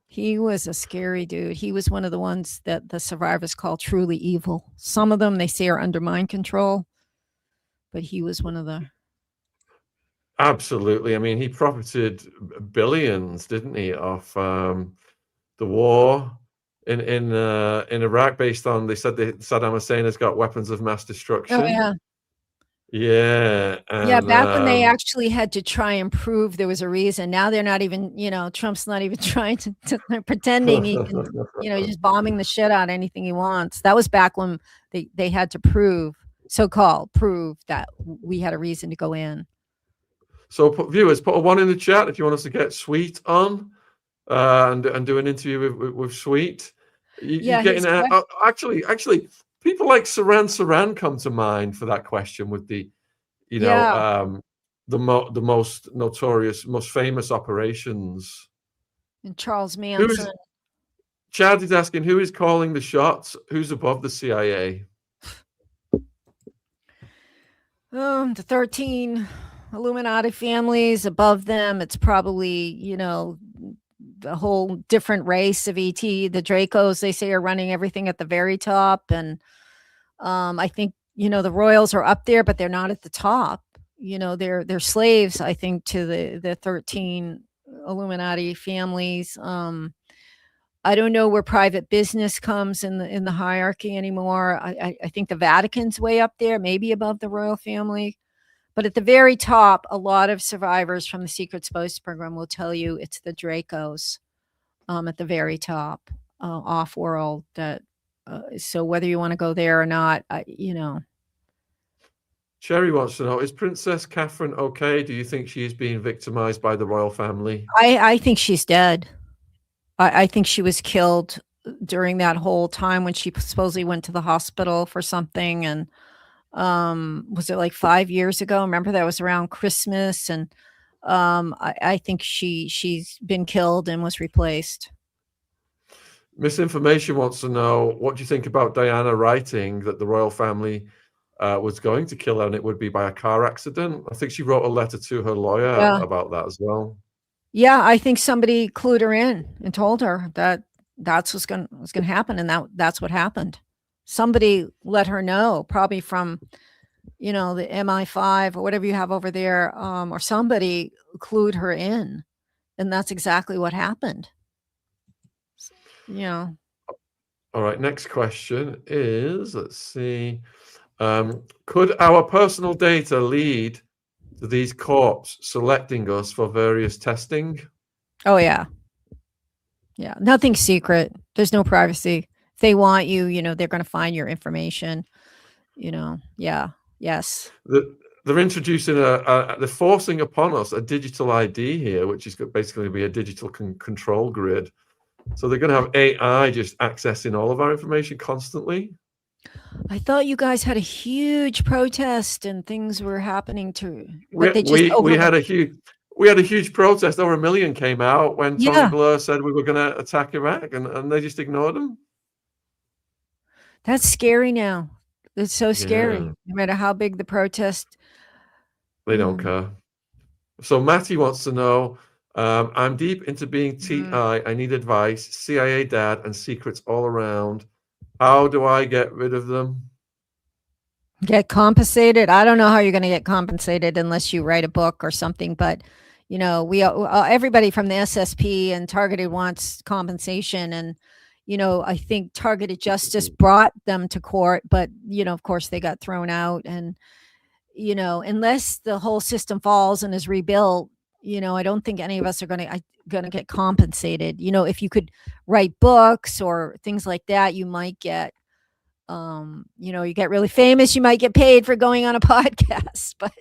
Speaker 2: He was a scary dude. He was one of the ones that the survivors call truly evil. Some of them they say are under mind control, but he was one of the.
Speaker 1: Absolutely. I mean, he profited billions, didn't he, off the war in Iraq, based on, they said that Saddam Hussein has got weapons of mass
Speaker 2: Oh
Speaker 1: destruction.
Speaker 2: yeah,
Speaker 1: Yeah,
Speaker 2: yeah.
Speaker 1: and
Speaker 2: Back when they actually had to try and prove there was a reason. Now they're not even. You know, Trump's not even trying to they're pretending he can. You know, just bombing the shit out of anything he wants. That was back when they had to prove, so-called prove, that we had a reason to go in.
Speaker 1: So, viewers, put a 1 in the chat if you want us to get Sweet on and do an interview with Sweet. You're
Speaker 2: Yeah,
Speaker 1: getting actually people like Saran come to mind for that question with the, you know,
Speaker 2: yeah.
Speaker 1: the most notorious, most famous operations.
Speaker 2: And Charles
Speaker 1: Who
Speaker 2: Manson.
Speaker 1: is Chad is asking, who is calling the shots? Who's above the CIA?
Speaker 2: The 13 Illuminati families above them. It's probably, you know, the whole different race of ET. The Dracos, they say, are running everything at the very top. And I think, you know, the Royals are up there, but they're not at the top. You know, they're slaves, I think, to the 13 Illuminati families. I don't know where private business comes in the hierarchy anymore. I think the Vatican's way up there, maybe above the royal family. But at the very top, a lot of survivors from the Secret Spice program will tell you it's the Dracos at the very top, off world. That so whether you want to go there or not, you know.
Speaker 1: Cherry wants to know, is Princess Catherine okay? Do you think she is being victimized by the royal family?
Speaker 2: I think she's dead. I think she was killed during that whole time when she supposedly went to the hospital for something. And was it like 5 years ago? Remember, that was around Christmas. And I think she's been killed and was replaced.
Speaker 1: Misinformation wants to know, what do you think about Diana writing that the royal family was going to kill her and it would be by a car accident? I think she wrote a letter to her lawyer
Speaker 2: Yeah.
Speaker 1: about that as well.
Speaker 2: Yeah, I think somebody clued her in and told her that that's what's going to happen, and that's what happened. Somebody let her know, probably from, you know, the MI5 or whatever you have over there, or somebody clued her in, and that's exactly what happened. You know.
Speaker 1: All right, next question is, let's see, could our personal data lead to these corps selecting us for various testing?
Speaker 2: Oh yeah. Yeah, nothing's secret. There's no privacy. If they want you, you know, they're going to find your information, you know. Yeah. Yes.
Speaker 1: They're introducing they're forcing upon us a digital ID here, which is basically going to be a digital control grid. So they're going to have AI just accessing all of our information constantly.
Speaker 2: I thought you guys had a huge protest and things were happening but
Speaker 1: We
Speaker 2: they just
Speaker 1: we
Speaker 2: overlooked.
Speaker 1: had a huge protest. Over 1 million came out when Tony
Speaker 2: Yeah,
Speaker 1: Blair said we were going to attack Iraq, and they just ignored them.
Speaker 2: that's scary now. It's so
Speaker 1: Yeah,
Speaker 2: scary. No matter how big the protest.
Speaker 1: they don't care. So Matty wants to know, I'm deep into being TI. I need advice. CIA dad and secrets all around. How do I get rid of them?
Speaker 2: Get compensated. I don't know how you're going to get compensated unless you write a book or something. But we everybody from the SSP and Targeted wants compensation, and I think Targeted Justice brought them to court, but of course they got thrown out. And unless the whole system falls and is rebuilt, I don't think any of us are going to get compensated. If you could write books or things like that, you might get you get really famous, you might get paid for going on a podcast. But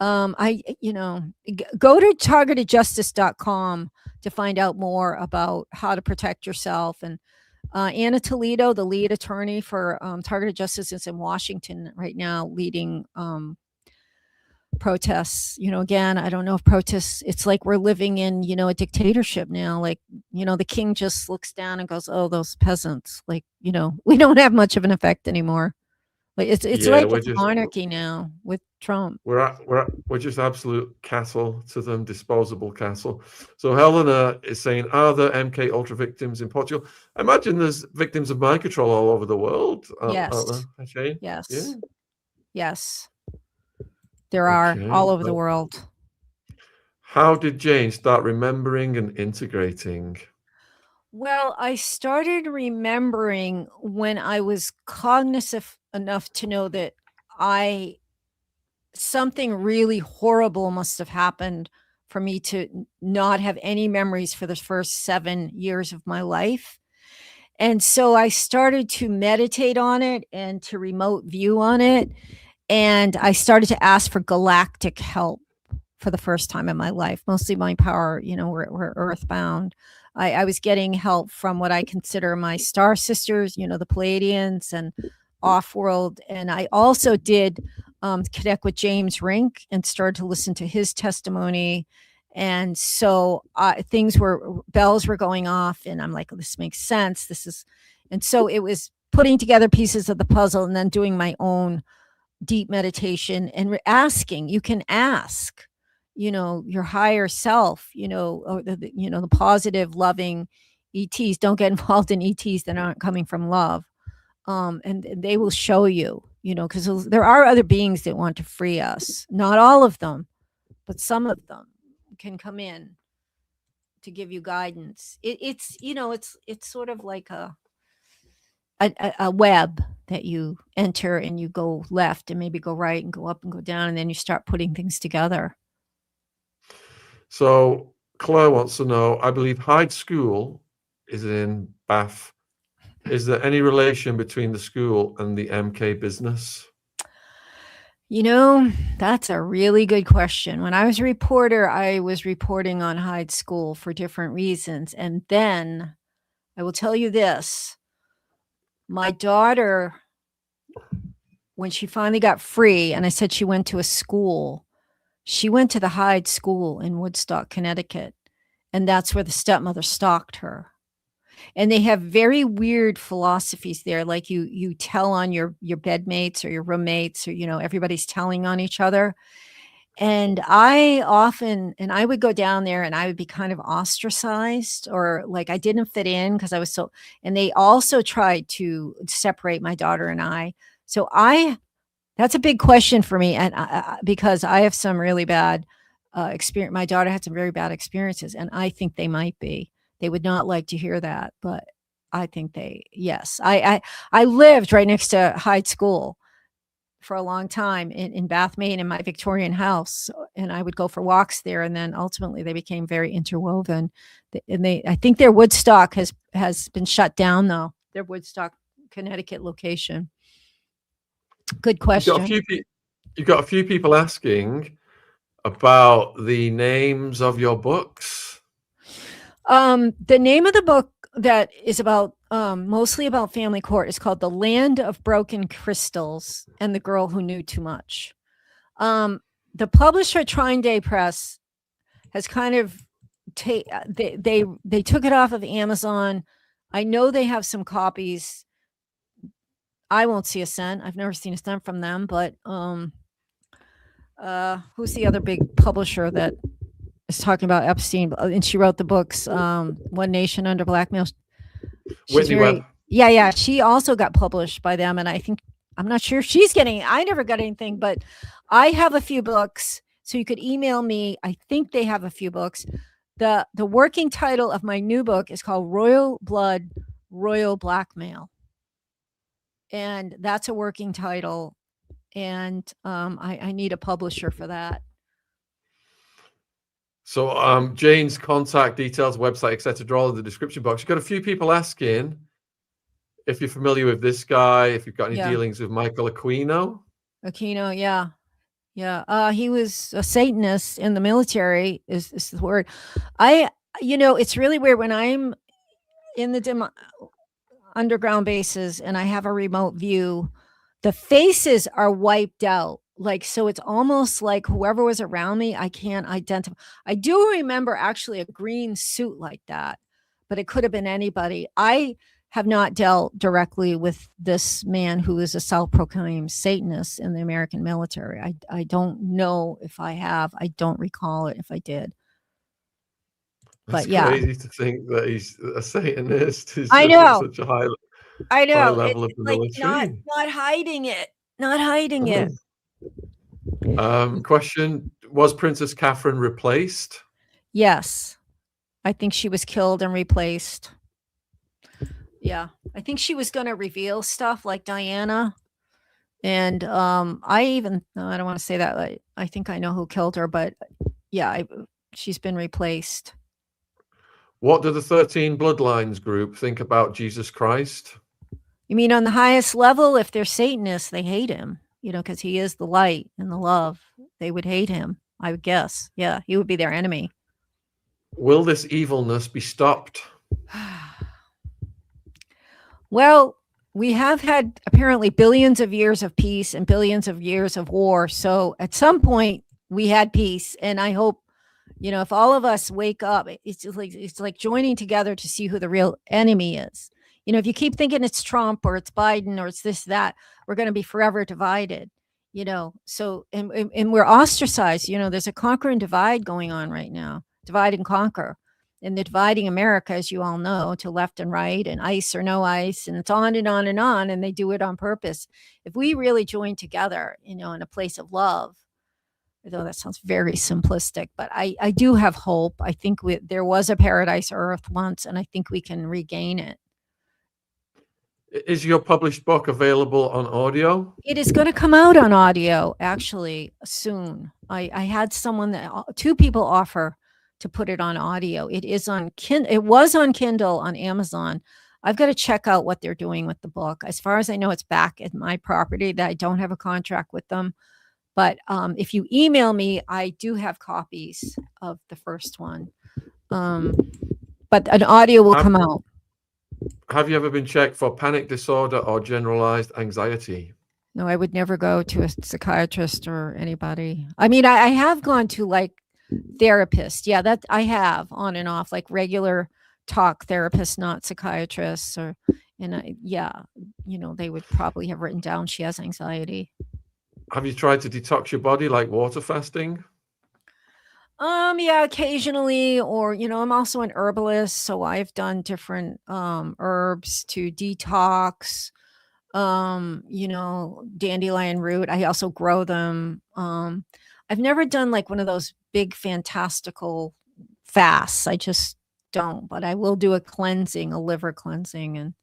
Speaker 2: go to targetedjustice.com to find out more about how to protect yourself. And Anna Toledo, the lead attorney for Targeted Justice, is in Washington right now leading protests. Again, I don't know if protests, it's like we're living in a dictatorship now. Like the king just looks down and goes, oh, those peasants. Like we don't have much of an effect anymore. Like it's like it's monarchy now with Trump.
Speaker 1: We're just absolute cattle to them, disposable cattle. So Helena is saying, are there MK Ultra victims in Portugal? I imagine there's victims of mind control all over the world.
Speaker 2: Yes.
Speaker 1: Aren't there, Shane?
Speaker 2: Yes.
Speaker 1: Yeah.
Speaker 2: Yes. There are all over the world.
Speaker 1: How did Jane start remembering and integrating?
Speaker 2: Well, I started remembering when I was cognizant enough to know that something really horrible must have happened for me to not have any memories for the first 7 years of my life. And so I started to meditate on it and to remote view on it. And I started to ask for galactic help for the first time in my life. Mostly my power, we're earthbound. I was getting help from what I consider my star sisters, the Pleiadians and Offworld. And I also did connect with James Rink and started to listen to his testimony. And so bells were going off, and I'm like, this makes sense. And so it was putting together pieces of the puzzle and then doing my own deep meditation and asking. You can ask, your higher self, or the positive, loving ETs. Don't get involved in ETs that aren't coming from love. And they will show you, because there are other beings that want to free us. Not all of them, but some of them can come in to give you guidance. It's sort of like a web that you enter, and you go left and maybe go right and go up and go down, and then you start putting things together.
Speaker 1: So Claire wants to know, I believe Hyde School is in Bath. Is there any relation between the school and the MK business?
Speaker 2: That's a really good question. When I was a reporter, I was reporting on Hyde School for different reasons. And then I will tell you this. My daughter, when she finally got free, and I said she went to a school, she went to the Hyde School in Woodstock, Connecticut. And that's where the stepmother stalked her. And they have very weird philosophies there. Like you tell on your bedmates or your roommates, or, everybody's telling on each other. And I would go down there and I would be kind of ostracized, or like I didn't fit in because I was and they also tried to separate my daughter and I. So that's a big question for me. And because I have some really bad experience. My daughter had some very bad experiences, and I think they might be. They would not like to hear that, but I think yes. I lived right next to Hyde School for a long time in Bath, Maine, in my Victorian house. And I would go for walks there. And then ultimately they became very interwoven. And I think their Woodstock has been shut down though. Their Woodstock, Connecticut location. Good question.
Speaker 1: You've got a few people asking about the names of your books.
Speaker 2: The name of the book that is about mostly about family court. It's called The Land of Broken Crystals and the Girl Who Knew Too Much. The publisher Trine Day Press has kind of they took it off of Amazon. I know they have some copies. I won't see a cent. I've never seen a cent from them, but who's the other big publisher that is talking about Epstein? And she wrote the books, One Nation Under Blackmail.
Speaker 1: Whitney Webb.
Speaker 2: Yeah. She also got published by them. And I think, I'm not sure if she's getting, I never got anything, but I have a few books. So you could email me. I think they have a few books. The working title of my new book is called Royal Blood, Royal Blackmail. And that's a working title. And I need a publisher for that.
Speaker 1: So Jane's contact details, website, etc., all in the description box. You've got a few people asking if you're familiar with this guy, if you've got any dealings with Michael Aquino.
Speaker 2: Aquino, yeah. He was a Satanist in the military, is the word. It's really weird when I'm in the underground bases and I have a remote view, the faces are wiped out. Like, so it's almost like whoever was around me, I can't identify. I do remember actually a green suit like that, but it could have been anybody. I have not dealt directly with this man who is a self-proclaimed Satanist in the American military. I don't know if I have. I don't recall it if I did.
Speaker 1: That's crazy to think that he's a Satanist.
Speaker 2: I know.
Speaker 1: Such a high level of the military.
Speaker 2: Like not hiding it. Not hiding it.
Speaker 1: Question: was Princess Catherine replaced?
Speaker 2: Yes, I think she was killed and replaced. Yeah, I think she was going to reveal stuff like Diana, and I don't want to say that. I think I know who killed her, but yeah, she's been replaced.
Speaker 1: What do the 13 Bloodlines group think about Jesus Christ?
Speaker 2: You mean on the highest level? If they're Satanists, they hate him. Because he is the light and the love. They would hate him, I would guess. Yeah, he would be their enemy.
Speaker 1: Will this evilness be stopped?
Speaker 2: Well, we have had apparently billions of years of peace and billions of years of war. So at some point we had peace. And I hope, if all of us wake up, it's like joining together to see who the real enemy is. If you keep thinking it's Trump or it's Biden or it's this, that, we're going to be forever divided, So, and we're ostracized, there's a conquer and divide going on right now, divide and conquer. And they're dividing America, as you all know, to left and right and ice or no ice. And it's on and on and on. And they do it on purpose. If we really join together, in a place of love, though that sounds very simplistic, but I do have hope. I think there was a paradise Earth once, and I think we can regain it.
Speaker 1: Is your published book available on audio? It
Speaker 2: is going to come out on audio, actually, soon. I had two people offer to put it on audio. It is on Kindle. It was on Kindle on Amazon. I've got to check out what they're doing with the book. As far as I know, it's back at my property. That I don't have a contract with them. But if you email me, I do have copies of the first one. But an audio will come out.
Speaker 1: Have you ever been checked for panic disorder or generalized anxiety?
Speaker 2: No, I would never go to a psychiatrist or anybody. I mean, I have gone to like therapists. Yeah, that I have on and off, like regular talk therapists, not psychiatrists. They would probably have written down she has anxiety.
Speaker 1: Have you tried to detox your body like water fasting?
Speaker 2: Yeah, occasionally, or, I'm also an herbalist, so I've done different herbs to detox, dandelion root. I also grow them. I've never done like one of those big fantastical fasts. I just don't, but I will do a liver cleansing. And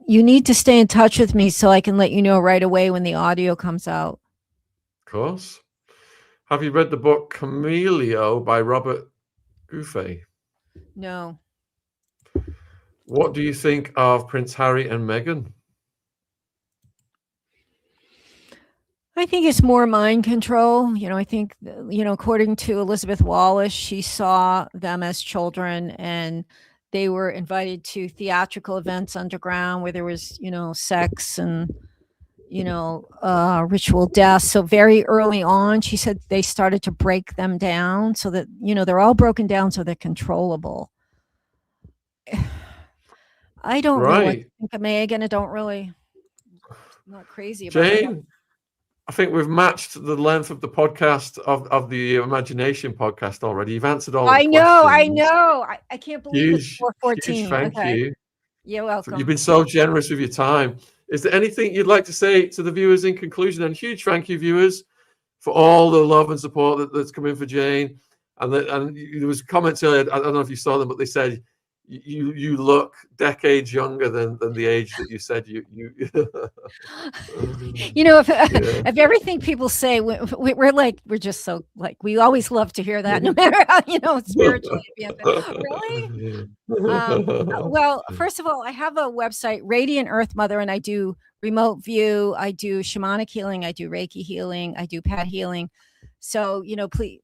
Speaker 2: you need to stay in touch with me so I can let you know right away when the audio comes out.
Speaker 1: Of course. Have you read the book Cameleo by Robert Gouffet?
Speaker 2: No.
Speaker 1: What do you think of Prince Harry and Meghan?
Speaker 2: I think it's more mind control. I think, according to Elizabeth Wallace, she saw them as children and they were invited to theatrical events underground where there was, sex and, ritual death. So very early on, she said they started to break them down so that, they're all broken down so they're controllable. I don't know what to think of Megan. I don't really, not crazy about it.
Speaker 1: Jane, I think we've matched the length of the podcast of the Imagination podcast already. You've answered all the questions.
Speaker 2: I know. I can't believe it's 4:14.
Speaker 1: Huge thank you.
Speaker 2: You're welcome.
Speaker 1: You've been so generous with your time. Is there anything you'd like to say to the viewers in conclusion? And huge thank you, viewers, for all the love and support that's come in for Jane. And there was comments earlier, I don't know if you saw them, but they said you look decades younger than the age that you said you
Speaker 2: if everything people say, we're just so we always love to hear that, no matter how spiritually. Really? Well, first of all, I have a website, Radiant Earth Mother, and I do remote view, I do shamanic healing, I do Reiki healing, I do pet healing. So,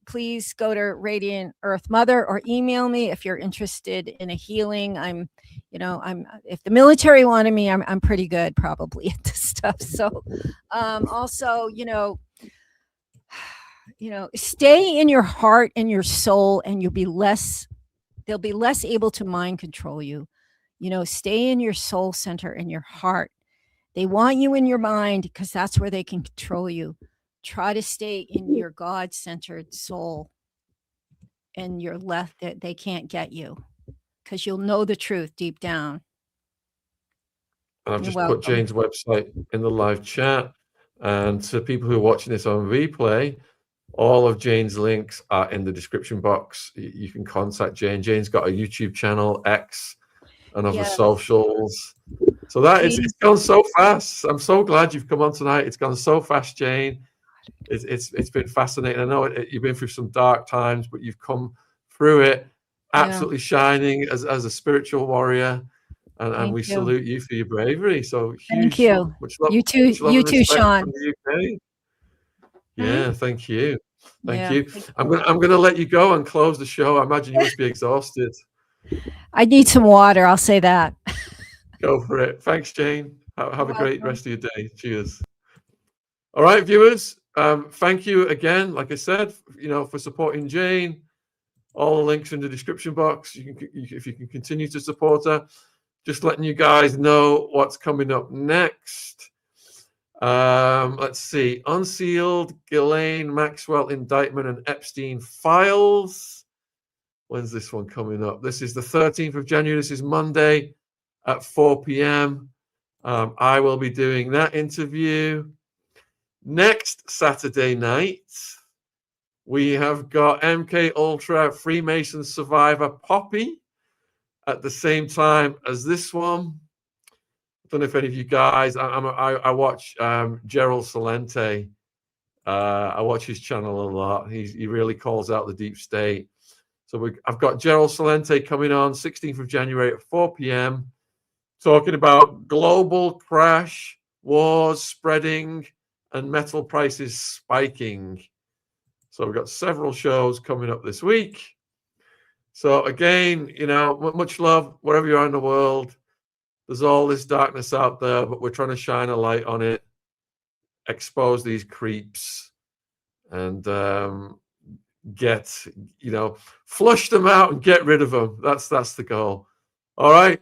Speaker 2: please go to Radiant Earth Mother or email me if you're interested in a healing. If the military wanted me, I'm pretty good probably at this stuff. So, also, stay in your heart and your soul, and they'll be less able to mind control you. Stay in your soul center and your heart. They want you in your mind because that's where they can control you. Try to stay in your God-centered soul, and you're left that they can't get you because you'll know the truth deep down.
Speaker 1: And I've just put Jane's website in the live chat. And to people who are watching this on replay, all of Jane's links are in the description box. You can contact Jane. Jane's got a YouTube channel, X, and other socials. So it's gone so fast. I'm so glad you've come on tonight. It's gone so fast, Jane. It's been fascinating. I know you've been through some dark times, but you've come through it absolutely shining as a spiritual warrior, and we salute you for your bravery. So
Speaker 2: thank you.
Speaker 1: Much love,
Speaker 2: you too, Shaun.
Speaker 1: From the UK. Yeah, thank you. Thank you. I'm gonna let you go and close the show. I imagine you must be exhausted.
Speaker 2: I need some water. I'll say that.
Speaker 1: Go for it. Thanks, Jane. Have a great rest of your day. Cheers. All right, viewers. Thank you again, like I said, for supporting Jane. All the links in the description box. If you can continue to support her. Just letting you guys know what's coming up next. Let's see. Unsealed, Ghislaine Maxwell indictment and Epstein files. When's this one coming up? This is the 13th of January. This is Monday at 4 p.m. I will be doing that interview. Next Saturday night, we have got MK Ultra Freemason survivor Poppy at the same time as this one. I don't know if any of you guys, I watch Gerald Celente. I watch his channel a lot. He really calls out the deep state. So I've got Gerald Celente coming on 16th of January at 4 p.m. talking about global crash, wars spreading, and metal prices spiking. So we've got several shows coming up this week. So again, much love wherever you are in the world. There's all this darkness out there, but we're trying to shine a light on it, expose these creeps, and flush them out and get rid of them. That's the goal. All right.